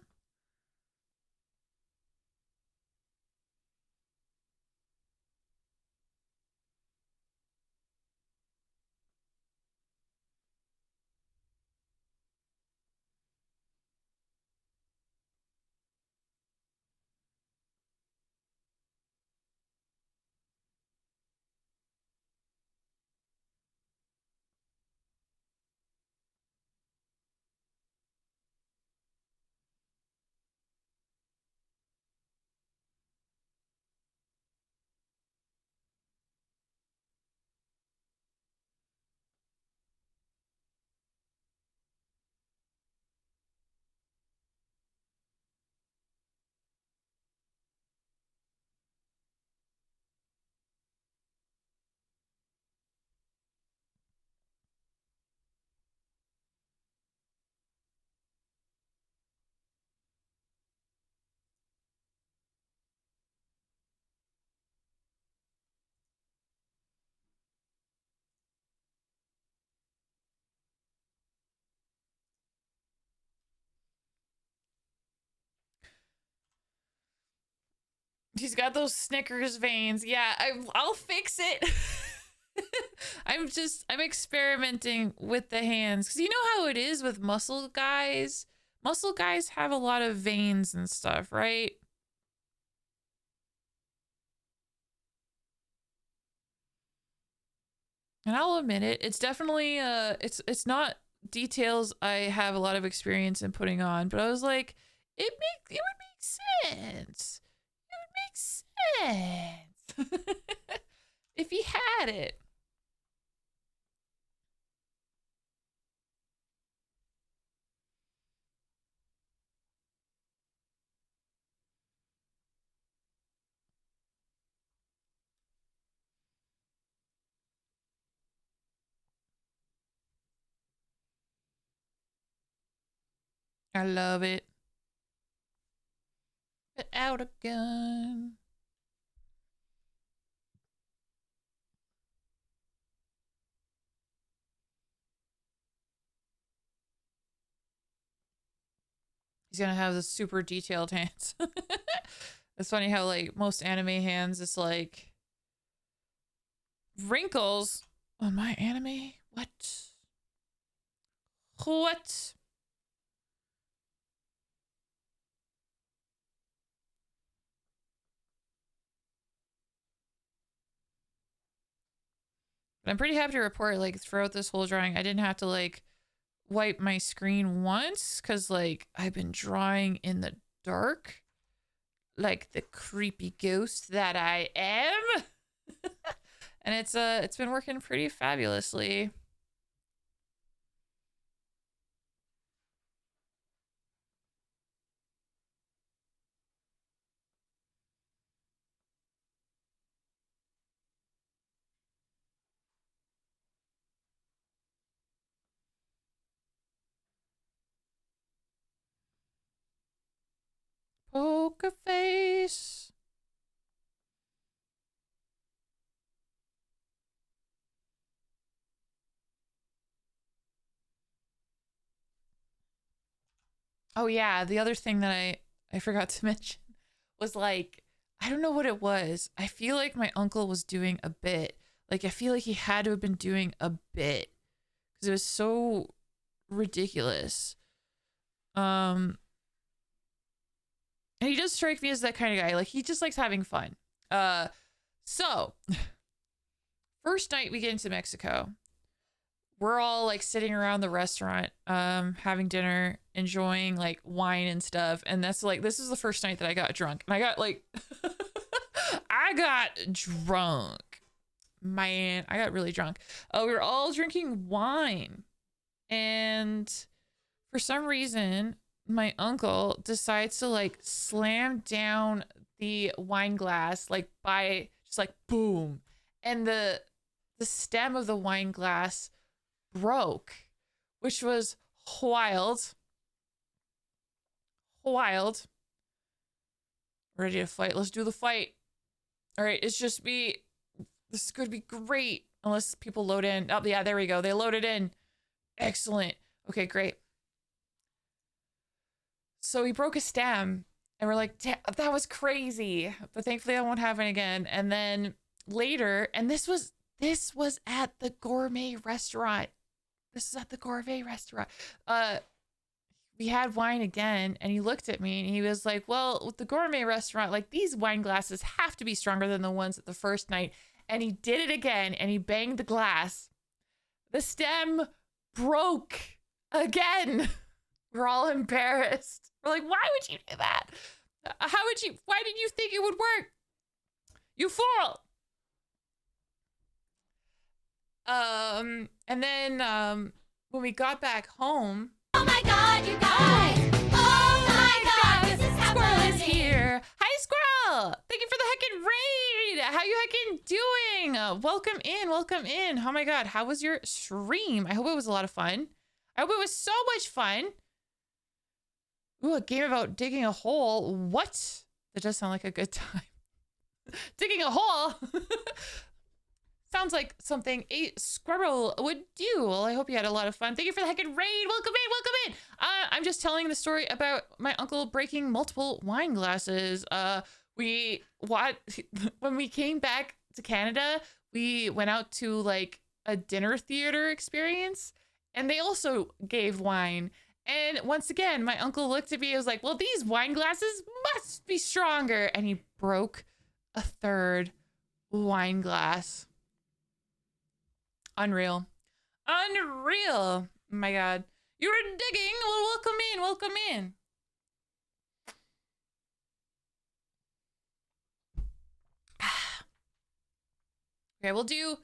He's got those Snickers veins. Yeah, I'll fix it. I'm experimenting with the hands. Because you know how it is with muscle guys? Muscle guys have a lot of veins and stuff, right? And I'll admit it. It's definitely it's not details I have a lot of experience in putting on, but I was like, it would make sense. It would make sense. If he had it. I love it. Put out a gun. He's gonna have the super detailed hands. It's funny how like most anime hands, it's like wrinkles on my anime. What? What? But I'm pretty happy to report, like, throughout this whole drawing, I didn't have to, like, wipe my screen once, because, like, I've been drawing in the dark, like the creepy ghost that I am. And it's been working pretty fabulously. Poker face. Oh yeah, the other thing that I forgot to mention was, like, I don't know what it was. I feel like my uncle was doing a bit. Like, I feel like he had to have been doing a bit because it was so ridiculous. And he does strike me as that kind of guy. Like, he just likes having fun. So first night we get into Mexico, we're all like sitting around the restaurant, having dinner, enjoying like wine and stuff. And that's like, this is the first night that I got drunk. And I got like, I got drunk. Man, I got really drunk. We were all drinking wine. And for some reason, my uncle decides to like slam down the wine glass, like by just like boom. And the stem of the wine glass broke, which was wild. Ready to fight? Let's do the fight. All right, it's just me. This is gonna be great. Unless people load in. Oh yeah, there we go. They loaded in. Excellent. Okay, great. So he broke a stem, and we're like, that was crazy. But thankfully, that won't happen again. And then later, and this was at the gourmet restaurant. This is at the gourmet restaurant. We had wine again, and he looked at me and he was like, well, with the gourmet restaurant, like these wine glasses have to be stronger than the ones at the first night. And he did it again, and he banged the glass. The stem broke again. We're all embarrassed. We're like, why would you do that? Why did you think it would work? You fool. And then, when we got back home. Oh my God, you guys! Oh my God, this is Squirrel happening! is here. Hi, Squirrel. Thank you for the heckin' raid. How you heckin' doing? Welcome in, welcome in. Oh my God, how was your stream? I hope it was a lot of fun. I hope it was so much fun. Ooh, a game about digging a hole. What? That does sound like a good time. Digging a hole? Sounds like something a squirrel would do. Well, I hope you had a lot of fun. Thank you for the heckin' raid. Welcome in, welcome in. I'm just telling the story about my uncle breaking multiple wine glasses. When we came back to Canada, we went out to like a dinner theater experience, and they also gave wine. And once again, my uncle looked at me and was like, well, these wine glasses must be stronger. And he broke a third wine glass. Unreal. Oh my God. You were digging. Well, welcome in. Welcome in. Okay, we'll do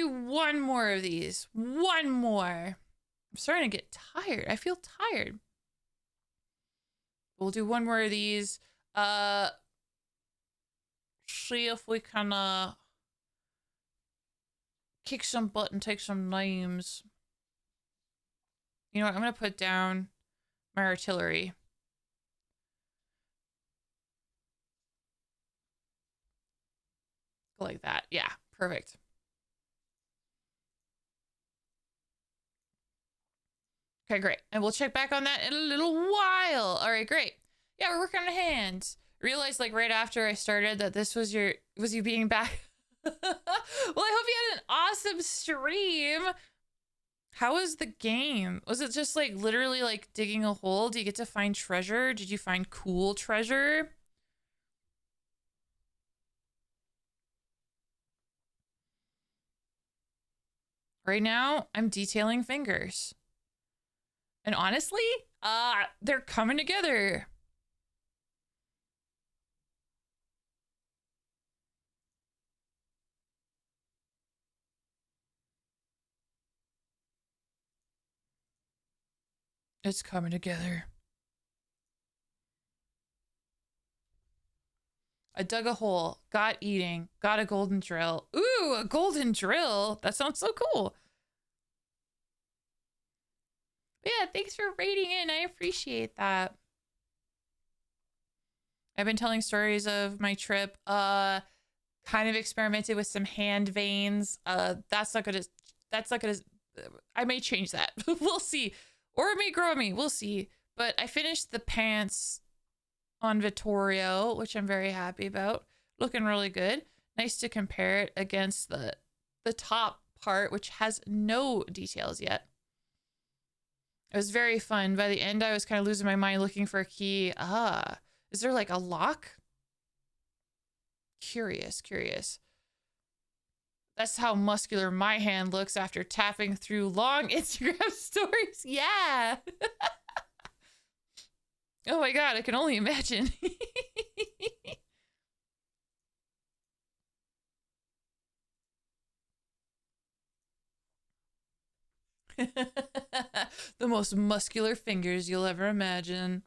one more of these. One more. I'm starting to get tired. I feel tired. We'll do one more of these. See if we can kick some butt and take some names. You know what? I'm gonna put down my artillery. Like that. Yeah, perfect. Okay, great. And we'll check back on that in a little while. All right, great. Yeah, we're working on hands. Realized like right after I started that this was you being back. Well, I hope you had an awesome stream. How was the game? Was it just like literally like digging a hole? Do you get to find treasure? Did you find cool treasure? Right now, I'm detailing fingers. And honestly, they're coming together. It's coming together. I dug a hole, got eating, got a golden drill. Ooh, a golden drill. That sounds so cool. Yeah, thanks for raiding in. I appreciate that. I've been telling stories of my trip. Kind of experimented with some hand veins. That's not gonna, I may change that. We'll see. Or it may grow on me. We'll see. But I finished the pants on Vittorio, which I'm very happy about. Looking really good. Nice to compare it against the top part, which has no details yet. It was very fun. By the end, I was kind of losing my mind looking for a key. Is there like a lock? Curious. That's how muscular my hand looks after tapping through long Instagram stories. Yeah. Oh my God, I can only imagine. The most muscular fingers you'll ever imagine.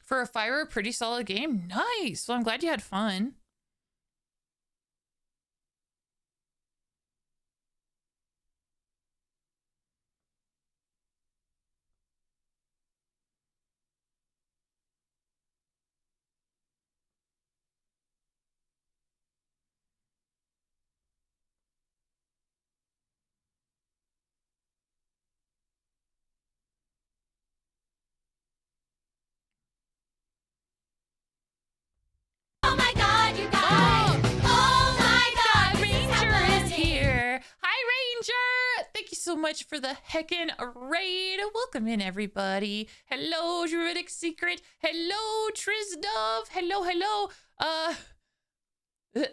For a fire, pretty solid game. Nice. Well, I'm glad you had fun. Oh my God, you guys! Oh my God, Ranger is here. Hi, Ranger. Thank you so much for the heckin' raid. Welcome in, everybody. Hello, Druidic Secret. Hello, Trizdov. Hello.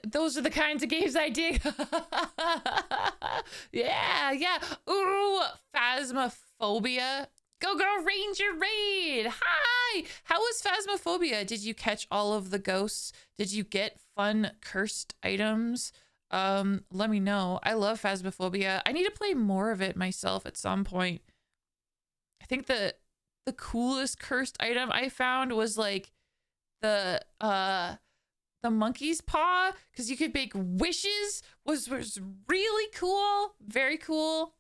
Those are the kinds of games I dig. Yeah. Ooh, Phasmophobia. Go Ranger raid. Hi. How was Phasmophobia? Did you catch all of the ghosts? Did you get fun cursed items? Let me know. I love Phasmophobia. I need to play more of it myself at some point. I think the coolest cursed item I found was like the monkey's paw, because you could make wishes. Was really cool. Very cool.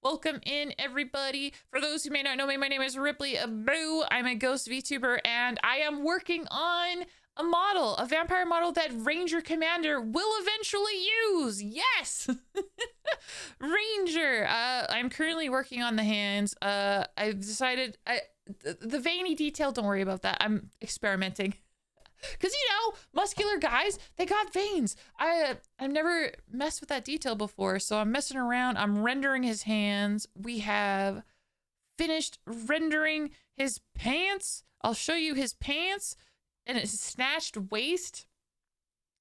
Welcome in, everybody. For those who may not know me, my name is Ripley Abu. I'm a ghost VTuber, and I am working on a vampire model that Ranger Commander will eventually use. Yes. Ranger. I'm currently working on the hands. I've decided the veiny detail, don't worry about that. I'm experimenting. Because, muscular guys, they got veins. I've never messed with that detail before, so I'm messing around. I'm rendering his hands. We have finished rendering his pants. I'll show you his pants and his snatched waist.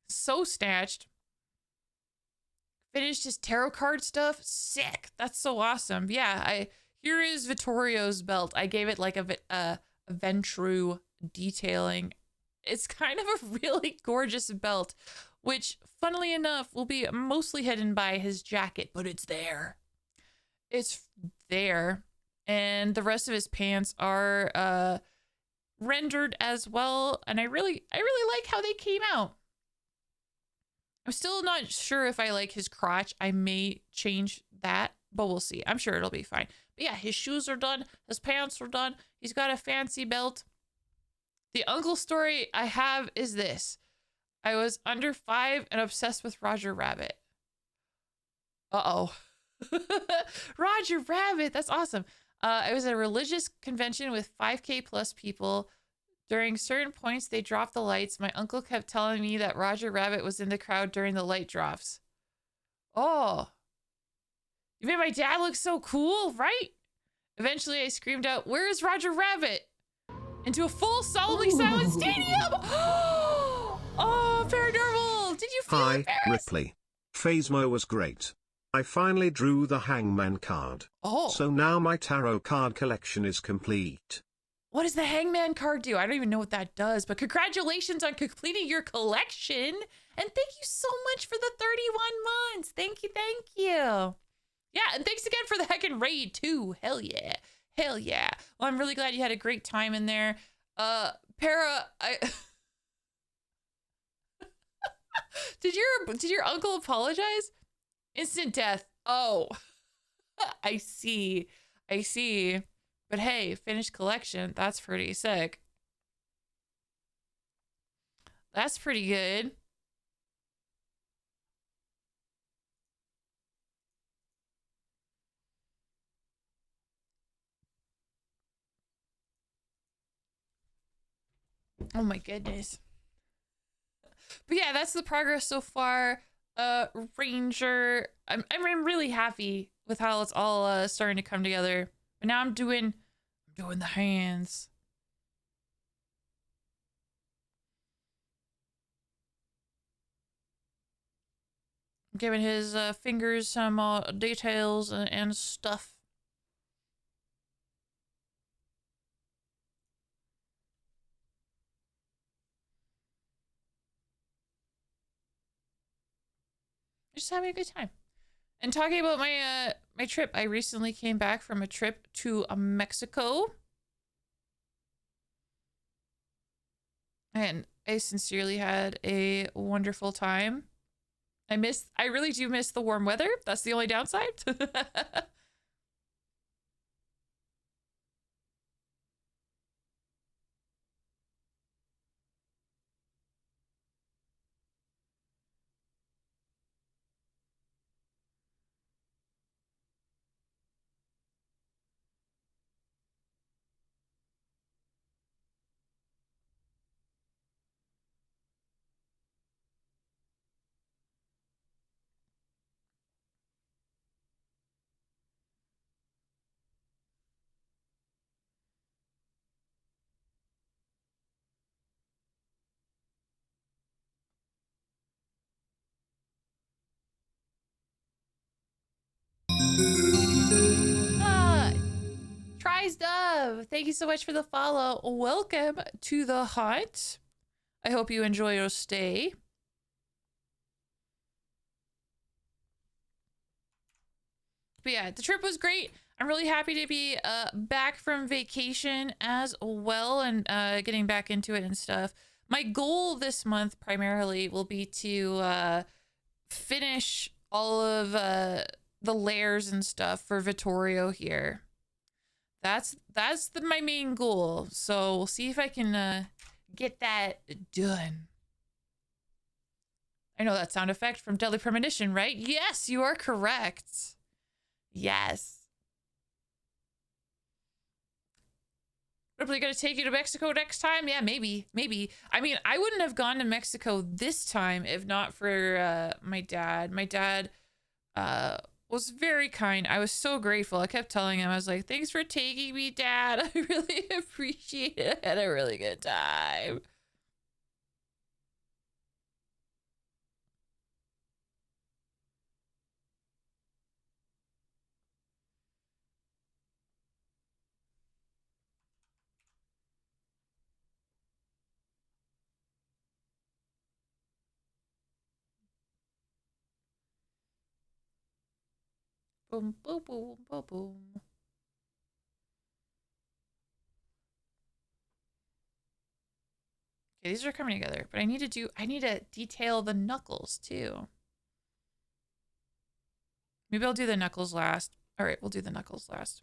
So snatched. Finished his tarot card stuff. Sick. That's so awesome. Yeah, here is Vittorio's belt. I gave it like a Ventrue detailing. It's kind of a really gorgeous belt, which, funnily enough, will be mostly hidden by his jacket, but it's there. It's there. And the rest of his pants are rendered as well, and I really like how they came out. I'm still not sure if I like his crotch. I may change that, but we'll see. I'm sure it'll be fine. But yeah, his shoes are done. His pants are done. He's got a fancy belt. The uncle story I have is this. I was under 5 and obsessed with Roger Rabbit. Uh-oh. Roger Rabbit. That's awesome. I was at a religious convention with 5K plus people. During certain points, they dropped the lights. My uncle kept telling me that Roger Rabbit was in the crowd during the light drops. Oh. You made my dad look so cool, right? Eventually, I screamed out, "Where is Roger Rabbit?" into a full, solemnly silent stadium. Oh, paranormal. Did you feel Hi, it, Paris? Ripley. Phasmo was great. I finally drew the Hangman card. Oh. So now my tarot card collection is complete. What does the Hangman card do? I don't even know what that does, but congratulations on completing your collection. And thank you so much for the 31 months. Thank you, thank you. Yeah, and thanks again for the heckin' raid too. Hell yeah. Hell yeah. Well, I'm really glad you had a great time in there. Para, Did your uncle apologize? Instant death. Oh. I see. I see. But hey, finished collection. That's pretty sick. That's pretty good. Oh my goodness. But yeah, that's the progress so far. Ranger. I'm really happy with how it's all starting to come together. But now I'm doing the hands. I'm giving his fingers some details and stuff. Just having a good time. And talking about my my trip, I recently came back from a trip to Mexico. And I sincerely had a wonderful time. I really do miss the warm weather. That's the only downside. Ah, Tries Dove. Thank you so much for the follow. Welcome to the hunt. I hope you enjoy your stay. But yeah, the trip was great. I'm really happy to be back from vacation as well and getting back into it and stuff. My goal this month primarily will be to finish all of the layers and stuff for Vittorio here. That's my main goal. So we'll see if I can get that done. I know that sound effect from Deadly Premonition, right? Yes, you are correct. Yes. Probably gonna take you to Mexico next time? Yeah, maybe. I mean, I wouldn't have gone to Mexico this time if not for my dad. My dad was very kind. I was so grateful. I kept telling him, I was like, thanks for taking me, Dad. I really appreciate it. I had a really good time. Boom, boom, boom, boom, boom. Okay, these are coming together, but I need to detail the knuckles too. Maybe I'll do the knuckles last. All right, we'll do the knuckles last.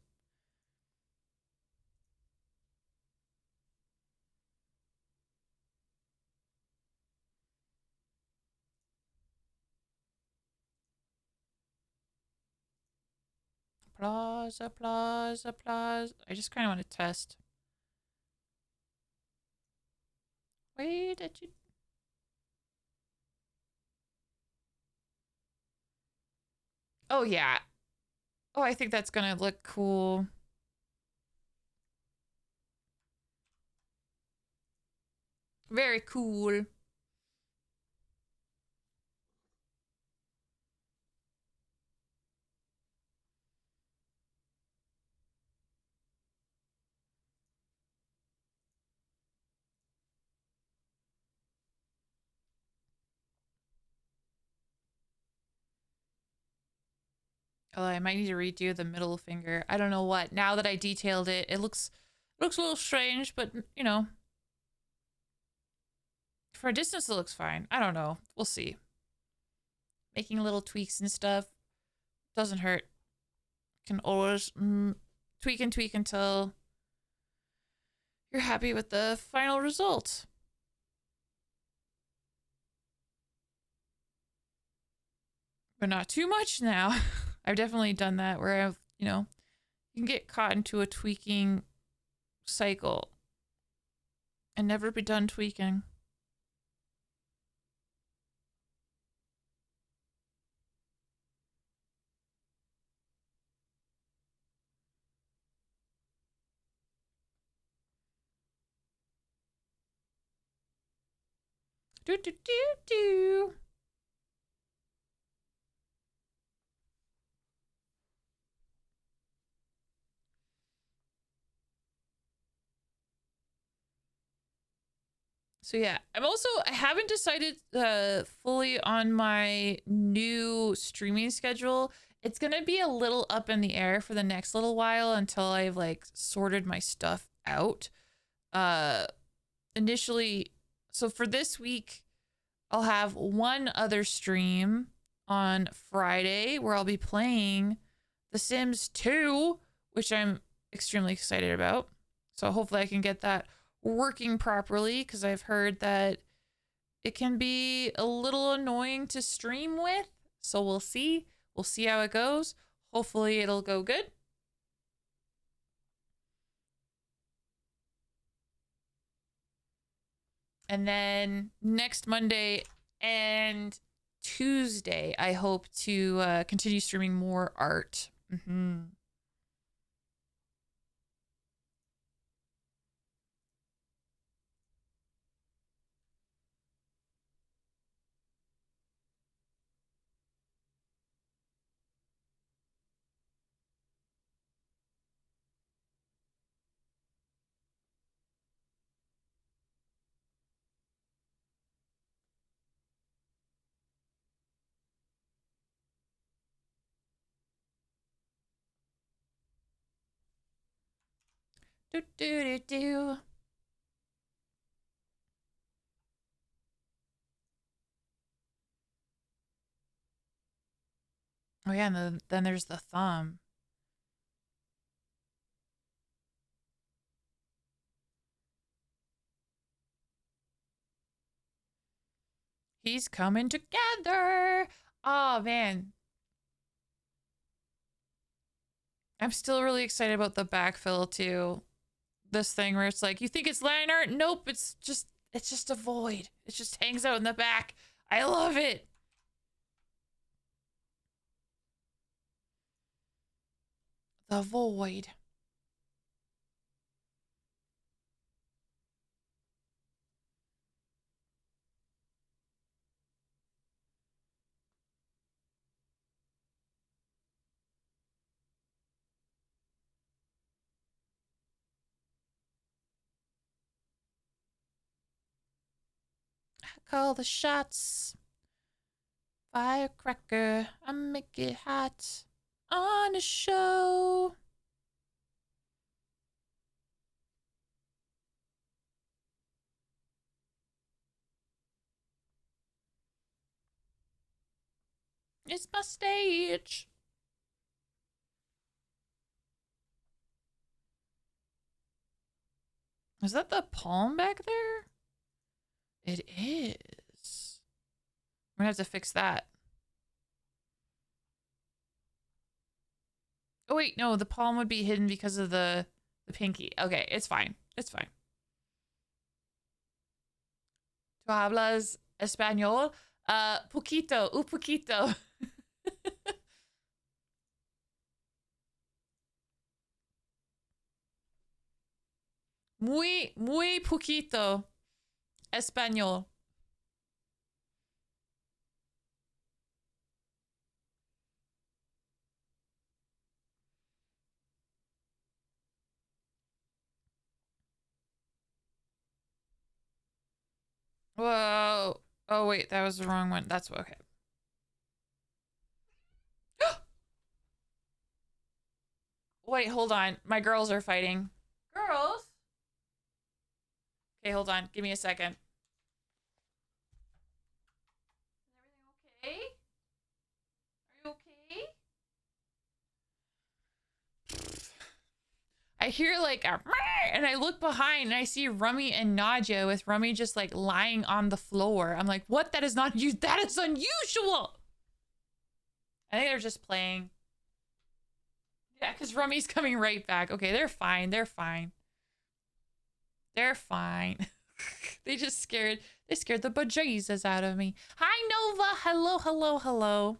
Applause, applause, applause. I just kind of want to test. Wait, did you? Oh, yeah. Oh, I think that's gonna look cool. Very cool. Oh, I might need to redo the middle finger. I don't know what. Now that I detailed it, it looks a little strange, but you know, for a distance it looks fine. I don't know. We'll see. Making little tweaks and stuff doesn't hurt. Can always tweak and tweak until you're happy with the final result. But not too much now. I've definitely done that where I've, you know, you can get caught into a tweaking cycle and never be done tweaking. Do do do do. So yeah, I haven't decided fully on my new streaming schedule. It's gonna be a little up in the air for the next little while until I've like sorted my stuff out. Initially, so for this week, I'll have one other stream on Friday where I'll be playing The Sims 2, which I'm extremely excited about. So hopefully I can get that working properly because I've heard that it can be a little annoying to stream with. So we'll see. We'll see how it goes. Hopefully it'll go good. And then next Monday and Tuesday, I hope to continue streaming more art. Do do do do. Oh yeah, and then there's the thumb. He's coming together. Oh man. I'm still really excited about the backfill too. This thing where it's like, you think it's line art? Nope, it's just a void. It just hangs out in the back. I love it. The void. Call the shots. Firecracker, I make it hot on a show. It's my stage. Is that the palm back there? It is. I'm gonna have to fix that. Oh wait, no, the palm would be hidden because of the pinky. Okay, it's fine. It's fine. ¿Tú hablas español? Poquito, un poquito. Muy poquito español. Whoa. Oh, wait, that was the wrong one. That's okay. Wait, hold on. My girls are fighting. Girls? Okay, hold on. Give me a second. Is everything okay? Are you okay? I hear like a and I look behind and I see Rummy and Nadia with Rummy just like lying on the floor. I'm like, what? That is not you. That is unusual. I think they're just playing. Yeah, because Rummy's coming right back. Okay, they're fine. They're fine. They're fine. They scared the bejesus out of me. Hi, Nova. Hello, hello, hello.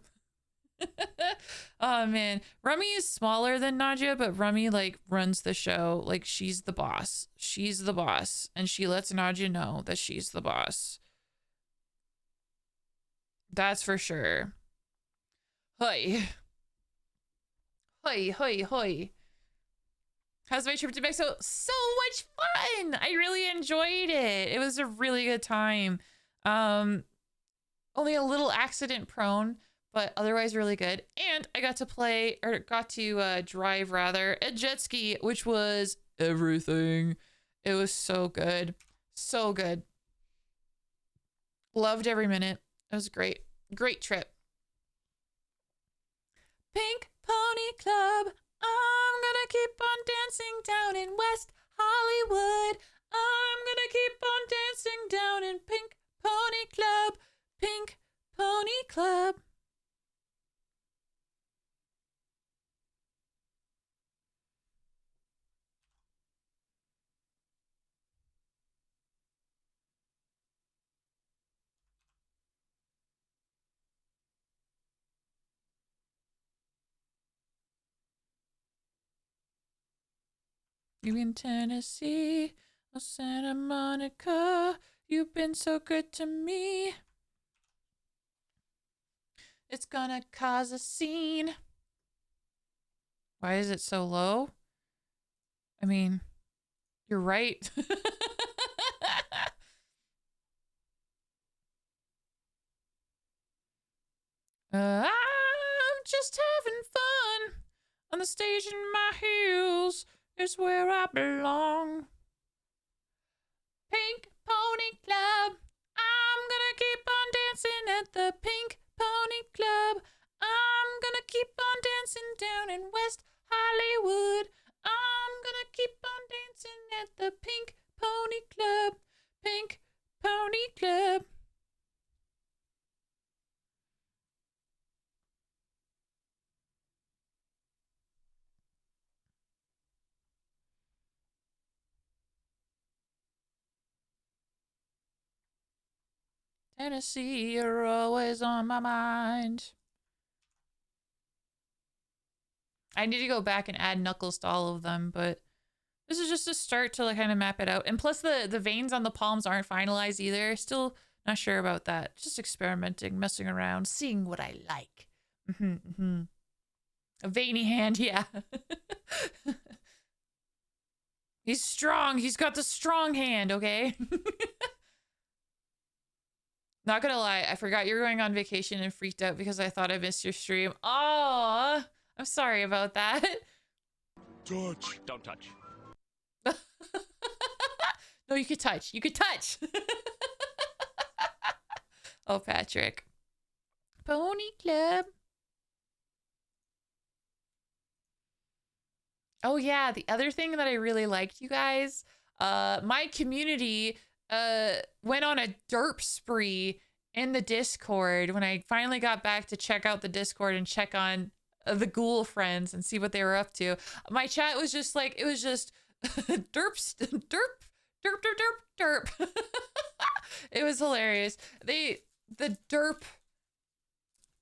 Oh man, Rummy is smaller than Nadia, but Rummy like runs the show. Like she's the boss. She's the boss, and she lets Nadia know that she's the boss. That's for sure. Hoi. Hoi, hoi, hoi. How's my trip to Mexico? So much fun! I really enjoyed it. It was a really good time. Only a little accident prone, but otherwise really good. And I got to play, or got to drive rather, a jet ski, which was everything. It was so good. So good. Loved every minute. It was great. Great trip. Pink Pony Club. I'm gonna keep on dancing down in West Hollywood. I'm gonna keep on dancing down in Pink Pony Club. Pink Pony Club. You in Tennessee or Santa Monica, you've been so good to me. It's gonna cause a scene. Why is it so low? I mean, you're right. I'm just having fun on the stage in my heels. Is where I belong. Pink Pony Club. I'm gonna keep on dancing at the Pink Pony Club. I'm gonna keep on dancing down in West Hollywood. I'm gonna keep on dancing at the Pink Pony Club. Pink Pony Club. Tennessee, you're always on my mind. I need to go back and add knuckles to all of them, but this is just a start to like kind of map it out. And plus the veins on the palms aren't finalized either. Still not sure about that. Just experimenting, messing around, seeing what I like. A veiny hand, yeah. He's strong. He's got the strong hand, okay? Not gonna lie, I forgot you're going on vacation and freaked out because I thought I missed your stream. Oh, I'm sorry about that. Touch. Don't touch. No, you could touch. You could touch. Oh, Patrick. Pony Club. Oh yeah, the other thing that I really liked, you guys, my community went on a derp spree in the Discord when I finally got back to check out the Discord and check on the ghoul friends and see what they were up to. My chat was just like, it was just derps, derp, derp, derp, derp, derp. It was hilarious. The derp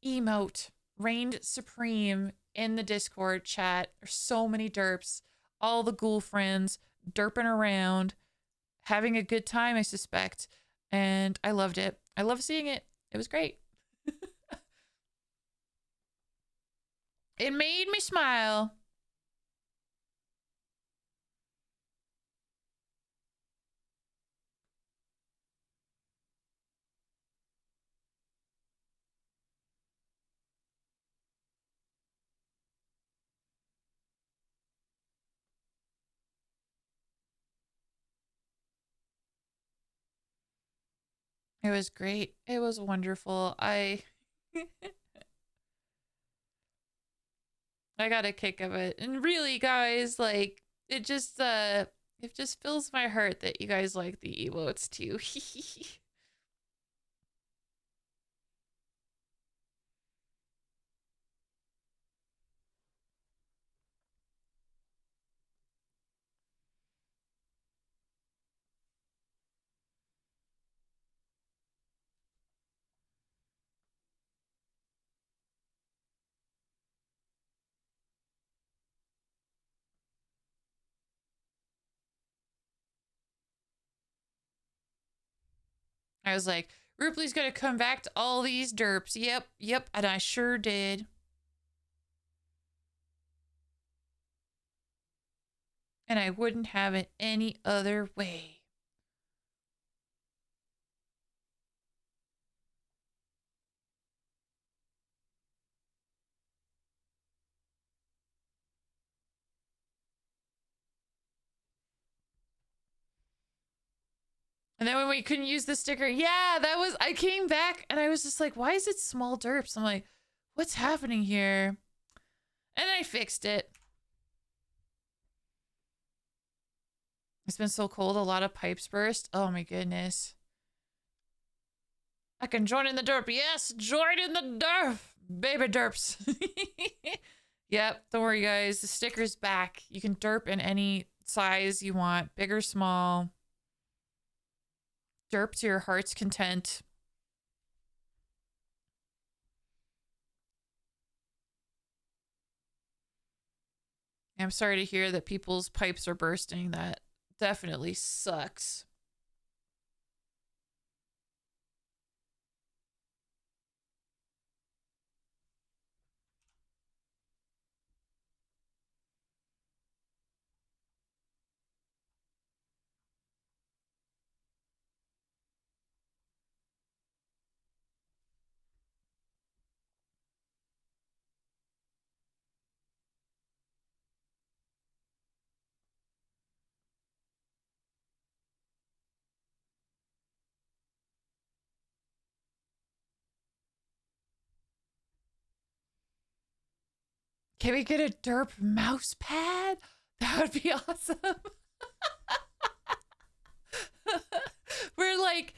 emote reigned supreme in the Discord chat. There's so many derps, all the ghoul friends derping around, having a good time, I suspect. And I loved it. I love seeing it. It was great. It made me smile. It was great. It was wonderful. I got a kick of it. And really, guys, like it just fills my heart that you guys like the emotes too. I was like, Ripley's gonna come back to all these derps. Yep, yep, and I sure did. And I wouldn't have it any other way. And then when we couldn't use the sticker, yeah, I came back and I was just like, why is it small derps? I'm like, what's happening here? And I fixed it. It's been so cold, a lot of pipes burst. Oh my goodness. I can join in the derp. Yes, join in the derp. Baby derps. Yep, don't worry guys. The sticker's back. You can derp in any size you want, big or small. Derp to your heart's content. I'm sorry to hear that people's pipes are bursting. That definitely sucks. Can we get a derp mouse pad? That would be awesome. We're like,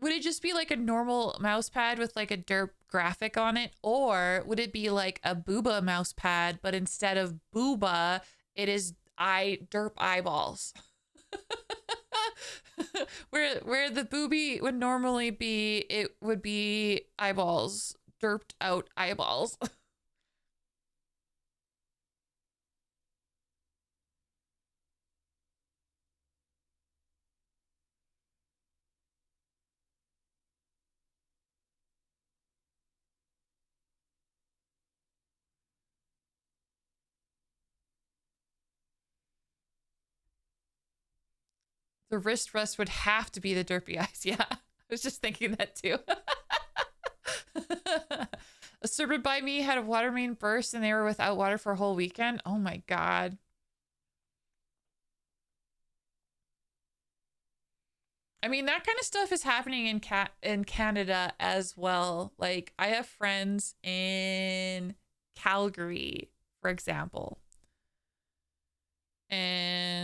would it just be like a normal mouse pad with like a derp graphic on it? Or would it be like a booba mouse pad, but instead of booba, it is derp eyeballs? where the booby would normally be, it would be eyeballs, derped out eyeballs. The wrist rest would have to be the derpy eyes. Yeah, I was just thinking that too. A servant by me had a water main burst and they were without water for a whole weekend. Oh my God. I mean, that kind of stuff is happening in Canada as well. Like, I have friends in Calgary, for example,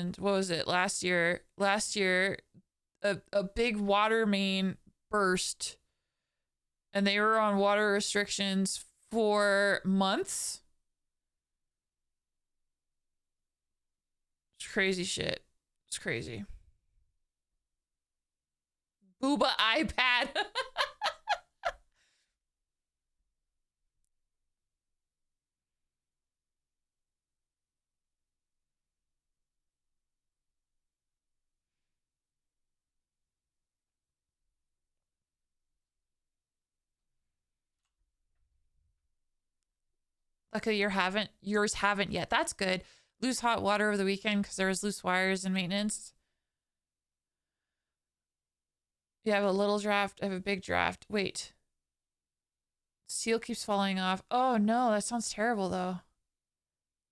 and what was it last year? Last year, a big water main burst, and they were on water restrictions for months. It's crazy shit. It's crazy. Booba iPad. Luckily yours haven't yet. That's good. Loose hot water over the weekend because there was loose wires and maintenance. You have a little draft. I have a big draft. Wait. Seal keeps falling off. Oh no, that sounds terrible though.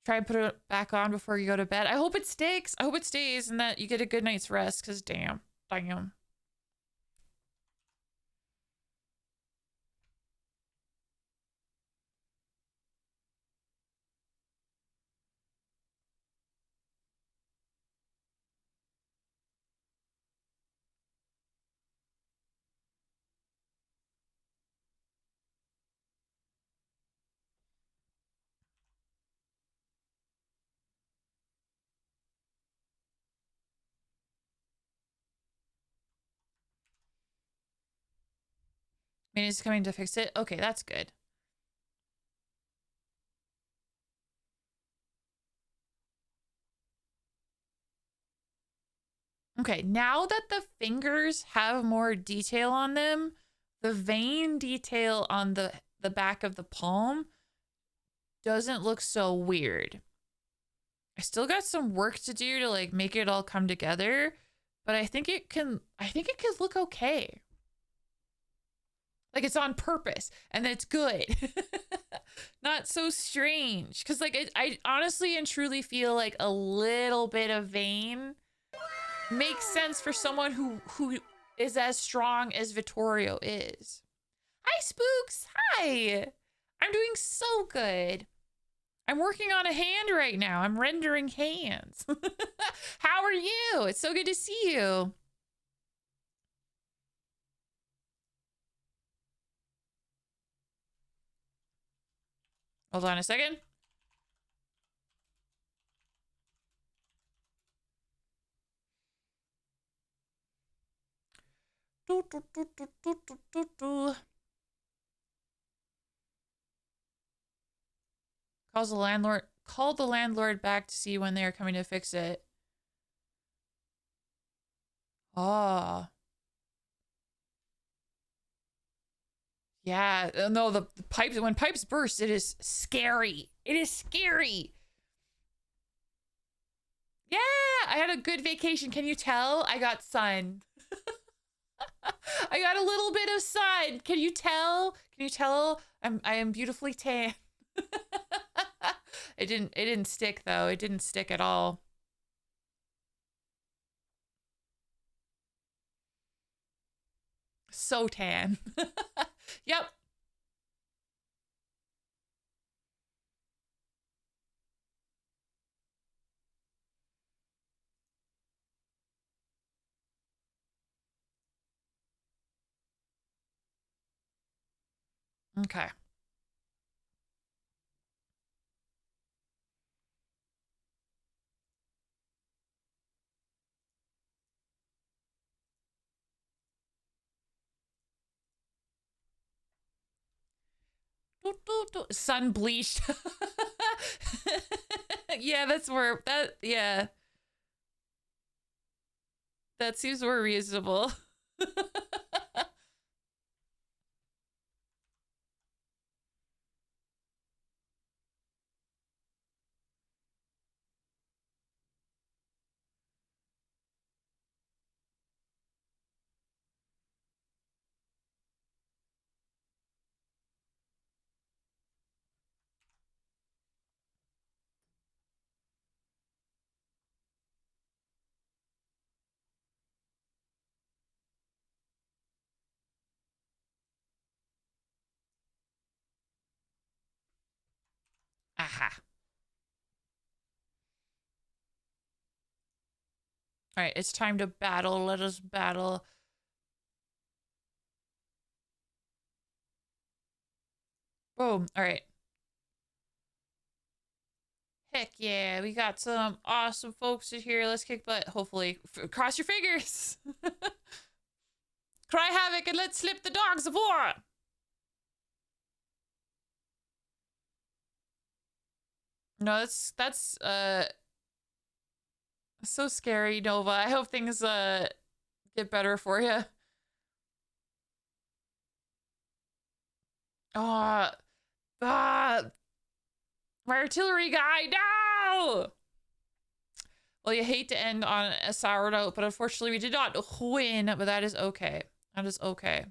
Try and put it back on before you go to bed. I hope it sticks. I hope it stays and that you get a good night's rest because damn. Manny's coming to fix it. Okay, that's good. Okay, now that the fingers have more detail on them, the vein detail on the back of the palm doesn't look so weird. I still got some work to do to like make it all come together, but I think it could look okay. Like it's on purpose and it's good. Not so strange. Cause like I honestly and truly feel like a little bit of vein makes sense for someone who is as strong as Vittorio is. Hi, Spooks. Hi. I'm doing so good. I'm working on a hand right now. I'm rendering hands. How are you? It's so good to see you. Hold on a second. Called the landlord back to see when they are coming to fix it. Oh. Yeah, no, the pipes, when pipes burst, it is scary. It is scary. Yeah, I had a good vacation. Can you tell? I got sun. I got a little bit of sun. Can you tell? Can you tell? I am beautifully tan. It didn't stick though. It didn't stick at all. So tan. Yep. Okay. Sun bleached. Yeah, that's where that, yeah. That seems more reasonable. Aha. All right, it's time to battle. Let us battle. Boom. All right. Heck yeah, we got some awesome folks in here. Let's kick butt. Hopefully, cross your fingers. Cry havoc and let's slip the dogs of war. No, that's so scary, Nova. I hope things get better for you. My artillery guy, no! Well, you hate to end on a sour note, but unfortunately we did not win, but that is okay. That is okay.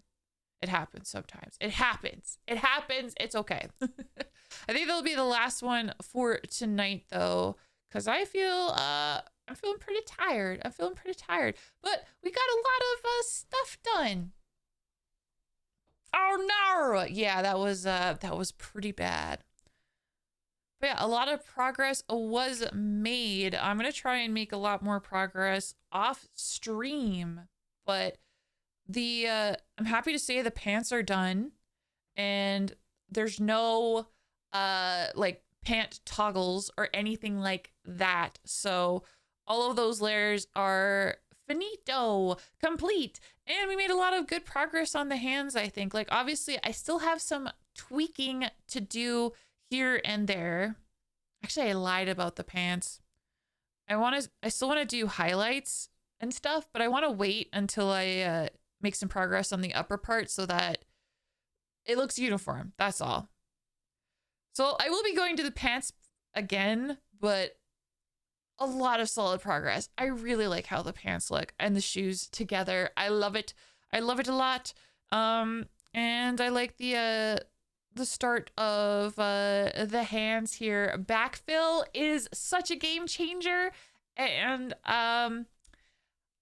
It happens sometimes. It happens. It happens. It's okay. I think that'll be the last one for tonight, though, because I feel, I'm feeling pretty tired. I'm feeling pretty tired, but we got a lot of stuff done. Oh no! Yeah, that was pretty bad. But yeah, a lot of progress was made. I'm gonna try and make a lot more progress off stream, but I'm happy to say the pants are done, and there's no like pant toggles or anything like that. So all of those layers are finito, complete, and we made a lot of good progress on the hands. I think, like, obviously I still have some tweaking to do here and there. Actually, I lied about the pants. I still want to do highlights and stuff, but I want to wait until I make some progress on the upper part so that it looks uniform. That's all. So I will be going to the pants again, but a lot of solid progress. I really like how the pants look and the shoes together. I love it. I love it a lot. And I like the start of the hands here. Backfill is such a game changer, and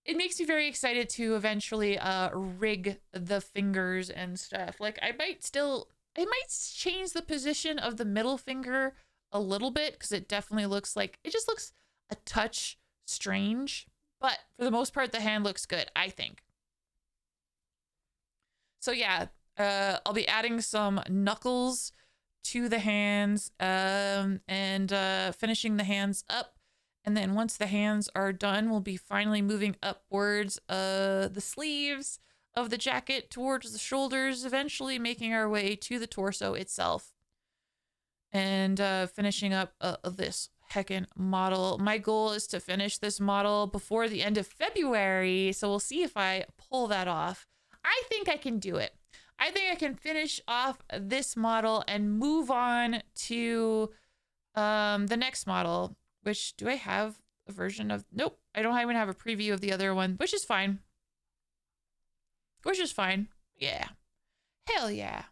it makes me very excited to eventually rig the fingers and stuff. Like, I might change the position of the middle finger a little bit, because it definitely looks like, it just looks a touch strange, but for the most part the hand looks good, I think. So yeah, I'll be adding some knuckles to the hands, and finishing the hands up. And then once the hands are done, we'll be finally moving upwards the sleeves of the jacket towards the shoulders, eventually making our way to the torso itself. And finishing up this heckin' model. My goal is to finish this model before the end of February, so we'll see if I pull that off. I think I can do it. I think I can finish off this model and move on to the next model, which, do I have a version of? Nope, I don't even have a preview of the other one, which is fine. Which is fine. Yeah. Hell yeah.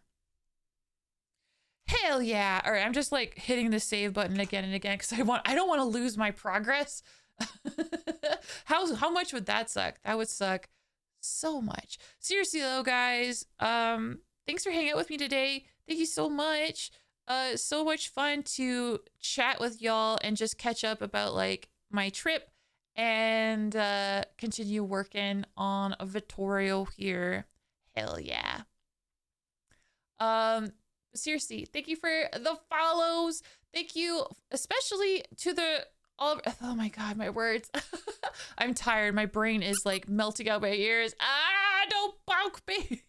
Hell yeah. All right, I'm just like hitting the save button again and again because I don't want to lose my progress. How much would that suck? That would suck so much. Seriously though, guys, thanks for hanging out with me today. Thank you so much. So much fun to chat with y'all and just catch up about like my trip and continue working on a Vittorio here. Hell yeah. Seriously, thank you for the follows. Thank you especially to the oh my god, my words. I'm tired. My brain is like melting out my ears. Don't bonk me.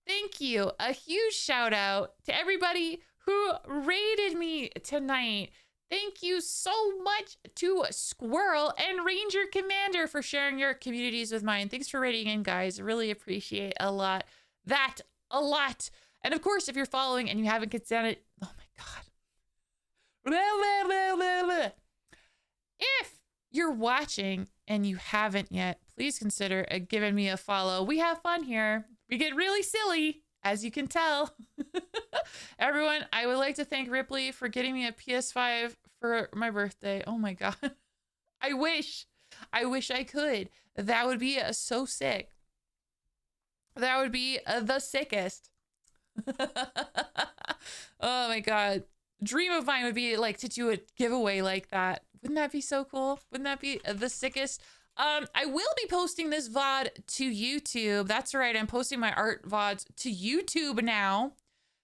Thank you. A huge shout out to everybody who raided me tonight. Thank you so much to Squirrel and Ranger Commander for sharing your communities with mine. Thanks for raiding in, guys. Really appreciate a lot. A lot. And of course, if you're following and you haven't consented, oh my god. If you're watching and you haven't yet, please consider giving me a follow. We have fun here. We get really silly, as you can tell. Everyone, I would like to thank Ripley for getting me a PS5 for my birthday. Oh my god. I wish I could. That would be so sick. That would be the sickest. Oh my god. Dream of mine would be like to do a giveaway like that Wouldn't that be so cool? Wouldn't that be the sickest? I will be posting this VOD to YouTube. That's right. I'm posting my art VODs to YouTube now.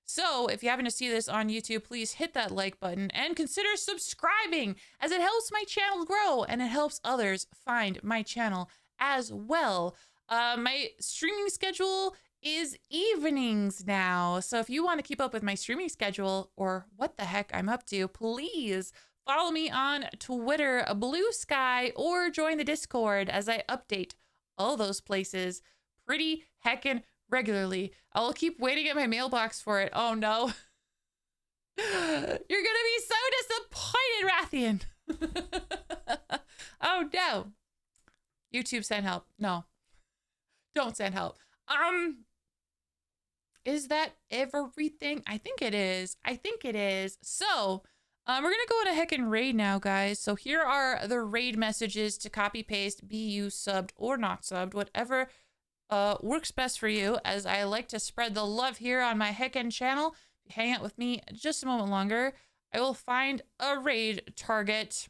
So if you happen to see this on YouTube, please hit that like button and consider subscribing, as it helps my channel grow and it helps others find my channel as well. My streaming schedule is evenings now. So if you want to keep up with my streaming schedule or what the heck I'm up to, please follow me on Twitter, Blue Sky, or join the Discord as I update all those places pretty heckin' regularly. I will keep waiting at my mailbox for it. Oh no. You're gonna be so disappointed, Rathian. Oh no. YouTube, send help. No. Don't send help. Is that everything? I think it is. So, we're gonna go on a heckin' raid now, guys. So here are the raid messages to copy paste, be you subbed or not subbed, whatever works best for you, as I like to spread the love here on my heckin' channel. Hang out with me just a moment longer. I will find a raid target.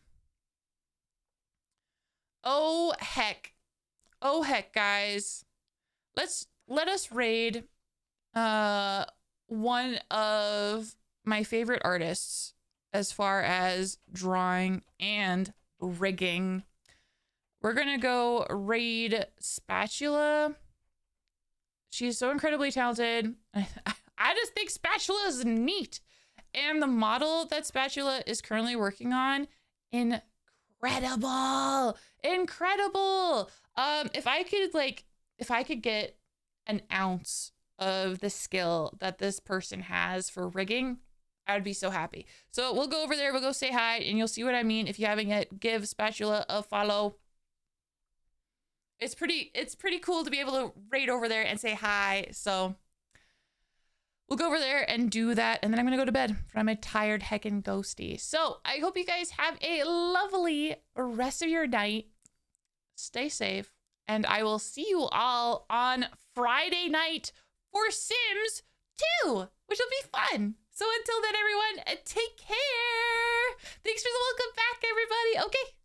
Oh heck, guys. Let us raid one of my favorite artists as far as drawing and rigging. We're gonna go raid Spatula. She's so incredibly talented. I just think Spatula is neat. And the model that Spatula is currently working on, incredible. If I could get an ounce of the skill that this person has for rigging, I'd be so happy. So we'll go over there, we'll go say hi, and you'll see what I mean. If you haven't yet, give Spatula a follow. It's pretty cool to be able to raid over there and say hi. So we'll go over there and do that, and then I'm gonna go to bed, for I'm a tired heckin' ghosty. So I hope you guys have a lovely rest of your night. Stay safe, and I will see you all on Friday night for Sims 2, which will be fun. So until then, everyone, take care. Thanks for the welcome back, everybody. Okay.